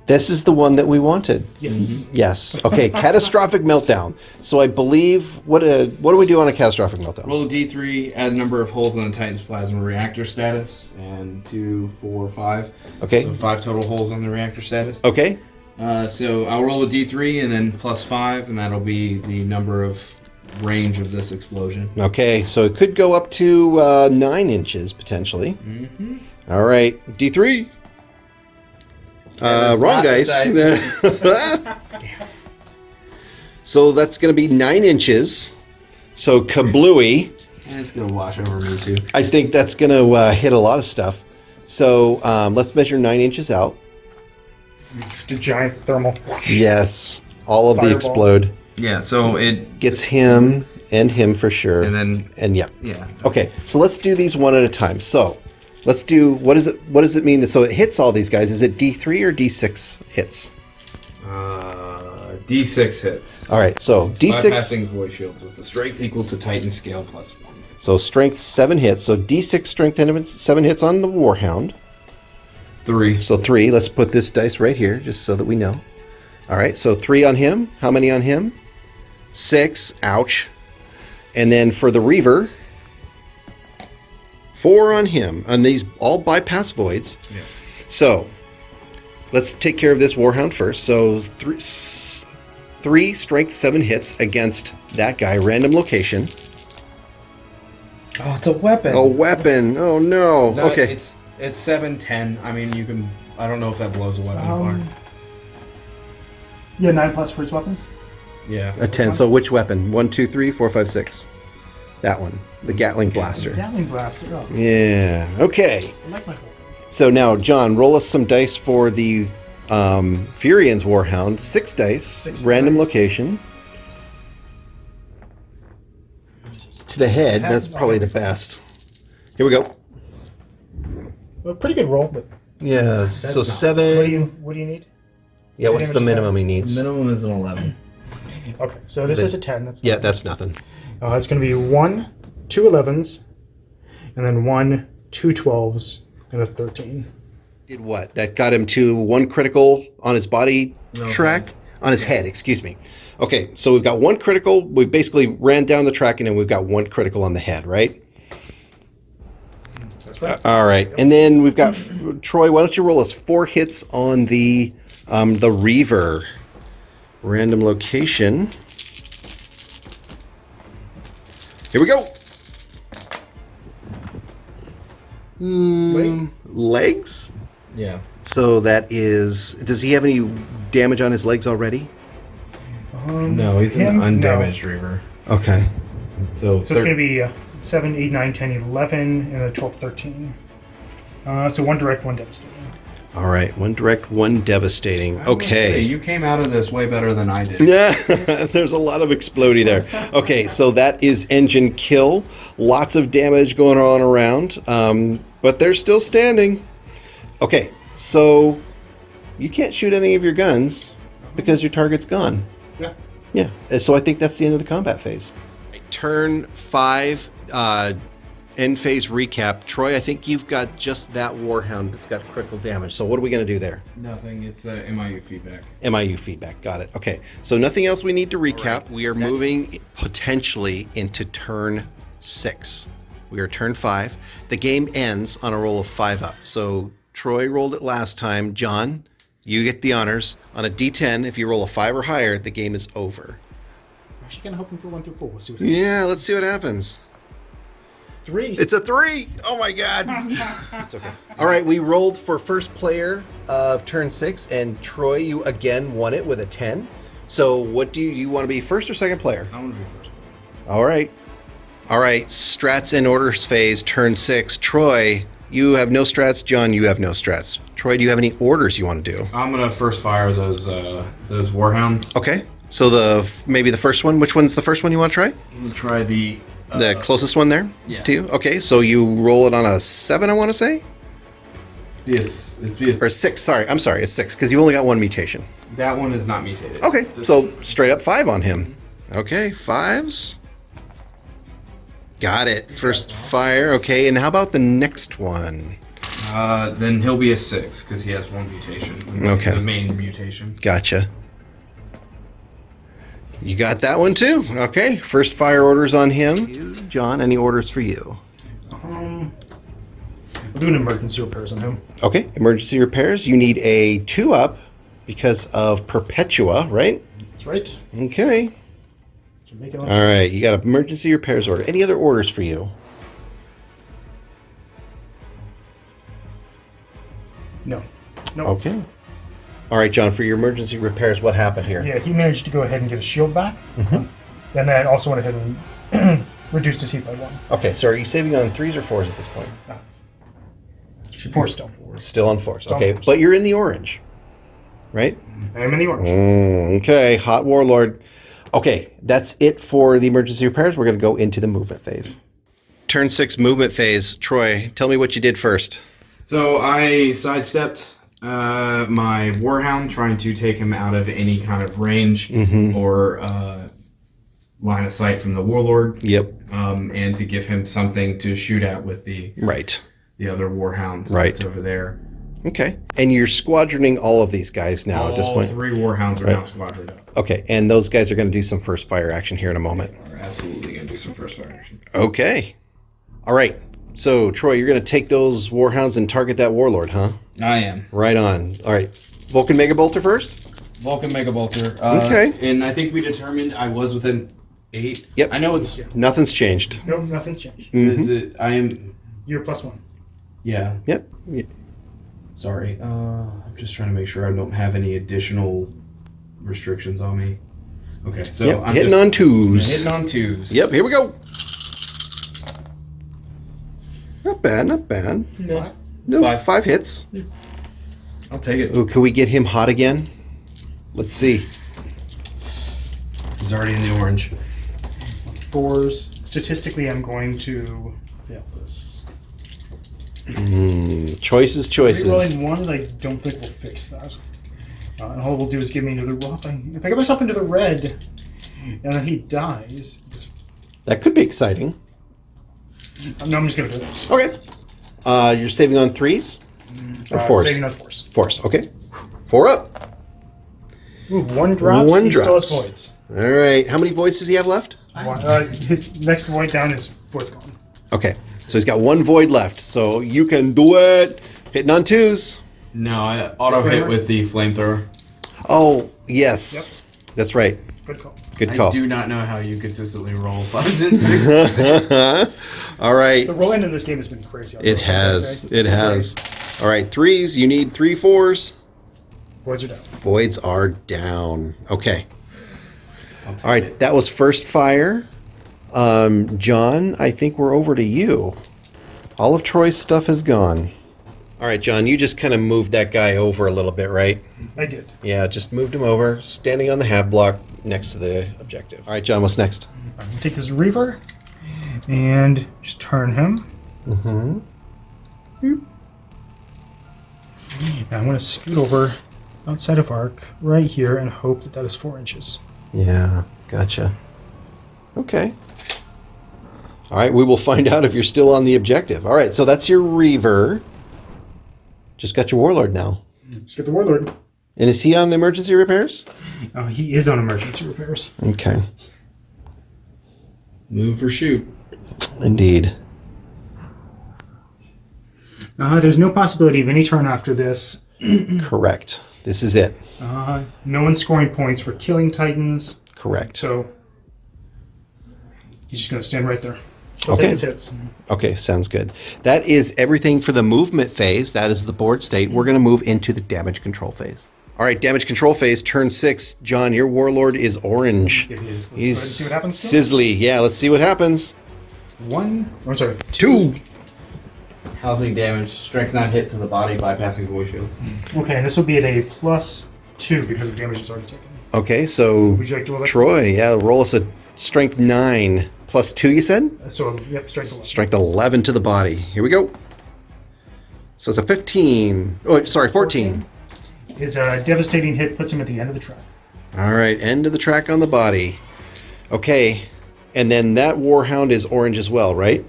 This is the one that we wanted. Yes. Yes. Okay. Catastrophic meltdown. So I believe what do we do on a catastrophic meltdown? Roll a d3, add number of holes in the Titan's plasma reactor status, and 2, 4, 5. Okay. So 5 total holes on the reactor status. Okay. So I'll roll a d3 and then +5, and that'll be the number of range of this explosion. Okay. So it could go up to 9 inches potentially. Mm-hmm. All right. D3. That is Wrong not the dice. So that's going to be 9 inches. So kablooey. And it's gonna wash over me too. I think that's going to hit a lot of stuff. So let's measure 9 inches out. The giant thermal. Yes. All of the Fireball. explode. Yeah. So it Gets him and him for sure. and then And yeah. yeah. Okay, so let's do these one at a time. So let's do what does it mean? So it hits all these guys. Is it D3 or D6 hits? D6 hits. All right, so D6. Bypassing void shields with a strength equal to Titan scale +1. So strength 7 hits. So D6 strength 7 hits on the Warhound. 3. So 3. Let's put this dice right here just so that we know. All right, so 3 on him. How many on him? 6. Ouch. And then for the Reaver, 4 on him. On these all bypass voids. Yes. So let's take care of this Warhound first. So 3 strength 7 hits against that guy. Random location. Oh, it's a weapon. A weapon. Oh no. No, Okay. It's 7-10. I mean, you can. I don't know if that blows a weapon apart. Yeah, 9+ for its weapons. Yeah. A 10. So which weapon? 1, 2, 3, 4, 5, 6. That one. The Gatling blaster. Gatling blaster. Oh, Yeah. Okay. I like my phone. So now, John, roll us some dice for the Fureans Warhound. 6 dice. 6 random dice. location. To the head. That's probably the best. Here we go. Well, pretty good roll, but Yeah. So not- 7. what do you need? Yeah. What's the damage is minimum he needs? Minimum is an 11. Okay, so this is a 10. That's Yeah, that's nothing. It's going to be 1, 2 11s, and then 1, 2 12s, and a 13. Did what? That got him to 1 critical on his body No. track? On his head, excuse me. Okay, so we've got 1 critical. We basically ran down the track, and then we've got 1 critical on the head, right? That's right. All right. And then we've got Troy, why don't you roll us 4 hits on the Reaver. Random location. Here we go. Legs? Yeah. So that is. Does he have any damage on his legs already? No, he's an him? undamaged Reaver. Okay. So, So it's going to be 7, 8, 9, 10, 11, and a 12, 13. So 1 direct, 1 devastating. All right. 1 direct, 1 devastating. I will say, Okay. you came out of this way better than I did. Yeah, there's a lot of explodey there. Okay, so that is engine kill. Lots of damage going on around, but they're still standing. Okay, so you can't shoot any of your guns because your target's gone. Yeah. Yeah. So I think that's the end of the combat phase. Turn 5, end phase recap. Troy, I think you've got just that Warhound that's got critical damage. So what are we going to do there? Nothing. It's MIU feedback. MIU feedback. Got it. Okay. So nothing else we need to recap. Right. We are moving potentially into turn 6. We are turn 5. The game ends on a roll of 5 up. So Troy rolled it last time. John, you get the honors. On a D10, if you roll a 5 or higher, the game is over. I'm actually kind of hoping for 1 through 4. We'll see what happens. Yeah, let's see what happens. 3. It's a 3. Oh my god. It's okay. All right, we rolled for first player of turn 6, and Troy, you again won it with a 10. So what do you want to be, first or second player? I want to be first. All right. All right, strats and orders phase, turn 6. Troy, you have no strats. John, you have no strats. Troy, do you have any orders you want to do? I'm gonna first fire those warhounds. Okay. So maybe the first one. Which one's the first one you want to try? We'll try the closest one there? Yeah. To you? Okay, so you roll it on a 7, I want to say? Yes, Or 6, sorry. I'm sorry, it's 6, because you only got 1 mutation. that one is not mutated. Okay, so straight up 5 on him. Okay, 5s. Got it. First fire. Okay, and how about the next one? Then he'll be a 6 because he has 1 mutation. Okay. The main mutation. Gotcha. You got that one too. Okay, first fire orders on him. John, any orders for you? We'll do an emergency repairs on him. Okay, emergency repairs. You need a 2-up because of Perpetua, right? That's right. Okay. So make it on All 6. right, you got an emergency repairs order. Any other orders for you? No. No. Okay. All right, John, for your emergency repairs, what happened here? Yeah, he managed to go ahead and get his shield back. Mhm. And then also went ahead and reduced his heat by 1. Okay, so are you saving on 3s or 4s at this point? 4 still. Still on 4s. Still on Okay, 4s. but you're in the orange, right? I am in the orange. Okay, Hot Warlord. Okay, that's it for the emergency repairs. We're going to go into the movement phase. Turn 6 movement phase. Troy, tell me what you did first. So I sidestepped my warhound, trying to take him out of any kind of range or line of sight from the warlord. Yep. And to give him something to shoot at with the other warhound that's over there. Okay. And you're squadroning all of these guys now at this point? All 3 warhounds are now squadroned up. Okay, and those guys are going to do some first fire action here in a moment. We're absolutely going to do some first fire action. Okay. All right. So, Troy, you're going to take those warhounds and target that warlord, huh? I am. Right on. All right. Vulcan Mega Bolter first? Vulcan Mega Bolter. Okay. And I think we determined I was within 8. Yep. I know it's... Nothing's changed. No, nothing's changed. Is it... I am... You're +1. Yeah. Yep. Sorry. I'm just trying to make sure I don't have any additional restrictions on me. Okay, so Yep. I'm hitting just on 2s. hitting on 2s. Yep, here we go. Not bad, not bad. No. No, 5. 5 hits. I'll take it. Ooh, can we get him hot again? Let's see. He's already in the orange. 4s. Statistically, I'm going to fail this. Choices. Rerolling 1s, I don't think will fix that. And all it will do is give me another roll. If I get myself into the red, and then he dies... That could be exciting. No, I'm just going to do it. Okay. You're saving on 3s? Or 4s? Saving on 4s. 4s, okay. 4 up. Ooh, 1 drops. 1 he drops. still has voids. All right. How many voids does he have left? His next void down is void's gone. Okay. So he's got 1 void left. So you can do it. Hitting on 2s. No, I auto hit with the flamethrower. Oh, yes. Yep. That's right. Good call. Good call. I do not know how you consistently roll 5s and 6s. All right. The rolling in this game has been crazy. It has. It has. All right. 3s. You need 3 4s. Voids are down. Voids are down. Okay. I'll take All right. it. That was first fire. John, I think we're over to you. All of Troy's stuff is gone. All right, John, you just kind of moved that guy over a little bit, right? I did. Yeah, just moved him over, standing on the hab block next to the objective. All right, John, what's next? I'm going to take this Reaver and just turn him. Mm-hmm. Boop. And I'm going to scoot over outside of arc right here and hope that that is 4 inches. Yeah, gotcha. Okay. All right, we will find out if you're still on the objective. All right, so that's your Reaver. Just got your Warlord now. Let's get the Warlord. And is he on emergency repairs? He is on emergency repairs. Okay. Move or shoot. Indeed. There's no possibility of any turn after this. Correct. This is it. No one's scoring points for killing Titans. Correct. So he's just going to stand right there. He'll Okay. take his hits. Okay, sounds good. That is everything for the movement phase. That is the board state. We're going to move into the damage control phase. All right, damage control phase, turn 6. John, your Warlord is orange. It is. Let's go ahead and He's see what happens. sizzly. Yeah, let's see what happens. 2. Housing damage, strength 9 hit to the body, bypassing void shield. Okay, and this will be at a +2 because of damage it's already taken. Okay, so Would you like to roll that? Troy, yeah, roll us a strength 9 plus 2, you said? So, yep, strength 11. Strength 11 to the body. Here we go. So it's a 15. Oh, sorry, 14. His devastating hit puts him at the end of the track. All right, end of the track on the body. Okay, and then that Warhound is orange as well, right?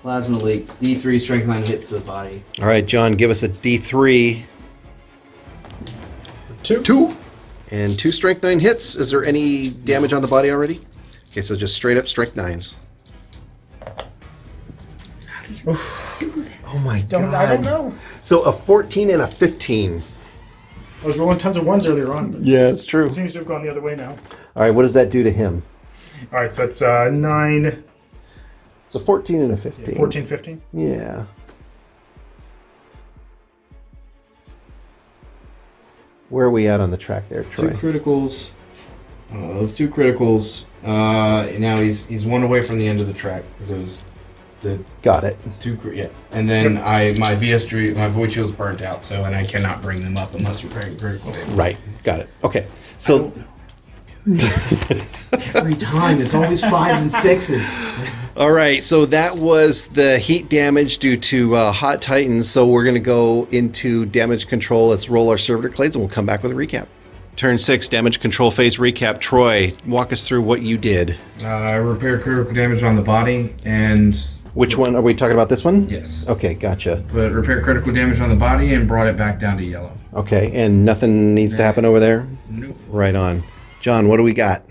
Plasma leak, D3 strength 9 hits to the body. All right, John, give us a D3. 2. And 2 strength 9 hits. Is there any damage on the body already? Okay, so just straight up strength 9s. Oh my god. I don't know. So a 14 and a 15. I was rolling tons of 1s earlier on, but Yeah, it's true. it seems to have gone the other way now. All right, what does that do to him? All right, so it's 9, It's a 14 and a 15. 14, 15. Yeah. Where are we at on the track there, Troy? 2 criticals. Those 2 criticals. Now he's 1 away from the end of the track because it was the Got it. 2. Yeah, and then my VS3, my void shield's burnt out, so and I cannot bring them up unless you're very critical damage. Right. Got it. Okay. So Every time it's always 5s and 6s. all right, so that was the heat damage due to Hot Titans. So we're going to go into damage control. Let's roll our servitor clades, and we'll come back with a recap. Turn 6, damage control phase recap. Troy, walk us through what you did. I repaired critical damage on the body and Which one? Are we talking about this one? yes, Okay, gotcha. but repaired critical damage on the body and brought it back down to yellow. Okay, and nothing needs to happen over there? Nope. Right on. John, what do we got?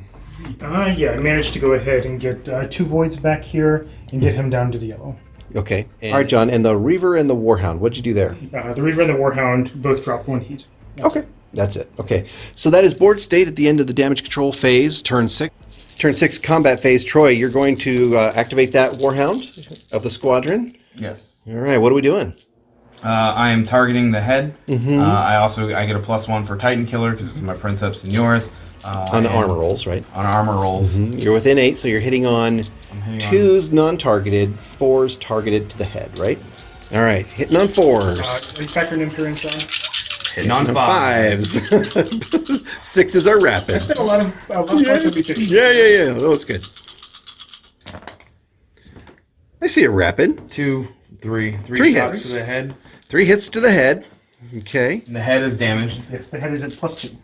Yeah, I managed to go ahead and get 2 voids back here and get him down to the yellow. Okay. All right, John, and the Reaver and the Warhound, what'd you do there? The Reaver and the Warhound both dropped 1 heat. Okay, that's it. Okay, so that is board state at the end of the damage control phase, turn 6. Turn 6 combat phase. Troy, you're going to activate that Warhound of the squadron. Yes. All right, what are we doing? I am targeting the head. I get a +1 for Titan Killer because it's my Princeps and yours. On armor rolls, right? On armor rolls. You're within 8, so you're hitting on I'm hitting 2s non-targeted, 4s targeted to the head, right? All right, hitting on 4s. Are you factoring in Fureans, John? Hitting on 5s. 6s are rapid. I spent a lot of points on B50. Yeah. Oh, it's good. I see a rapid. 2, 3 Three shots hits. to the head. 3 hits to the head. Okay. The head is damaged. Yes, the head is at +2.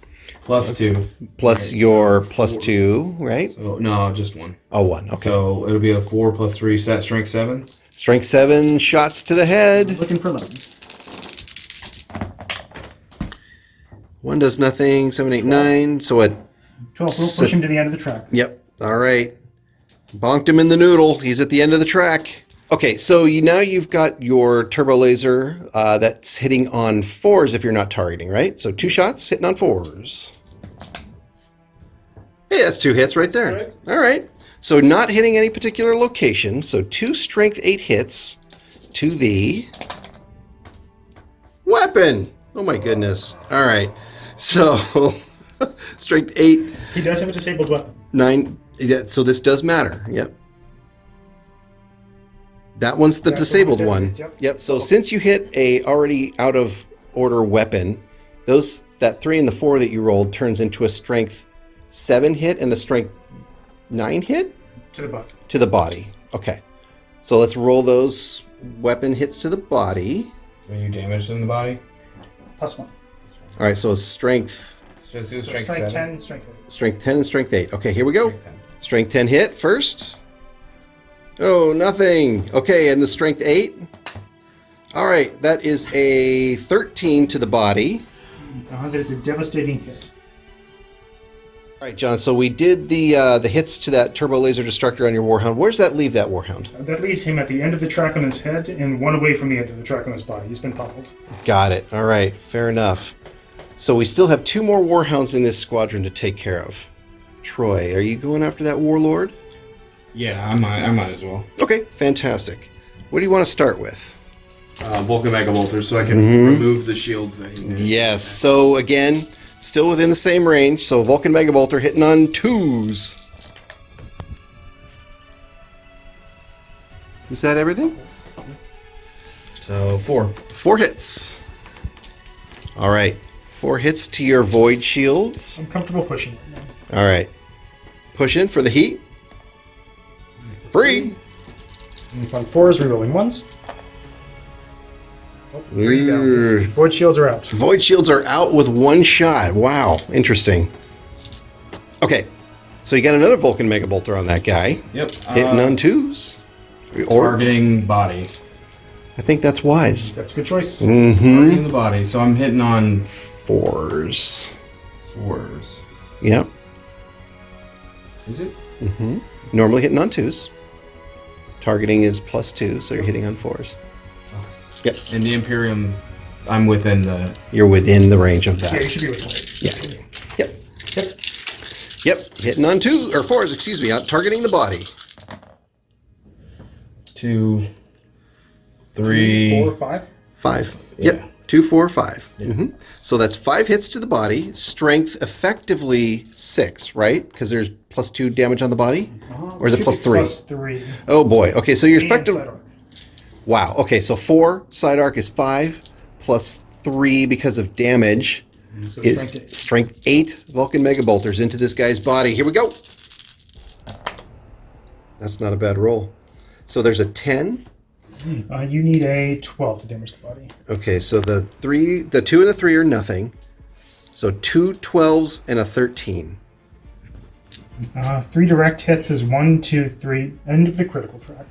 +2. Plus Okay, your so +2, right? So, no, just 1. Oh, 1. Okay. So it'll be a 4 + 3 set strength 7s. Strength 7 shots to the head. Looking for 11s. 1 does nothing. 7, 8, 9. So what? 12. We'll push him to the end of the track. Yep. All right. Bonked him in the noodle. He's at the end of the track. Okay, so now you've got your turbo laser that's hitting on 4s if you're not targeting, right? So 2 shots hitting on 4s. Hey, that's 2 hits right there. Right. All right. So not hitting any particular location. So 2 strength 8 hits to the weapon. Oh my goodness. All right. So strength 8, He does have a disabled weapon. 9. Yeah, so this does matter. Yep. That one's the That's disabled the one one. that hits, Yep. So since you hit a already out of order weapon, that 3 and the 4 that you rolled turns into a strength 7 hit and a strength 9 hit To the butt. to the body. Okay. So let's roll those weapon hits to the body. Are you damaged in the body? +1. All right. So strength So it's So strength strength 7. 10, strength 8. Strength 10 and strength 8. Okay, here we go. Strength 10. Strength 10 hit first. Oh, nothing. Okay, and the strength 8. All right, that is a 13 to the body. That is a devastating hit. All right, John, so we did the hits to that turbo laser destructor on your Warhound. Where does that leave that Warhound? That leaves him at the end of the track on his head and one away from the end of the track on his body. He's been pummeled. Got it. All right, fair enough. So we still have 2 more Warhounds in this squadron to take care of. Troy, are you going after that Warlord? Yeah, I might as well. Okay, fantastic. What do you want to start with? Vulcan Mega Bolter, so I can remove the shields that he needs. Yes, so again, still within the same range. So Vulcan Mega Bolter hitting on 2s. Is that everything? So 4. 4 hits. All right. 4 hits to your Void Shields. I'm comfortable pushing it now. All right. Push in for the heat. Free. And on 4s, rerolling 1s. Oh, 3 down. Void shields are out. Void Shields are out with 1 shot. Wow. Interesting. Okay. So you got another Vulcan Mega Bolter on that guy. Yep. Hitting on 2s. Or Targeting body. I think that's wise. That's a good choice. Targeting the body, so I'm hitting on 4s. 4s. Yep. Is it? Normally hitting on 2s. Targeting is +2, so you're hitting on 4s. Yep. And the Imperium, I'm within the... You're within the range of that. Yeah, you should be with it. Yeah. Yep. Hit. Yep. Hitting on 2s or 4s, excuse me, targeting the body. 2, 3... 4, 5. 5. Yeah. Yep. 2, 4, 5. So that's 5 hits to the body. Strength effectively 6, right? Because there's +2 damage on the body? Or is it +3? +3. Oh boy. Okay, so you're And effective. side arc. Wow. Okay, so 4 side arc is 5 +3 because of damage So is strength 8 Vulcan Mega Bolters into this guy's body. Here we go. That's not a bad roll. So there's a 10. You need a 12 to damage the body. Okay, so the 2 and the 3 are nothing. So 2 12s and a 13. 3 direct hits is 1, 2, 3. End of the critical track.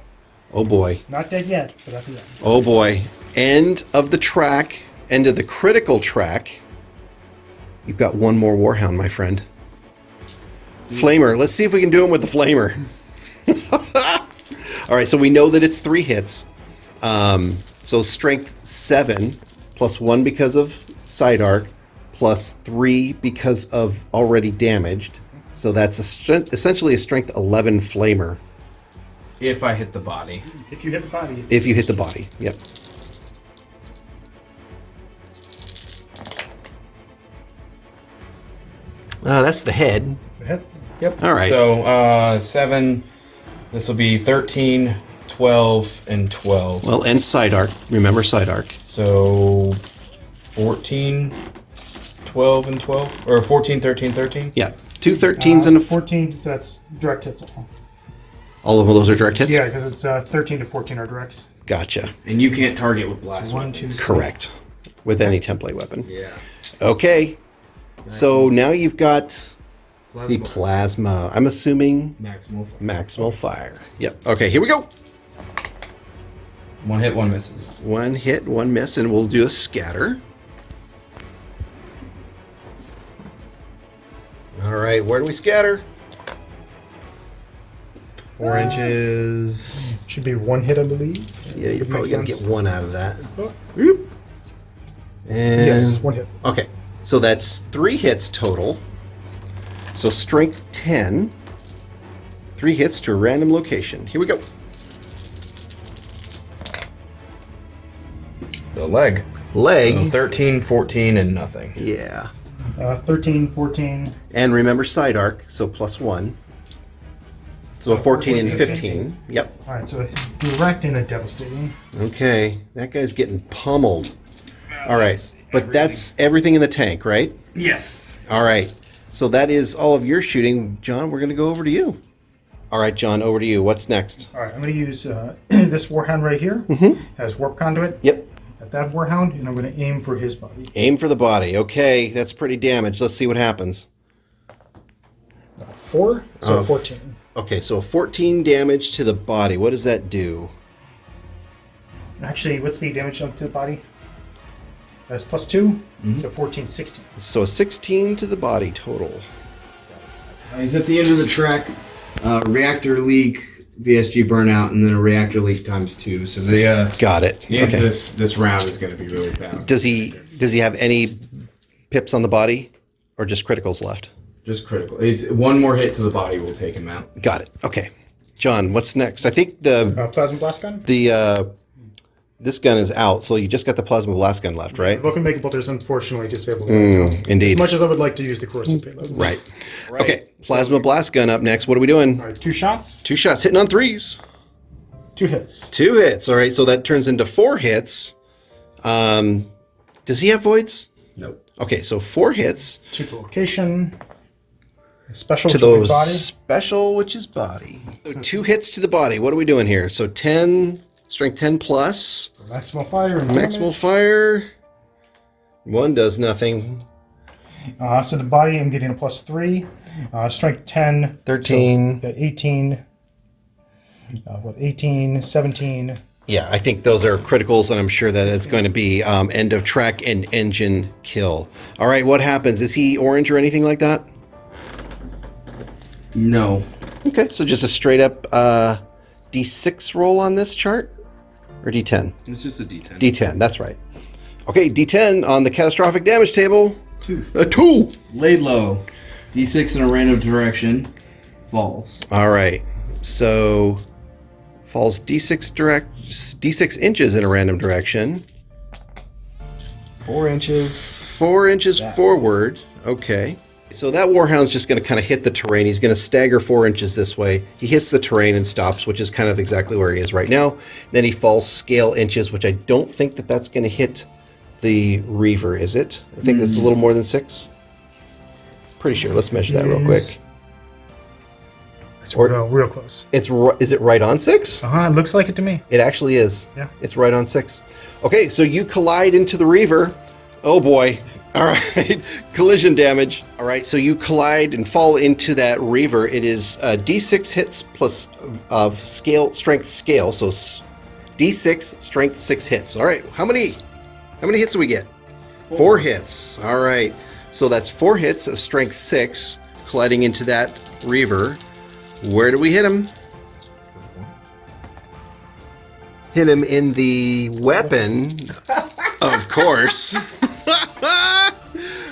Oh boy. Not dead yet, but at the end. Oh boy. End of the track. End of the critical track. You've got 1 more Warhound, my friend. Flamer. Let's see if we can do him with the Flamer. All right, so we know that it's 3 hits. So strength 7 +1 because of side arc +3 because of already damaged. So that's essentially a strength 11 Flamer. If I hit the body. If you hit the body, it's If you hit the body, yep. That's the head. hit. Yep. All right. So 7. This will be 13, 12, and 12. Well, and side arc. Remember side arc. So 14, 12, and 12? Or 14, 13, 13? Yeah. 2 13s and a 14, so that's direct hits. all of those are direct hits? Yeah, because it's 13 to 14 are directs. Gotcha. And you can't target with blast 1, weapons. 2, Correct. With any template weapon. Yeah. Okay. So now you've got the Blast. plasma. I'm assuming Maximal. maximal fire. Yep. Okay, here we go. 1 hit, 1 misses. 1 hit, 1 miss, and we'll do a scatter. All right, where do we scatter? 4 inches. Should be 1 hit, I believe. Yeah, you're Would probably make going to sense. get 1 out of that. Oh. Whoop. And Yes, 1 hit. okay, so that's 3 hits total. So strength 10. 3 hits to a random location. Here we go. The leg. Leg. So 13, 14, and nothing. Yeah. 13, 14. And remember side arc, so +1. So 14 and 14, 15. Yep. All right, so it's direct and a devastating. Okay, that guy's getting pummeled. All right, but that's everything in the tank, right? Yes. All right, so that is all of your shooting. John, we're going to go over to you. All right, John, over to you. What's next? All right, I'm going to use this Warhound right here. Has warp conduit. Yep. at that Warhound, and I'm going to aim for his body. Aim for the body. Okay, that's pretty damaged. Let's see what happens. 4, so 14. Okay, so 14 damage to the body. What does that do? Actually, what's the damage to the body? That's +2, so 14, 16. So 16 to the body total. He's at the end of the track. Reactor leak, VSG burnout, and then a reactor leak ×2. So the Got it. the end Okay. of this round is going to be really bad. Does he have any pips on the body, or just criticals left? Just critical. It's one more hit to the body will take him out. Got it. Okay, John, what's next? I think the Plasma blast gun? this gun is out, so you just got the plasma blast gun left, right? Broken Mega Bolter's unfortunately disabled. As Indeed. much as I would like to use the corrosive payload. Right. Okay, plasma blast gun up next. What are we doing? All right, 2 shots, 2 shots, hitting on 3s. 2 hits. 2 hits. All right, so that turns into 4 hits. Does he have voids? Nope. Okay, so 4 hits 2 to location. Special to to the those body. special, which is body. So 2 hits to the body. What are we doing here? So 10, strength 10 plus, Maximal fire and maximal damage. fire. 1 does nothing. So the body, I'm getting a +3. Strength 10. 13. So, 18. 18, 17. Yeah, I think those are criticals, and I'm sure that it's going to be end of track and engine kill. All right, what happens? Is he orange or anything like that? No. Okay, so just a straight up D6 roll on this chart? Or D10? It's just a D10. D10, that's right. Okay, D10 on the catastrophic damage table. 2. A 2! Laid low. D6 in a random direction. Falls. All right, so falls D6 inches in a random direction. 4 inches. 4 inches forward. Okay. So that Warhound's just going to kind of hit the terrain. He's going to stagger 4 inches this way. He hits the terrain and stops, which is kind of exactly where he is right now. Then he falls scale inches, which I don't think that that's going to hit the Reaver, is it? I think that's a little more than 6. Pretty sure. Let's measure that real quick. It's real close. Is it right on 6? It looks like it to me. It actually is. Yeah. It's right on 6. Okay, so you collide into the Reaver. Oh boy. All right. Collision damage. All right, so you collide and fall into that Reaver. It is D6 hits plus of strength scale. So D6 strength 6 hits. All right. How many hits do we get? 4 hits. All right. So that's 4 hits of strength 6 colliding into that Reaver. Where do we hit him? Hit him in the weapon, of course.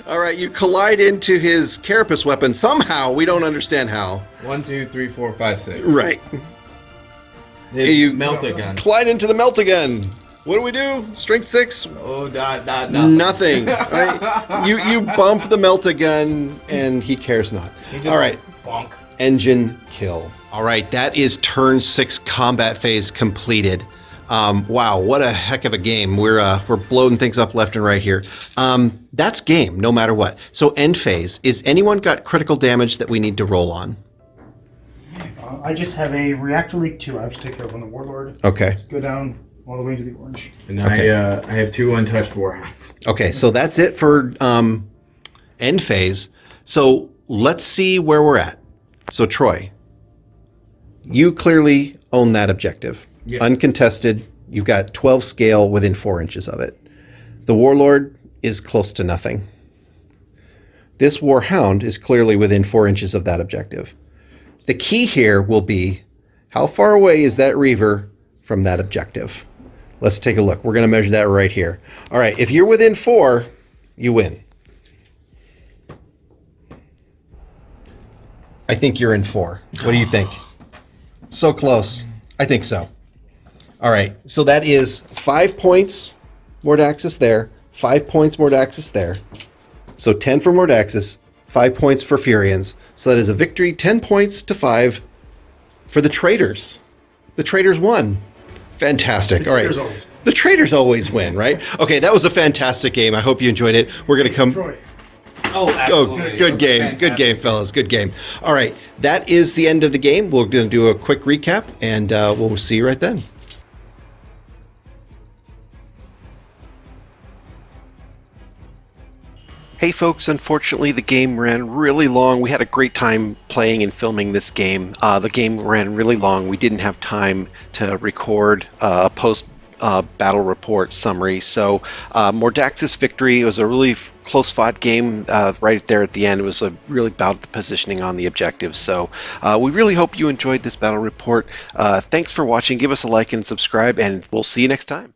All right, you collide into his carapace weapon somehow. We don't understand how. 1, 2, 3, 4, 5, 6. Right. You melt a gun. Collide into the melt-a-gun. What do we do? Strength 6? Oh, nothing. Nothing. All right. You bump the melt-a-gun, and he cares not. All right. Bonk. Engine kill. All right, that is turn 6 combat phase completed. Wow, what a heck of a game. We're blowing things up left and right here. That's game, no matter what. So end phase. Is anyone got critical damage that we need to roll on? I just have a reactor leak 2. I have to take care of on the Warlord. Okay. Just go down all the way to the orange. And Okay. I have 2 untouched warhounds. Okay, so that's it for end phase. So let's see where we're at. So Troy, you clearly own that objective. Yes. Uncontested. You've got 12 scale within 4 inches of it. The Warlord is close to nothing. This Warhound is clearly within 4 inches of that objective. The key here will be how far away is that Reaver from that objective? Let's take a look. We're going to measure that right here. All right, if you're within 4, you win. I think you're in 4. What do you think? So close. I think so. All right, so that is 5 points Mordaxis there, 5 points Mordaxis there. So 10 for Mordaxis, 5 points for Fureans. So that is a victory, 10 points to 5 for the Traitors. The Traitors won. Fantastic. All right. The Traitors always win, right? Okay, that was a fantastic game. I hope you enjoyed it. We're going to come... Troy. Oh, absolutely. Oh, good game. Good game, fellas. Good game. All right. That is the end of the game. We're going to do a quick recap, and we'll see you right then. Hey folks, unfortunately the game ran really long. We had a great time playing and filming this game. The game ran really long. We didn't have time to record a post battle report summary. So Mordaxis victory, it was a really close fought game right there at the end. It was really about the positioning on the objectives. So we really hope you enjoyed this battle report. Thanks for watching. Give us a like and subscribe, and we'll see you next time.